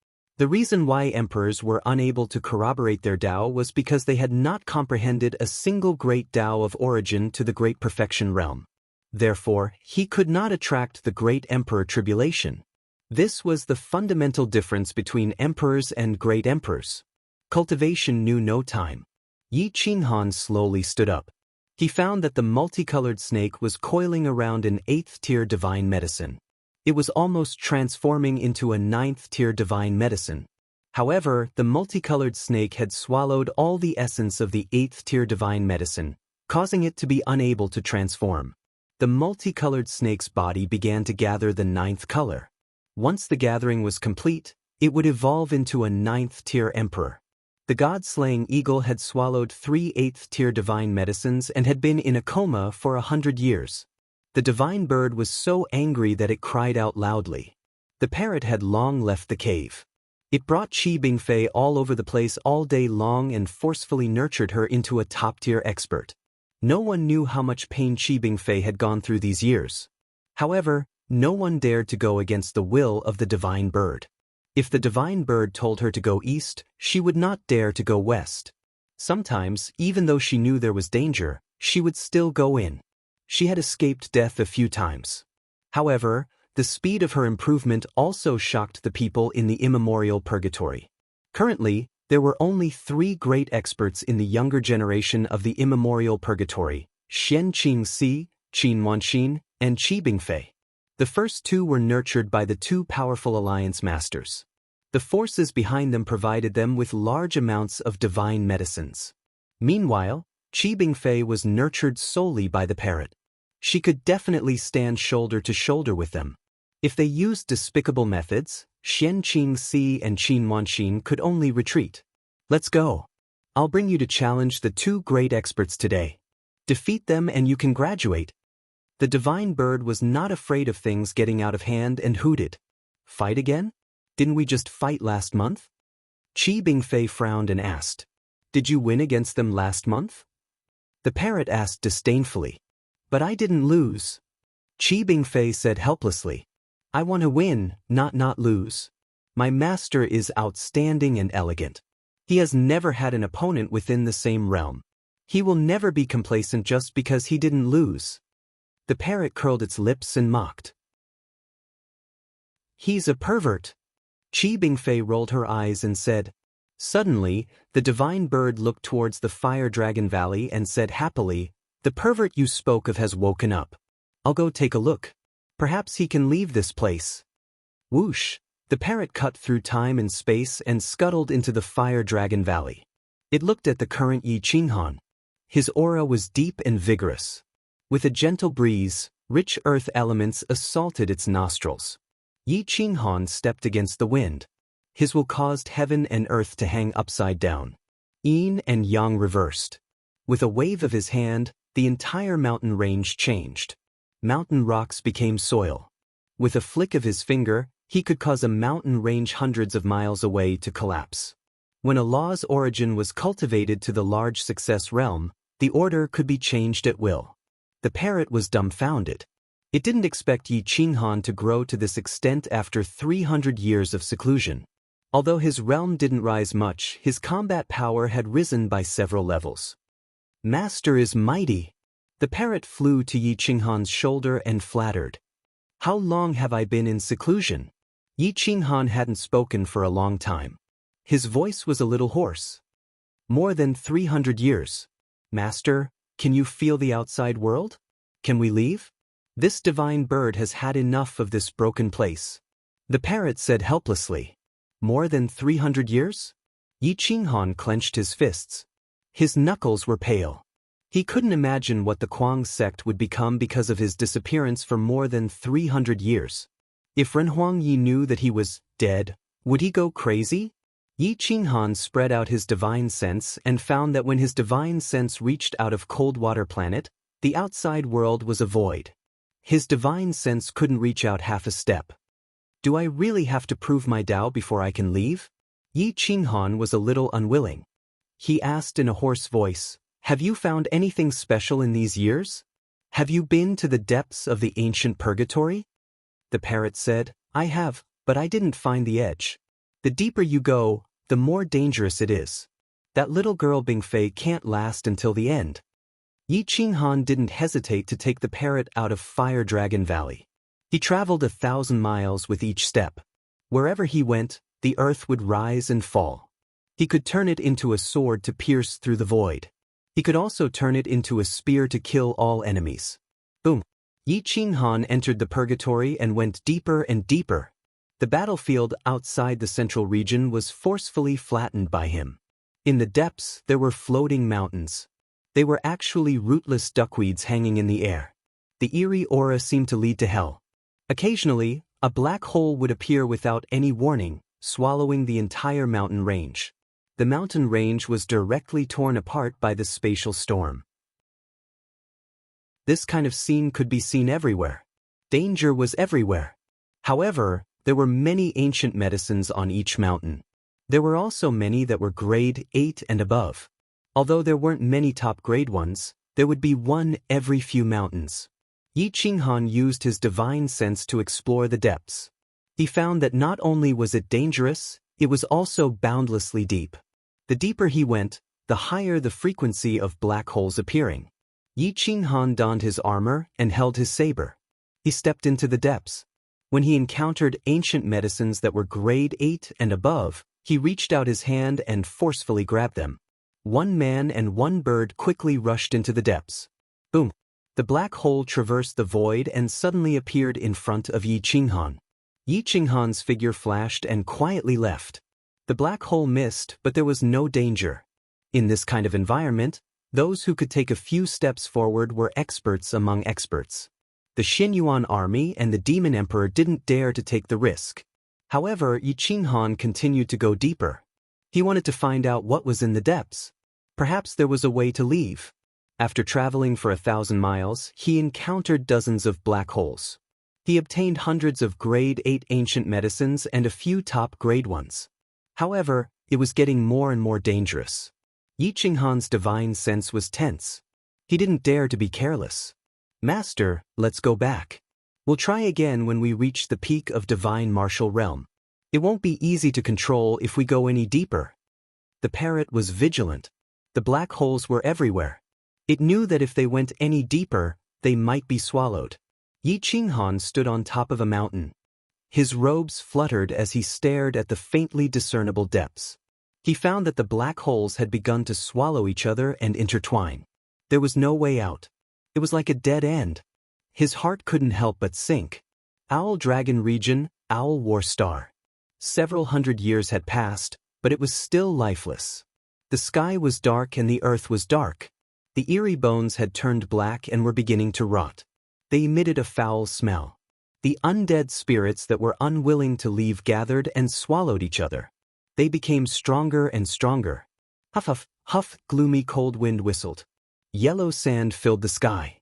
The reason why emperors were unable to corroborate their Tao was because they had not comprehended a single great Tao of origin to the Great Perfection realm. Therefore, he could not attract the Great Emperor Tribulation. This was the fundamental difference between emperors and great emperors. Cultivation knew no time. Yi Qinghan slowly stood up. He found that the multicolored snake was coiling around an 8th-tier divine medicine. It was almost transforming into a 9th-tier divine medicine. However, the multicolored snake had swallowed all the essence of the 8th-tier divine medicine, causing it to be unable to transform. The multicolored snake's body began to gather the 9th color. Once the gathering was complete, it would evolve into a 9th-tier emperor. The god-slaying eagle had swallowed 3 8th-tier divine medicines and had been in a coma for 100 years. The divine bird was so angry that it cried out loudly. The parrot had long left the cave. It brought Qi Bingfei all over the place all day long and forcefully nurtured her into a top-tier expert. No one knew how much pain Qi Bingfei had gone through these years. However, no one dared to go against the will of the divine bird. If the divine bird told her to go east, she would not dare to go west. Sometimes, even though she knew there was danger, she would still go in. She had escaped death a few times. However, the speed of her improvement also shocked the people in the immemorial purgatory. Currently, there were only 3 great experts in the younger generation of the immemorial purgatory: Xian Qingxi, Qin Wanxin, and Qi Bingfei. The first 2 were nurtured by the 2 powerful alliance masters. The forces behind them provided them with large amounts of divine medicines. Meanwhile, Qi Bingfei was nurtured solely by the parrot. She could definitely stand shoulder to shoulder with them. If they used despicable methods, Xian Qingxi and Qin Wanxin could only retreat. Let's go. I'll bring you to challenge the 2 great experts today. Defeat them and you can graduate. The divine bird was not afraid of things getting out of hand and hooted. Fight again? Didn't we just fight last month? Qi Bingfei frowned and asked. Did you win against them last month? The parrot asked disdainfully. But I didn't lose. Qi Bingfei said helplessly. I want to win, not lose. My master is outstanding and elegant. He has never had an opponent within the same realm. He will never be complacent just because he didn't lose. The parrot curled its lips and mocked. He's a pervert. Qi Bingfei rolled her eyes and said. Suddenly, the divine bird looked towards the Fire Dragon Valley and said happily, The pervert you spoke of has woken up. I'll go take a look. Perhaps he can leave this place. Whoosh! The parrot cut through time and space and scuttled into the Fire Dragon Valley. It looked at the current Yi Qinghan. His aura was deep and vigorous. With a gentle breeze, rich earth elements assaulted its nostrils. Yi Qinghan stepped against the wind. His will caused heaven and earth to hang upside down. Yin and yang reversed. With a wave of his hand, the entire mountain range changed. Mountain rocks became soil. With a flick of his finger, he could cause a mountain range hundreds of miles away to collapse. When a law's origin was cultivated to the large success realm, the order could be changed at will. The parrot was dumbfounded. It didn't expect Yi Qinghan to grow to this extent after 300 years of seclusion. Although his realm didn't rise much, his combat power had risen by several levels. Master is mighty. The parrot flew to Yi Qinghan's shoulder and flattered. How long have I been in seclusion? Yi Qinghan hadn't spoken for a long time. His voice was a little hoarse. More than 300 years. Master, can you feel the outside world? Can we leave? This divine bird has had enough of this broken place. The parrot said helplessly. More than 300 years? Yi Qinghan clenched his fists. His knuckles were pale. He couldn't imagine what the Kuang sect would become because of his disappearance for more than 300 years. If Renhuang Yi knew that he was dead, would he go crazy? Yi Qinghan spread out his divine sense and found that when his divine sense reached out of Coldwater Planet, the outside world was a void. His divine sense couldn't reach out half a step. Do I really have to prove my Tao before I can leave? Yi Qinghan was a little unwilling. He asked in a hoarse voice, Have you found anything special in these years? Have you been to the depths of the ancient purgatory? The parrot said, I have, but I didn't find the edge. The deeper you go, the more dangerous it is. That little girl Bingfei can't last until the end. Yi Qinghan didn't hesitate to take the parrot out of Fire Dragon Valley. He traveled 1,000 miles with each step. Wherever he went, the earth would rise and fall. He could turn it into a sword to pierce through the void. He could also turn it into a spear to kill all enemies. Boom! Yi Qinghan entered the purgatory and went deeper and deeper. The battlefield outside the central region was forcefully flattened by him. In the depths, there were floating mountains. They were actually rootless duckweeds hanging in the air. The eerie aura seemed to lead to hell. Occasionally, a black hole would appear without any warning, swallowing the entire mountain range. The mountain range was directly torn apart by the spatial storm. This kind of scene could be seen everywhere. Danger was everywhere. However, there were many ancient medicines on each mountain. There were also many that were grade 8 and above. Although there weren't many top-grade ones, there would be one every few mountains. Yi Qinghan used his divine sense to explore the depths. He found that not only was it dangerous, it was also boundlessly deep. The deeper he went, the higher the frequency of black holes appearing. Yi Qinghan donned his armor and held his saber. He stepped into the depths. When he encountered ancient medicines that were grade 8 and above, he reached out his hand and forcefully grabbed them. One man and one bird quickly rushed into the depths. Boom! The black hole traversed the void and suddenly appeared in front of Yi Qinghan. Yi Qinghan's figure flashed and quietly left. The black hole missed, but there was no danger. In this kind of environment, those who could take a few steps forward were experts among experts. The Xinyuan army and the Demon Emperor didn't dare to take the risk. However, Yi Qinghan continued to go deeper. He wanted to find out what was in the depths. Perhaps there was a way to leave. After traveling for 1,000 miles, he encountered dozens of black holes. He obtained hundreds of grade 8 ancient medicines and a few top-grade ones. However, it was getting more and more dangerous. Yi Qinghan's divine sense was tense. He didn't dare to be careless. Master, let's go back. We'll try again when we reach the peak of divine martial realm. It won't be easy to control if we go any deeper. The parrot was vigilant. The black holes were everywhere. It knew that if they went any deeper, they might be swallowed. Yi Qinghan stood on top of a mountain. His robes fluttered as he stared at the faintly discernible depths. He found that the black holes had begun to swallow each other and intertwine. There was no way out. It was like a dead end. His heart couldn't help but sink. Owl Dragon Region, Owl War Star. Several hundred years had passed, but it was still lifeless. The sky was dark and the earth was dark. The eerie bones had turned black and were beginning to rot. They emitted a foul smell. The undead spirits that were unwilling to leave gathered and swallowed each other. They became stronger and stronger. Huff, huff, huff, gloomy cold wind whistled. Yellow sand filled the sky.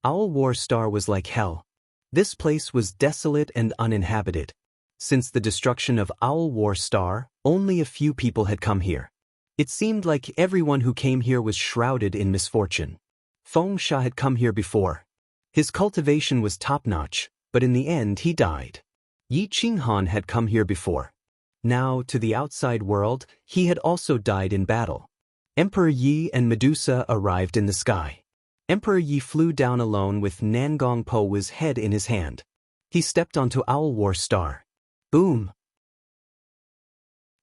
Owl War Star was like hell. This place was desolate and uninhabited. Since the destruction of Owl War Star, only a few people had come here. It seemed like everyone who came here was shrouded in misfortune. Feng Sha had come here before. His cultivation was top-notch, but in the end he died. Yi Qinghan had come here before. Now, to the outside world, he had also died in battle. Emperor Yi and Medusa arrived in the sky. Emperor Yi flew down alone with Nangong Po's head in his hand. He stepped onto Owl War Star. Boom!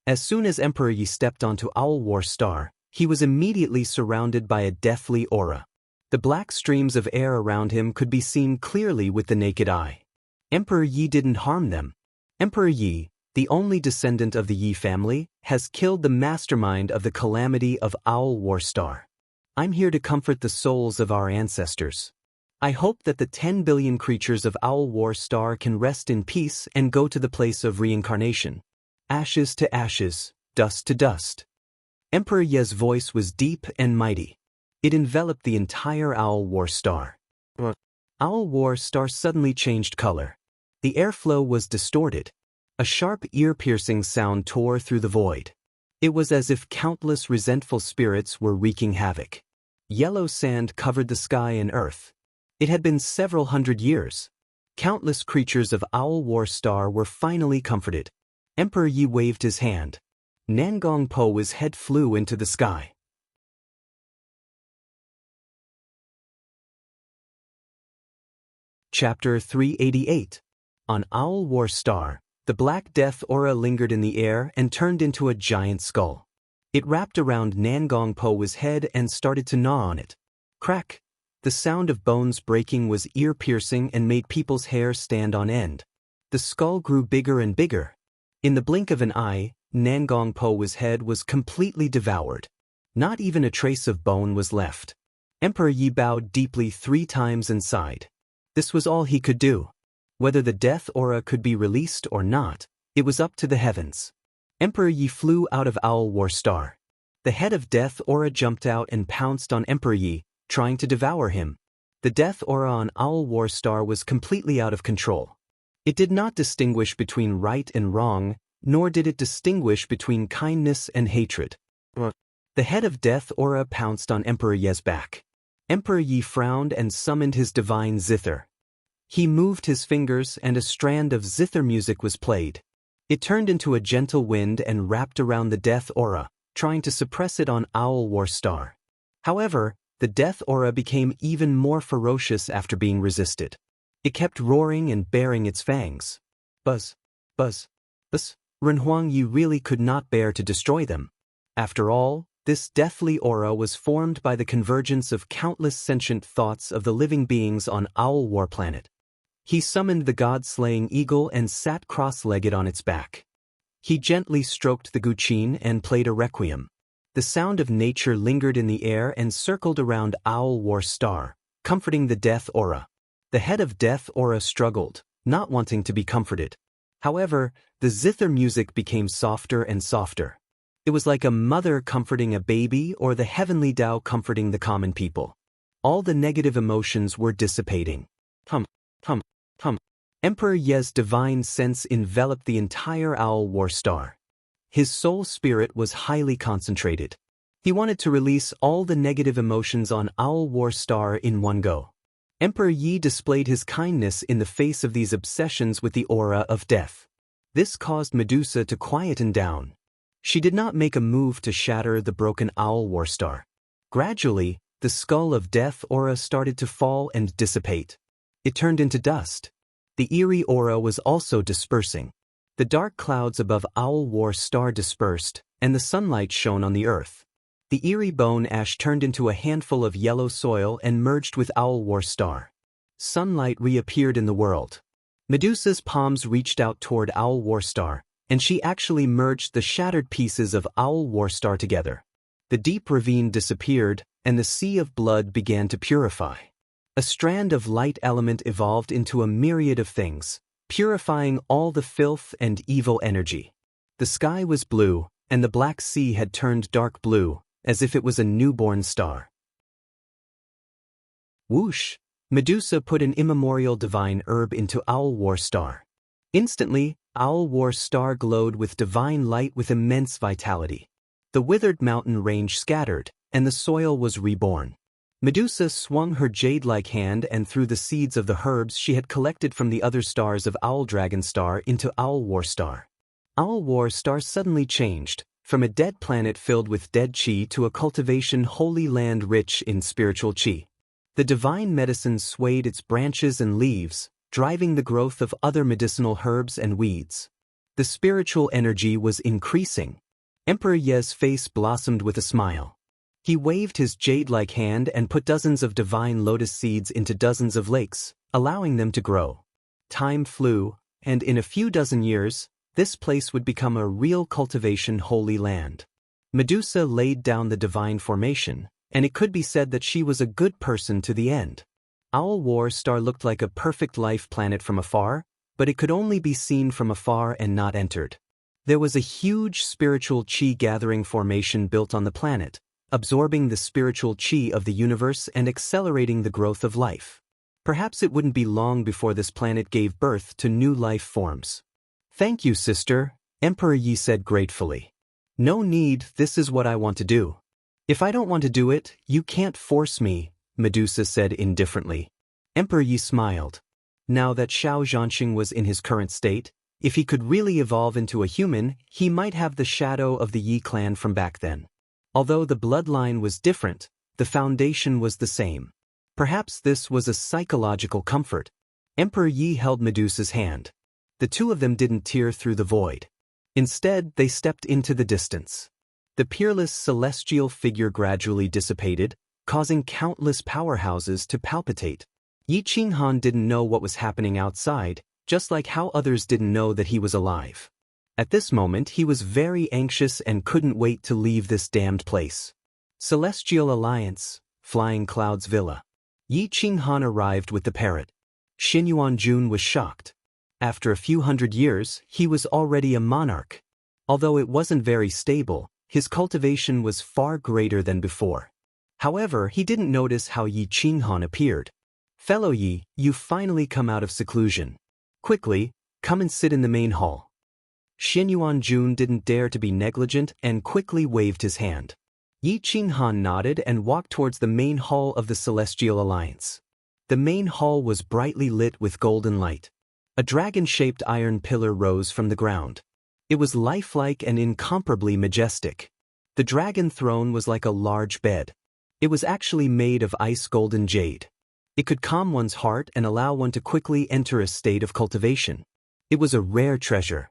As soon as Emperor Yi stepped onto Owl War Star, he was immediately surrounded by a deathly aura. The black streams of air around him could be seen clearly with the naked eye. Emperor Yi didn't harm them. Emperor Yi, the only descendant of the Yi family, has killed the mastermind of the calamity of Owl War Star. I'm here to comfort the souls of our ancestors. I hope that the 10 billion creatures of Owl War Star can rest in peace and go to the place of reincarnation. Ashes to ashes, dust to dust. Emperor Ye's voice was deep and mighty. It enveloped the entire Owl War Star. Owl War Star suddenly changed color. The airflow was distorted. A sharp ear-piercing sound tore through the void. It was as if countless resentful spirits were wreaking havoc. Yellow sand covered the sky and earth. It had been several hundred years. Countless creatures of Owl War Star were finally comforted. Emperor Yi waved his hand. Nangong Po's head flew into the sky. Chapter 388. On Owl War Star, the Black Death aura lingered in the air and turned into a giant skull. It wrapped around Nangong Po's head and started to gnaw on it. Crack! The sound of bones breaking was ear-piercing and made people's hair stand on end. The skull grew bigger and bigger. In the blink of an eye, Nangong Po's head was completely devoured. Not even a trace of bone was left. Emperor Yi bowed deeply 3 times and sighed. This was all he could do. Whether the death aura could be released or not, it was up to the heavens. Emperor Yi flew out of Owl War Star. The head of death aura jumped out and pounced on Emperor Yi, trying to devour him. The death aura on Owl War Star was completely out of control. It did not distinguish between right and wrong, nor did it distinguish between kindness and hatred. The head of death aura pounced on Emperor Yi's back. Emperor Yi frowned and summoned his divine zither. He moved his fingers and a strand of zither music was played. It turned into a gentle wind and wrapped around the death aura, trying to suppress it on Owl War Star. However, the death aura became even more ferocious after being resisted. It kept roaring and baring its fangs. Buzz, buzz, buzz. Renhuang Yi really could not bear to destroy them. After all, this deathly aura was formed by the convergence of countless sentient thoughts of the living beings on Owl War Planet. He summoned the god-slaying eagle and sat cross-legged on its back. He gently stroked the guqin and played a requiem. The sound of nature lingered in the air and circled around Owl War Star, comforting the death aura. The head of death aura struggled, not wanting to be comforted. However, the zither music became softer and softer. It was like a mother comforting a baby or the heavenly Tao comforting the common people. All the negative emotions were dissipating. Hum. Emperor Yi's divine sense enveloped the entire Owl War Star. His soul spirit was highly concentrated. He wanted to release all the negative emotions on Owl War Star in one go. Emperor Yi displayed his kindness in the face of these obsessions with the aura of death. This caused Medusa to quieten down. She did not make a move to shatter the broken Owl War Star. Gradually, the skull of death aura started to fall and dissipate. It turned into dust. The eerie aura was also dispersing. The dark clouds above Owl War Star dispersed, and the sunlight shone on the earth. The eerie bone ash turned into a handful of yellow soil and merged with Owl War Star. Sunlight reappeared in the world. Medusa's palms reached out toward Owl War Star, and she actually merged the shattered pieces of Owl War Star together. The deep ravine disappeared, and the sea of blood began to purify. A strand of light element evolved into a myriad of things, purifying all the filth and evil energy. The sky was blue, and the Black Sea had turned dark blue, as if it was a newborn star. Whoosh! Medusa put an immemorial divine herb into Owl War Star. Instantly, Owl War Star glowed with divine light with immense vitality. The withered mountain range scattered, and the soil was reborn. Medusa swung her jade-like hand and threw the seeds of the herbs she had collected from the other stars of Owl Dragon Star into Owl War Star. Owl War Star suddenly changed, from a dead planet filled with dead qi to a cultivation holy land rich in spiritual qi. The divine medicine swayed its branches and leaves, driving the growth of other medicinal herbs and weeds. The spiritual energy was increasing. Emperor Yi's face blossomed with a smile. He waved his jade-like hand and put dozens of divine lotus seeds into dozens of lakes, allowing them to grow. Time flew, and in a few dozen years, this place would become a real cultivation holy land. Medusa laid down the divine formation, and it could be said that she was a good person to the end. Owl War Star looked like a perfect life planet from afar, but it could only be seen from afar and not entered. There was a huge spiritual qi gathering formation built on the planet, absorbing the spiritual qi of the universe and accelerating the growth of life. Perhaps it wouldn't be long before this planet gave birth to new life forms. "Thank you, sister," Emperor Yi said gratefully. "No need, this is what I want to do." "If I don't want to do it, you can't force me," Medusa said indifferently. Emperor Yi smiled. Now that Xiao Zhanxing was in his current state, If he could really evolve into a human, he might have the shadow of the Yi clan from back then. Although the bloodline was different, the foundation was the same. Perhaps this was a psychological comfort. Emperor Yi held Medusa's hand. The two of them didn't tear through the void. Instead, they stepped into the distance. The peerless celestial figure gradually dissipated, causing countless powerhouses to palpitate. Yi Qinghan didn't know what was happening outside, just like how others didn't know that he was alive. At this moment, he was very anxious and couldn't wait to leave this damned place. Celestial Alliance, Flying Clouds Villa. Yi Qinghan arrived with the parrot. Xin Yuanjun was shocked. After a few hundred years, he was already a monarch. Although it wasn't very stable, his cultivation was far greater than before. However, he didn't notice how Yi Qinghan appeared. Fellow Yi, you've finally come out of seclusion. Quickly, come and sit in the main hall. Xin Yuanjun didn't dare to be negligent and quickly waved his hand. Yi Qinghan nodded and walked towards the main hall of the Celestial Alliance. The main hall was brightly lit with golden light. A dragon-shaped iron pillar rose from the ground. It was lifelike and incomparably majestic. The dragon throne was like a large bed. It was actually made of ice golden jade. It could calm one's heart and allow one to quickly enter a state of cultivation. It was a rare treasure.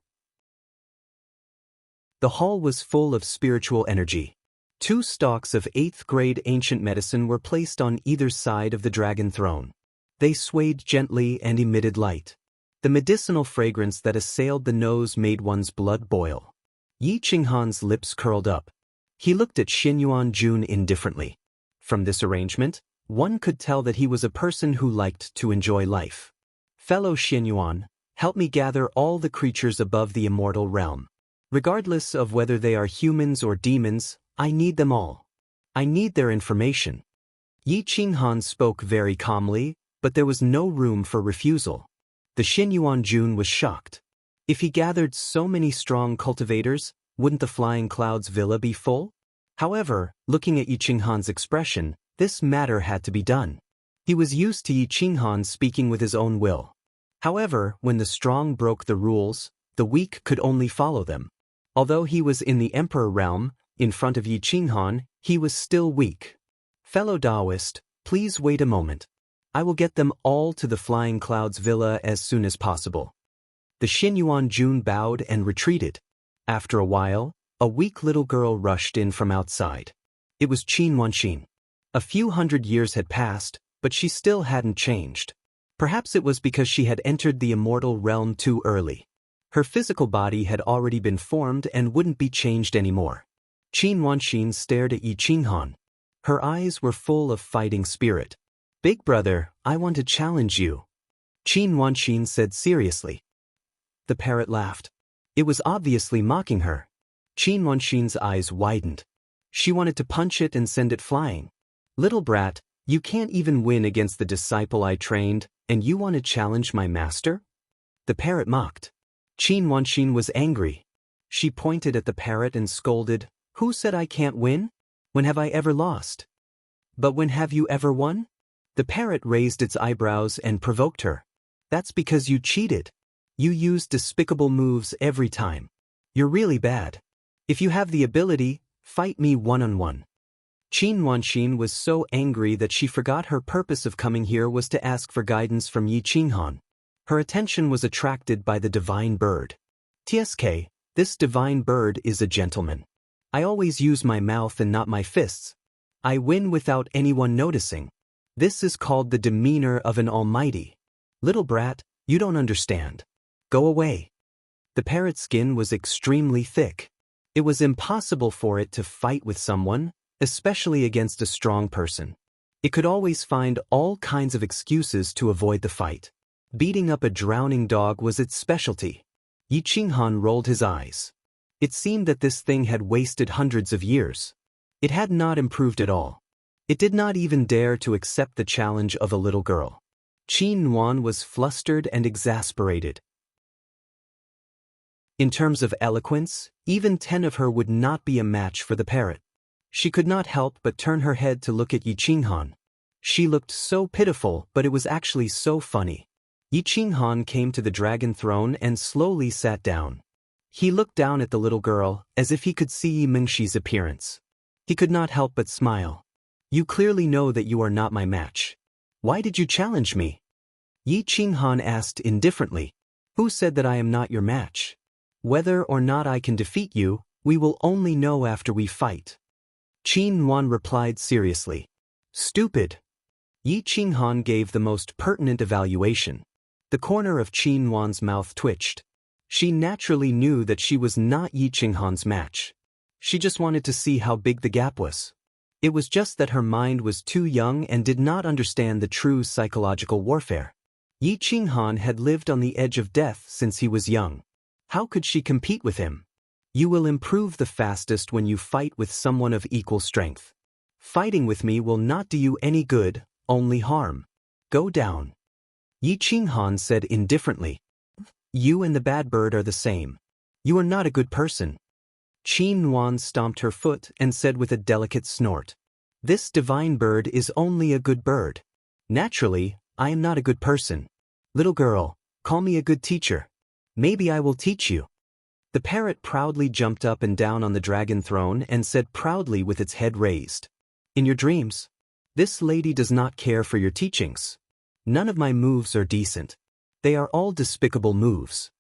The hall was full of spiritual energy. 2 stalks of 8th-grade ancient medicine were placed on either side of the dragon throne. They swayed gently and emitted light. The medicinal fragrance that assailed the nose made one's blood boil. Yi Qinghan's lips curled up. He looked at Xin Yuanjun indifferently. From this arrangement, one could tell that he was a person who liked to enjoy life. Fellow Xin Yuan, help me gather all the creatures above the immortal realm. Regardless of whether they are humans or demons, I need them all. I need their information. Yi Qinghan spoke very calmly, but there was no room for refusal. The Xin Yuanjun was shocked. If he gathered so many strong cultivators, wouldn't the Flying Clouds Villa be full? However, looking at Yi Qinghan's expression, this matter had to be done. He was used to Yi Qinghan speaking with his own will. However, when the strong broke the rules, the weak could only follow them. Although he was in the Emperor realm, in front of Yi Qinghan, he was still weak. Fellow Taoist, please wait a moment. I will get them all to the Flying Clouds Villa as soon as possible. The Xin Yuanjun bowed and retreated. After a while, a weak little girl rushed in from outside. It was Qin Wanxin. A few hundred years had passed, but she still hadn't changed. Perhaps it was because she had entered the immortal realm too early. Her physical body had already been formed and wouldn't be changed anymore. Qin Wanxin stared at Yi Qinghan. Her eyes were full of fighting spirit. Big brother, I want to challenge you. Qin Wanxin said seriously. The parrot laughed. It was obviously mocking her. Qin Wanxin's eyes widened. She wanted to punch it and send it flying. Little brat, you can't even win against the disciple I trained, and you want to challenge my master? The parrot mocked. Qin Wanxin was angry. She pointed at the parrot and scolded, Who said I can't win? When have I ever lost? But when have you ever won? The parrot raised its eyebrows and provoked her. That's because you cheated. You used despicable moves every time. You're really bad. If you have the ability, fight me one-on-one. Qin Wanxin was so angry that she forgot her purpose of coming here was to ask for guidance from Yi Qinghan. Her attention was attracted by the divine bird. TSK, this divine bird is a gentleman. I always use my mouth and not my fists. I win without anyone noticing. This is called the demeanor of an almighty. Little brat, you don't understand. Go away. The parrot's skin was extremely thick. It was impossible for it to fight with someone, especially against a strong person. It could always find all kinds of excuses to avoid the fight. Beating up a drowning dog was its specialty. Yi Qinghan rolled his eyes. It seemed that this thing had wasted hundreds of years. It had not improved at all. It did not even dare to accept the challenge of a little girl. Qin Yuan was flustered and exasperated. In terms of eloquence, even 10 of her would not be a match for the parrot. She could not help but turn her head to look at Yi Qinghan. She looked so pitiful, but it was actually so funny. Yi Qinghan came to the dragon throne and slowly sat down. He looked down at the little girl, as if he could see Yi Mingxi's appearance. He could not help but smile. You clearly know that you are not my match. Why did you challenge me? Yi Qinghan asked indifferently. Who said that I am not your match? Whether or not I can defeat you, we will only know after we fight. Qin Yuan replied seriously. Stupid. Yi Qinghan gave the most pertinent evaluation. The corner of Qin Yuan's mouth twitched. She naturally knew that she was not Yi Qinghan's match. She just wanted to see how big the gap was. It was just that her mind was too young and did not understand the true psychological warfare. Yi Qinghan had lived on the edge of death since he was young. How could she compete with him? You will improve the fastest when you fight with someone of equal strength. Fighting with me will not do you any good, only harm. Go down. Yi Qinghan said indifferently. You and the bad bird are the same. You are not a good person. Qin Yuan stomped her foot and said with a delicate snort. This divine bird is only a good bird. Naturally, I am not a good person. Little girl, call me a good teacher. Maybe I will teach you. The parrot proudly jumped up and down on the dragon throne and said proudly with its head raised. In your dreams, this lady does not care for your teachings. None of my moves are decent. They are all despicable moves.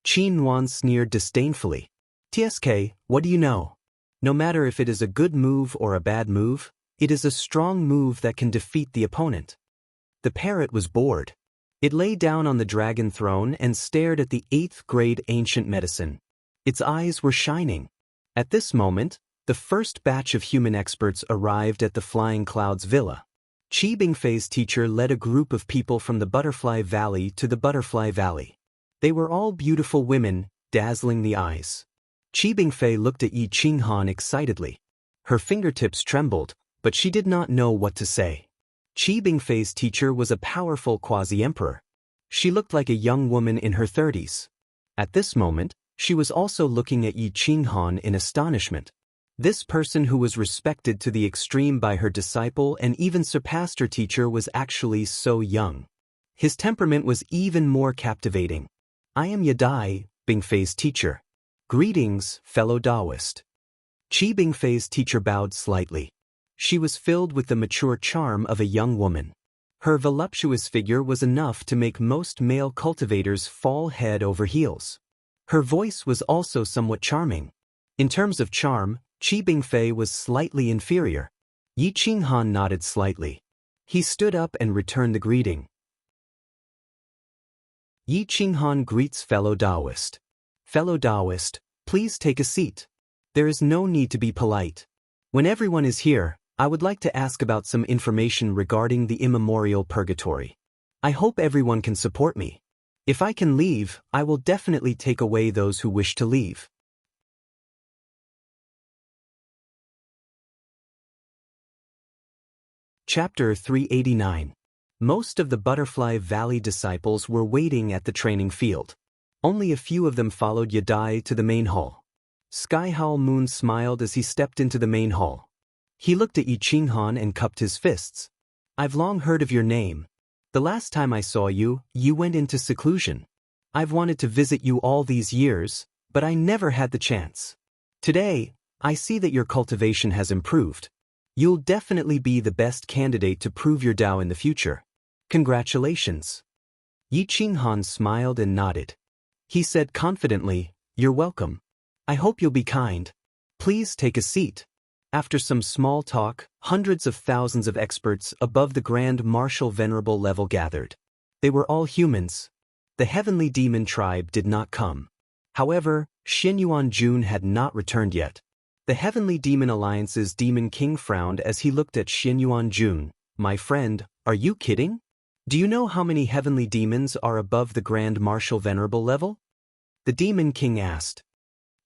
Qin Yuan sneered disdainfully. TSK, what do you know? No matter if it is a good move or a bad move, it is a strong move that can defeat the opponent. The parrot was bored. It lay down on the dragon throne and stared at the 8th grade ancient medicine. Its eyes were shining. At this moment, the first batch of human experts arrived at the Flying Clouds Villa. Qi Bingfei's teacher led a group of people from the Butterfly Valley to the Butterfly Valley. They were all beautiful women, dazzling the eyes. Qi Bingfei looked at Yi Qinghan excitedly. Her fingertips trembled, but she did not know what to say. Qi Bingfei's teacher was a powerful quasi-emperor. She looked like a young woman in her 30s. At this moment, she was also looking at Yi Qinghan in astonishment. This person who was respected to the extreme by her disciple and even surpassed her teacher was actually so young. His temperament was even more captivating. I am Yadai, Bingfei's teacher. Greetings, fellow Taoist. Qi Bingfei's teacher bowed slightly. She was filled with the mature charm of a young woman. Her voluptuous figure was enough to make most male cultivators fall head over heels. Her voice was also somewhat charming. In terms of charm, Qi Bingfei was slightly inferior. Yi Qinghan nodded slightly. He stood up and returned the greeting. Yi Qinghan greets fellow Taoist. Fellow Taoist, please take a seat. There is no need to be polite. When everyone is here, I would like to ask about some information regarding the immemorial purgatory. I hope everyone can support me. If I can leave, I will definitely take away those who wish to leave. Chapter 389. Most of the Butterfly Valley disciples were waiting at the training field. Only a few of them followed Yadai to the main hall. Sky Howl Moon smiled as he stepped into the main hall. He looked at Yi Qinghan and cupped his fists. I've long heard of your name. The last time I saw you, you went into seclusion. I've wanted to visit you all these years, but I never had the chance. Today, I see that your cultivation has improved. You'll definitely be the best candidate to prove your Tao in the future. Congratulations. Yi Qinghan smiled and nodded. He said confidently, You're welcome. I hope you'll be kind. Please take a seat. After some small talk, hundreds of thousands of experts above the Grand Marshal Venerable level gathered. They were all humans. The Heavenly Demon tribe did not come. However, Xinyuan Jun had not returned yet. The Heavenly Demon Alliance's Demon King frowned as he looked at Xinyuan Jun. My friend, are you kidding? Do you know how many heavenly demons are above the Grand Marshal Venerable level? The Demon King asked.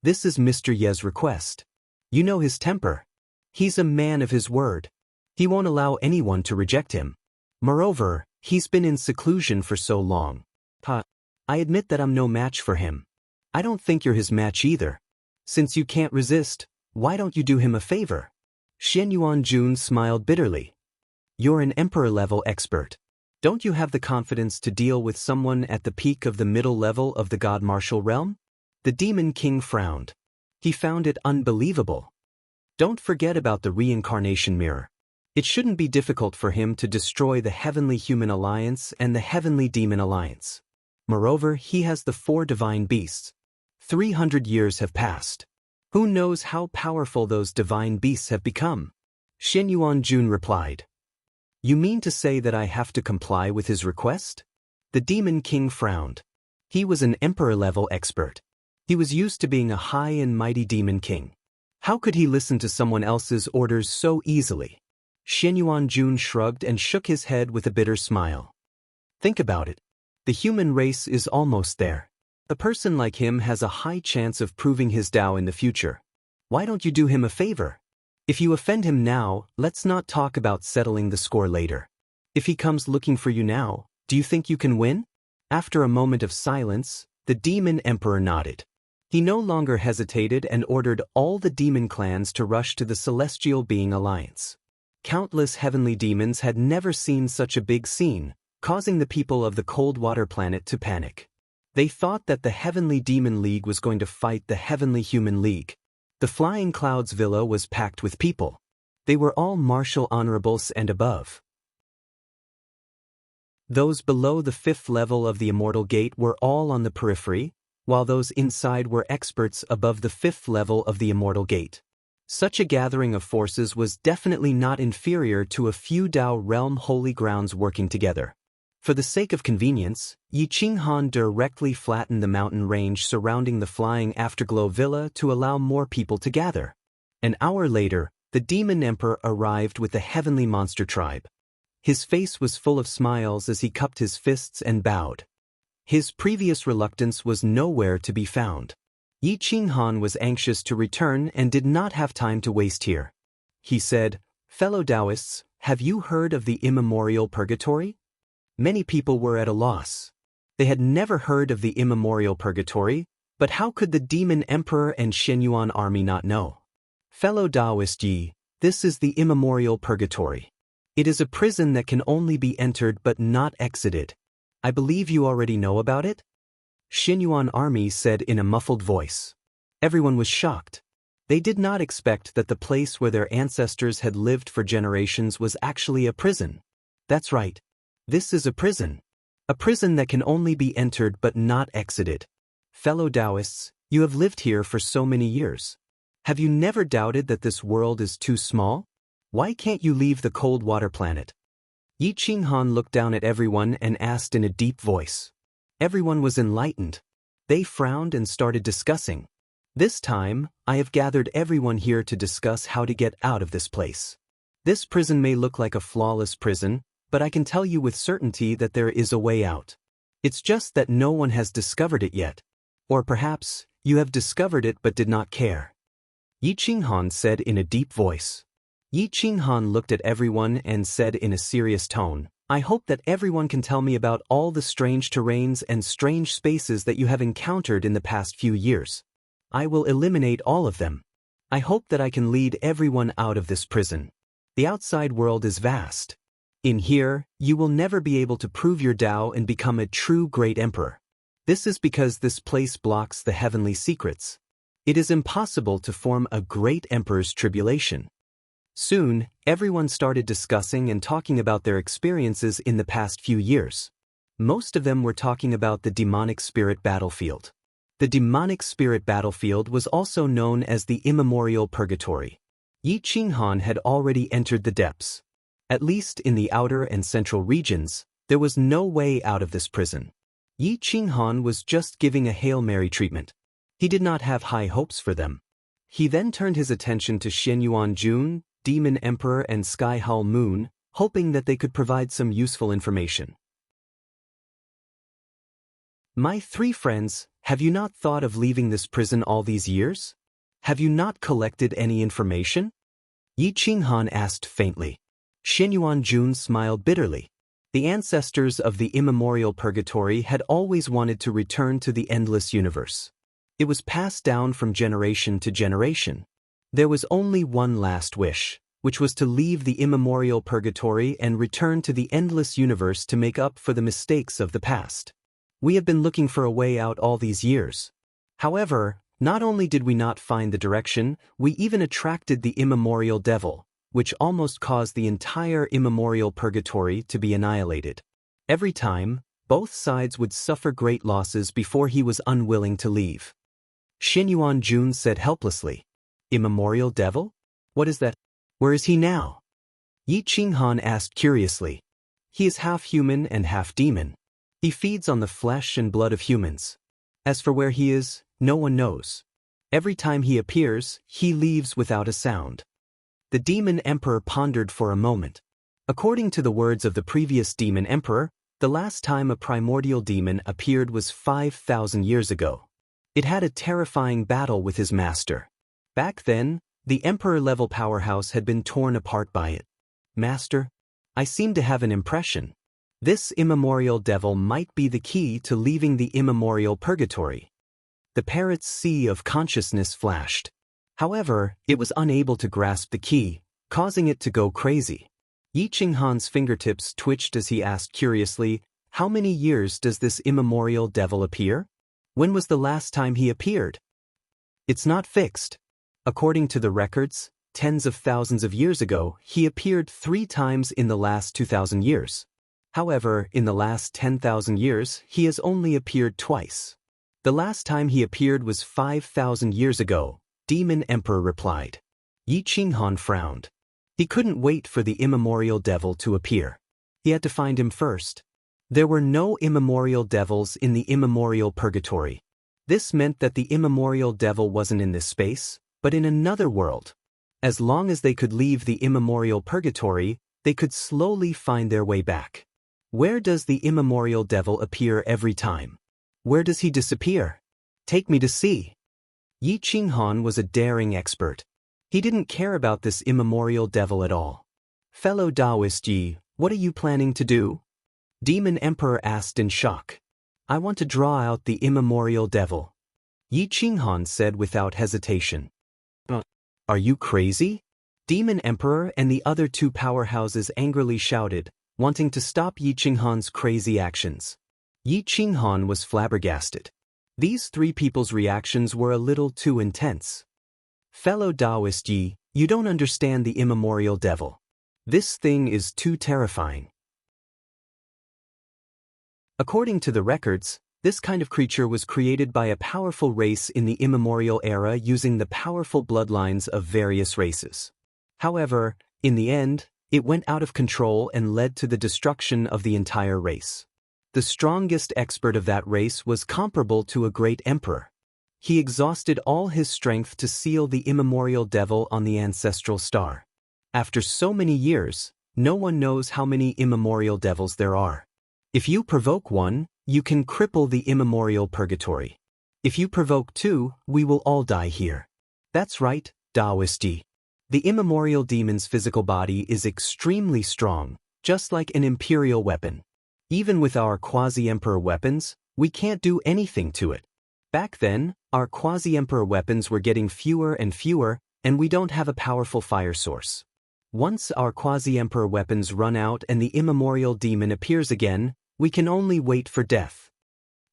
This is Mr. Ye's request. You know his temper. He's a man of his word. He won't allow anyone to reject him. Moreover, he's been in seclusion for so long. I admit that I'm no match for him. I don't think you're his match either. Since you can't resist, why don't you do him a favor? Xinyuan Jun smiled bitterly. You're an emperor-level expert. Don't you have the confidence to deal with someone at the peak of the middle level of the god martial realm? The Demon King frowned. He found it unbelievable. Don't forget about the reincarnation mirror. It shouldn't be difficult for him to destroy the Heavenly Human Alliance and the Heavenly Demon Alliance. Moreover, he has the 4 divine beasts. 300 years have passed. Who knows how powerful those divine beasts have become? Shen Yuanjun replied. You mean to say that I have to comply with his request? The Demon King frowned. He was an emperor-level expert. He was used to being a high and mighty Demon King. How could he listen to someone else's orders so easily? Shen Yuanjun shrugged and shook his head with a bitter smile. Think about it. The human race is almost there. A person like him has a high chance of proving his Tao in the future. Why don't you do him a favor? If you offend him now, let's not talk about settling the score later. If he comes looking for you now, do you think you can win? After a moment of silence, the Demon Emperor nodded. He no longer hesitated and ordered all the demon clans to rush to the Celestial Being Alliance. Countless heavenly demons had never seen such a big scene, causing the people of the Cold Water planet to panic. They thought that the Heavenly Demon League was going to fight the Heavenly Human League. The Flying Clouds Villa was packed with people. They were all martial honorables and above. Those below the 5th level of the Immortal Gate were all on the periphery, while those inside were experts above the 5th level of the Immortal Gate. Such a gathering of forces was definitely not inferior to a few Tao realm holy grounds working together. For the sake of convenience, Yi Qinghan directly flattened the mountain range surrounding the Flying Afterglow Villa to allow more people to gather. An hour later, the Demon Emperor arrived with the Heavenly Monster Tribe. His face was full of smiles as he cupped his fists and bowed. His previous reluctance was nowhere to be found. Yi Qinghan was anxious to return and did not have time to waste here. He said, Fellow Taoists, have you heard of the immemorial purgatory? Many people were at a loss. They had never heard of the immemorial purgatory, but how could the Demon Emperor and Shenyuan army not know? Fellow Taoist Yi, this is the immemorial purgatory. It is a prison that can only be entered but not exited. I believe you already know about it? Shenyuan army said in a muffled voice. Everyone was shocked. They did not expect that the place where their ancestors had lived for generations was actually a prison. That's right. This is a prison. A prison that can only be entered but not exited. Fellow Taoists, you have lived here for so many years. Have you never doubted that this world is too small? Why can't you leave the Cold Water planet? Yi Qinghan looked down at everyone and asked in a deep voice. Everyone was enlightened. They frowned and started discussing. This time, I have gathered everyone here to discuss how to get out of this place. This prison may look like a flawless prison, but I can tell you with certainty that there is a way out. It's just that no one has discovered it yet. Or perhaps, you have discovered it but did not care. Yi Qinghan said in a deep voice. Yi Qinghan looked at everyone and said in a serious tone, I hope that everyone can tell me about all the strange terrains and strange spaces that you have encountered in the past few years. I will eliminate all of them. I hope that I can lead everyone out of this prison. The outside world is vast. In here, you will never be able to prove your Tao and become a true great emperor. This is because this place blocks the heavenly secrets. It is impossible to form a great emperor's tribulation. Soon, everyone started discussing and talking about their experiences in the past few years. Most of them were talking about the demonic spirit battlefield. The demonic spirit battlefield was also known as the immemorial purgatory. Yi Qinghan had already entered the depths. At least in the outer and central regions, there was no way out of this prison. Yi Qinghan was just giving a Hail Mary treatment. He did not have high hopes for them. He then turned his attention to Shenyuan Jun, Demon Emperor and Sky Hull Moon, hoping that they could provide some useful information. My 3 friends, have you not thought of leaving this prison all these years? Have you not collected any information? Yi Qinghan asked faintly. Shenyuan Jun smiled bitterly. The ancestors of the immemorial purgatory had always wanted to return to the endless universe. It was passed down from generation to generation. There was only one last wish. which was to leave the immemorial purgatory and return to the endless universe to make up for the mistakes of the past. We have been looking for a way out all these years. However, not only did we not find the direction, we even attracted the immemorial devil, which almost caused the entire immemorial purgatory to be annihilated. Every time, both sides would suffer great losses before he was unwilling to leave. Xinyuan Jun said helplessly, "Immemorial devil? What is that? Where is he now?" Yi Qinghan asked curiously. "He is half human and half demon. He feeds on the flesh and blood of humans. As for where he is, no one knows. Every time he appears, he leaves without a sound." The demon emperor pondered for a moment. According to the words of the previous demon emperor, the last time a primordial demon appeared was 5,000 years ago. It had a terrifying battle with his master. Back then, the emperor-level powerhouse had been torn apart by it. "Master, I seem to have an impression. This immemorial devil might be the key to leaving the immemorial purgatory." The parrot's sea of consciousness flashed. However, it was unable to grasp the key, causing it to go crazy. Yi Qinghan's fingertips twitched as he asked curiously, "How many years does this immemorial devil appear? When was the last time he appeared?" "It's not fixed. According to the records, tens of thousands of years ago, he appeared 3 times in the last 2,000 years. However, in the last 10,000 years, he has only appeared twice. The last time he appeared was 5,000 years ago," Demon Emperor replied. Yi Qinghan frowned. He couldn't wait for the immemorial devil to appear. He had to find him first. There were no immemorial devils in the immemorial purgatory. This meant that the immemorial devil wasn't in this space, but in another world. As long as they could leave the immemorial purgatory, they could slowly find their way back. Where does the immemorial devil appear every time? Where does he disappear? Take me to see. Yi Qinghan was a daring expert. He didn't care about this immemorial devil at all. "Fellow Taoist Yi, what are you planning to do?" Demon Emperor asked in shock. "I want to draw out the immemorial devil," Yi Qinghan said without hesitation. "Are you crazy?" Demon Emperor and the other 2 powerhouses angrily shouted, wanting to stop Yi Qinghan's crazy actions. Yi Qinghan was flabbergasted. These 3 people's reactions were a little too intense. "Fellow Taoist Yi, you don't understand the immemorial devil. This thing is too terrifying." According to the records, this kind of creature was created by a powerful race in the immemorial era using the powerful bloodlines of various races. However, in the end, it went out of control and led to the destruction of the entire race. The strongest expert of that race was comparable to a great emperor. He exhausted all his strength to seal the immemorial devil on the ancestral star. After so many years, no one knows how many immemorial devils there are. If you provoke one, you can cripple the immemorial purgatory. If you provoke 2, we will all die here. That's right, Taoist Yi. The immemorial demon's physical body is extremely strong, just like an imperial weapon. Even with our quasi-emperor weapons, we can't do anything to it. Back then, our quasi-emperor weapons were getting fewer and fewer, and we don't have a powerful fire source. Once our quasi-emperor weapons run out and the immemorial demon appears again, we can only wait for death.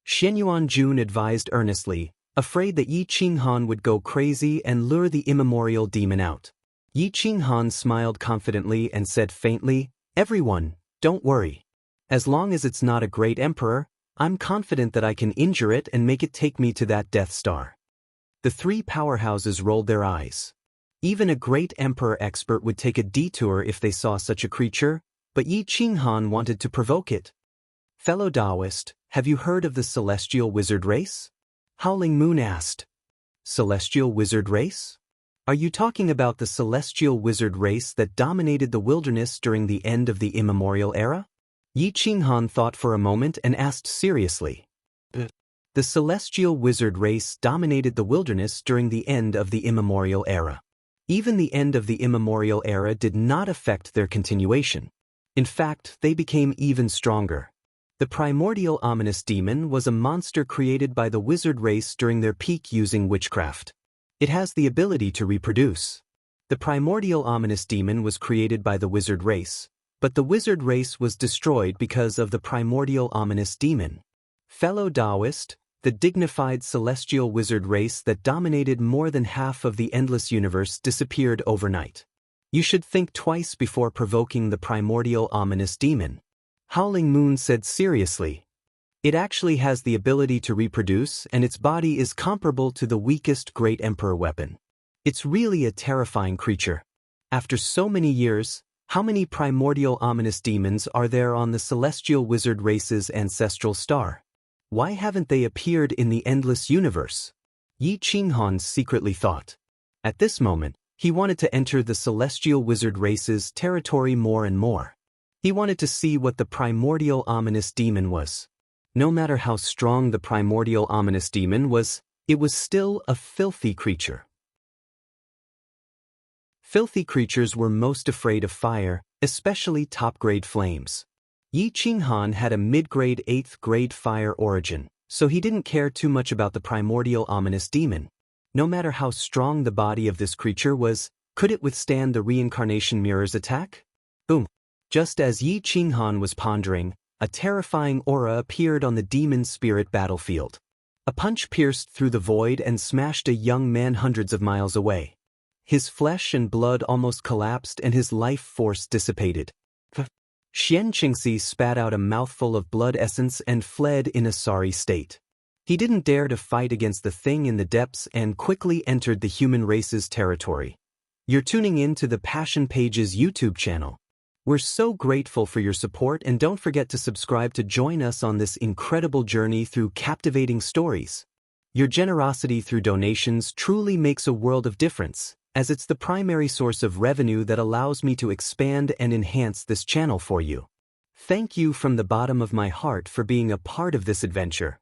Xinyuan Jun advised earnestly, afraid that Yi Qinghan would go crazy and lure the immemorial demon out. Yi Qinghan smiled confidently and said faintly, "Everyone, don't worry. As long as it's not a great emperor, I'm confident that I can injure it and make it take me to that Death Star." The 3 powerhouses rolled their eyes. Even a great emperor expert would take a detour if they saw such a creature, but Yi Qinghan wanted to provoke it. "Fellow Taoist, have you heard of the celestial wizard race?" Howling Moon asked. "Celestial wizard race? Are you talking about the celestial wizard race that dominated the wilderness during the end of the immemorial era?" Yi Qinghan thought for a moment and asked seriously. The celestial wizard race dominated the wilderness during the end of the immemorial era. Even the end of the immemorial era did not affect their continuation. In fact, they became even stronger. The primordial ominous demon was a monster created by the wizard race during their peak using witchcraft. It has the ability to reproduce. The primordial ominous demon was created by the wizard race, but the wizard race was destroyed because of the primordial ominous demon. Fellow Taoist, the dignified celestial wizard race that dominated more than half of the endless universe disappeared overnight. You should think twice before provoking the primordial ominous demon. Howling Moon said seriously. It actually has the ability to reproduce, and its body is comparable to the weakest Great Emperor weapon. It's really a terrifying creature. After so many years, how many primordial ominous demons are there on the celestial wizard race's ancestral star? Why haven't they appeared in the endless universe? Yi Qinghan secretly thought. At this moment, he wanted to enter the celestial wizard race's territory more and more. He wanted to see what the primordial ominous demon was. No matter how strong the primordial ominous demon was, it was still a filthy creature. Filthy creatures were most afraid of fire, especially top-grade flames. Yi Qinghan had a mid-grade 8th grade fire origin, so he didn't care too much about the primordial ominous demon. No matter how strong the body of this creature was, could it withstand the reincarnation mirror's attack? Boom! Just as Yi Qinghan was pondering, a terrifying aura appeared on the demon spirit battlefield. A punch pierced through the void and smashed a young man hundreds of miles away. His flesh and blood almost collapsed and his life force dissipated. Xian Qingxi spat out a mouthful of blood essence and fled in a sorry state. He didn't dare to fight against the thing in the depths and quickly entered the human race's territory. You're tuning in to the Passion Pages YouTube channel. We're so grateful for your support, and don't forget to subscribe to join us on this incredible journey through captivating stories. Your generosity through donations truly makes a world of difference, as it's the primary source of revenue that allows me to expand and enhance this channel for you. Thank you from the bottom of my heart for being a part of this adventure.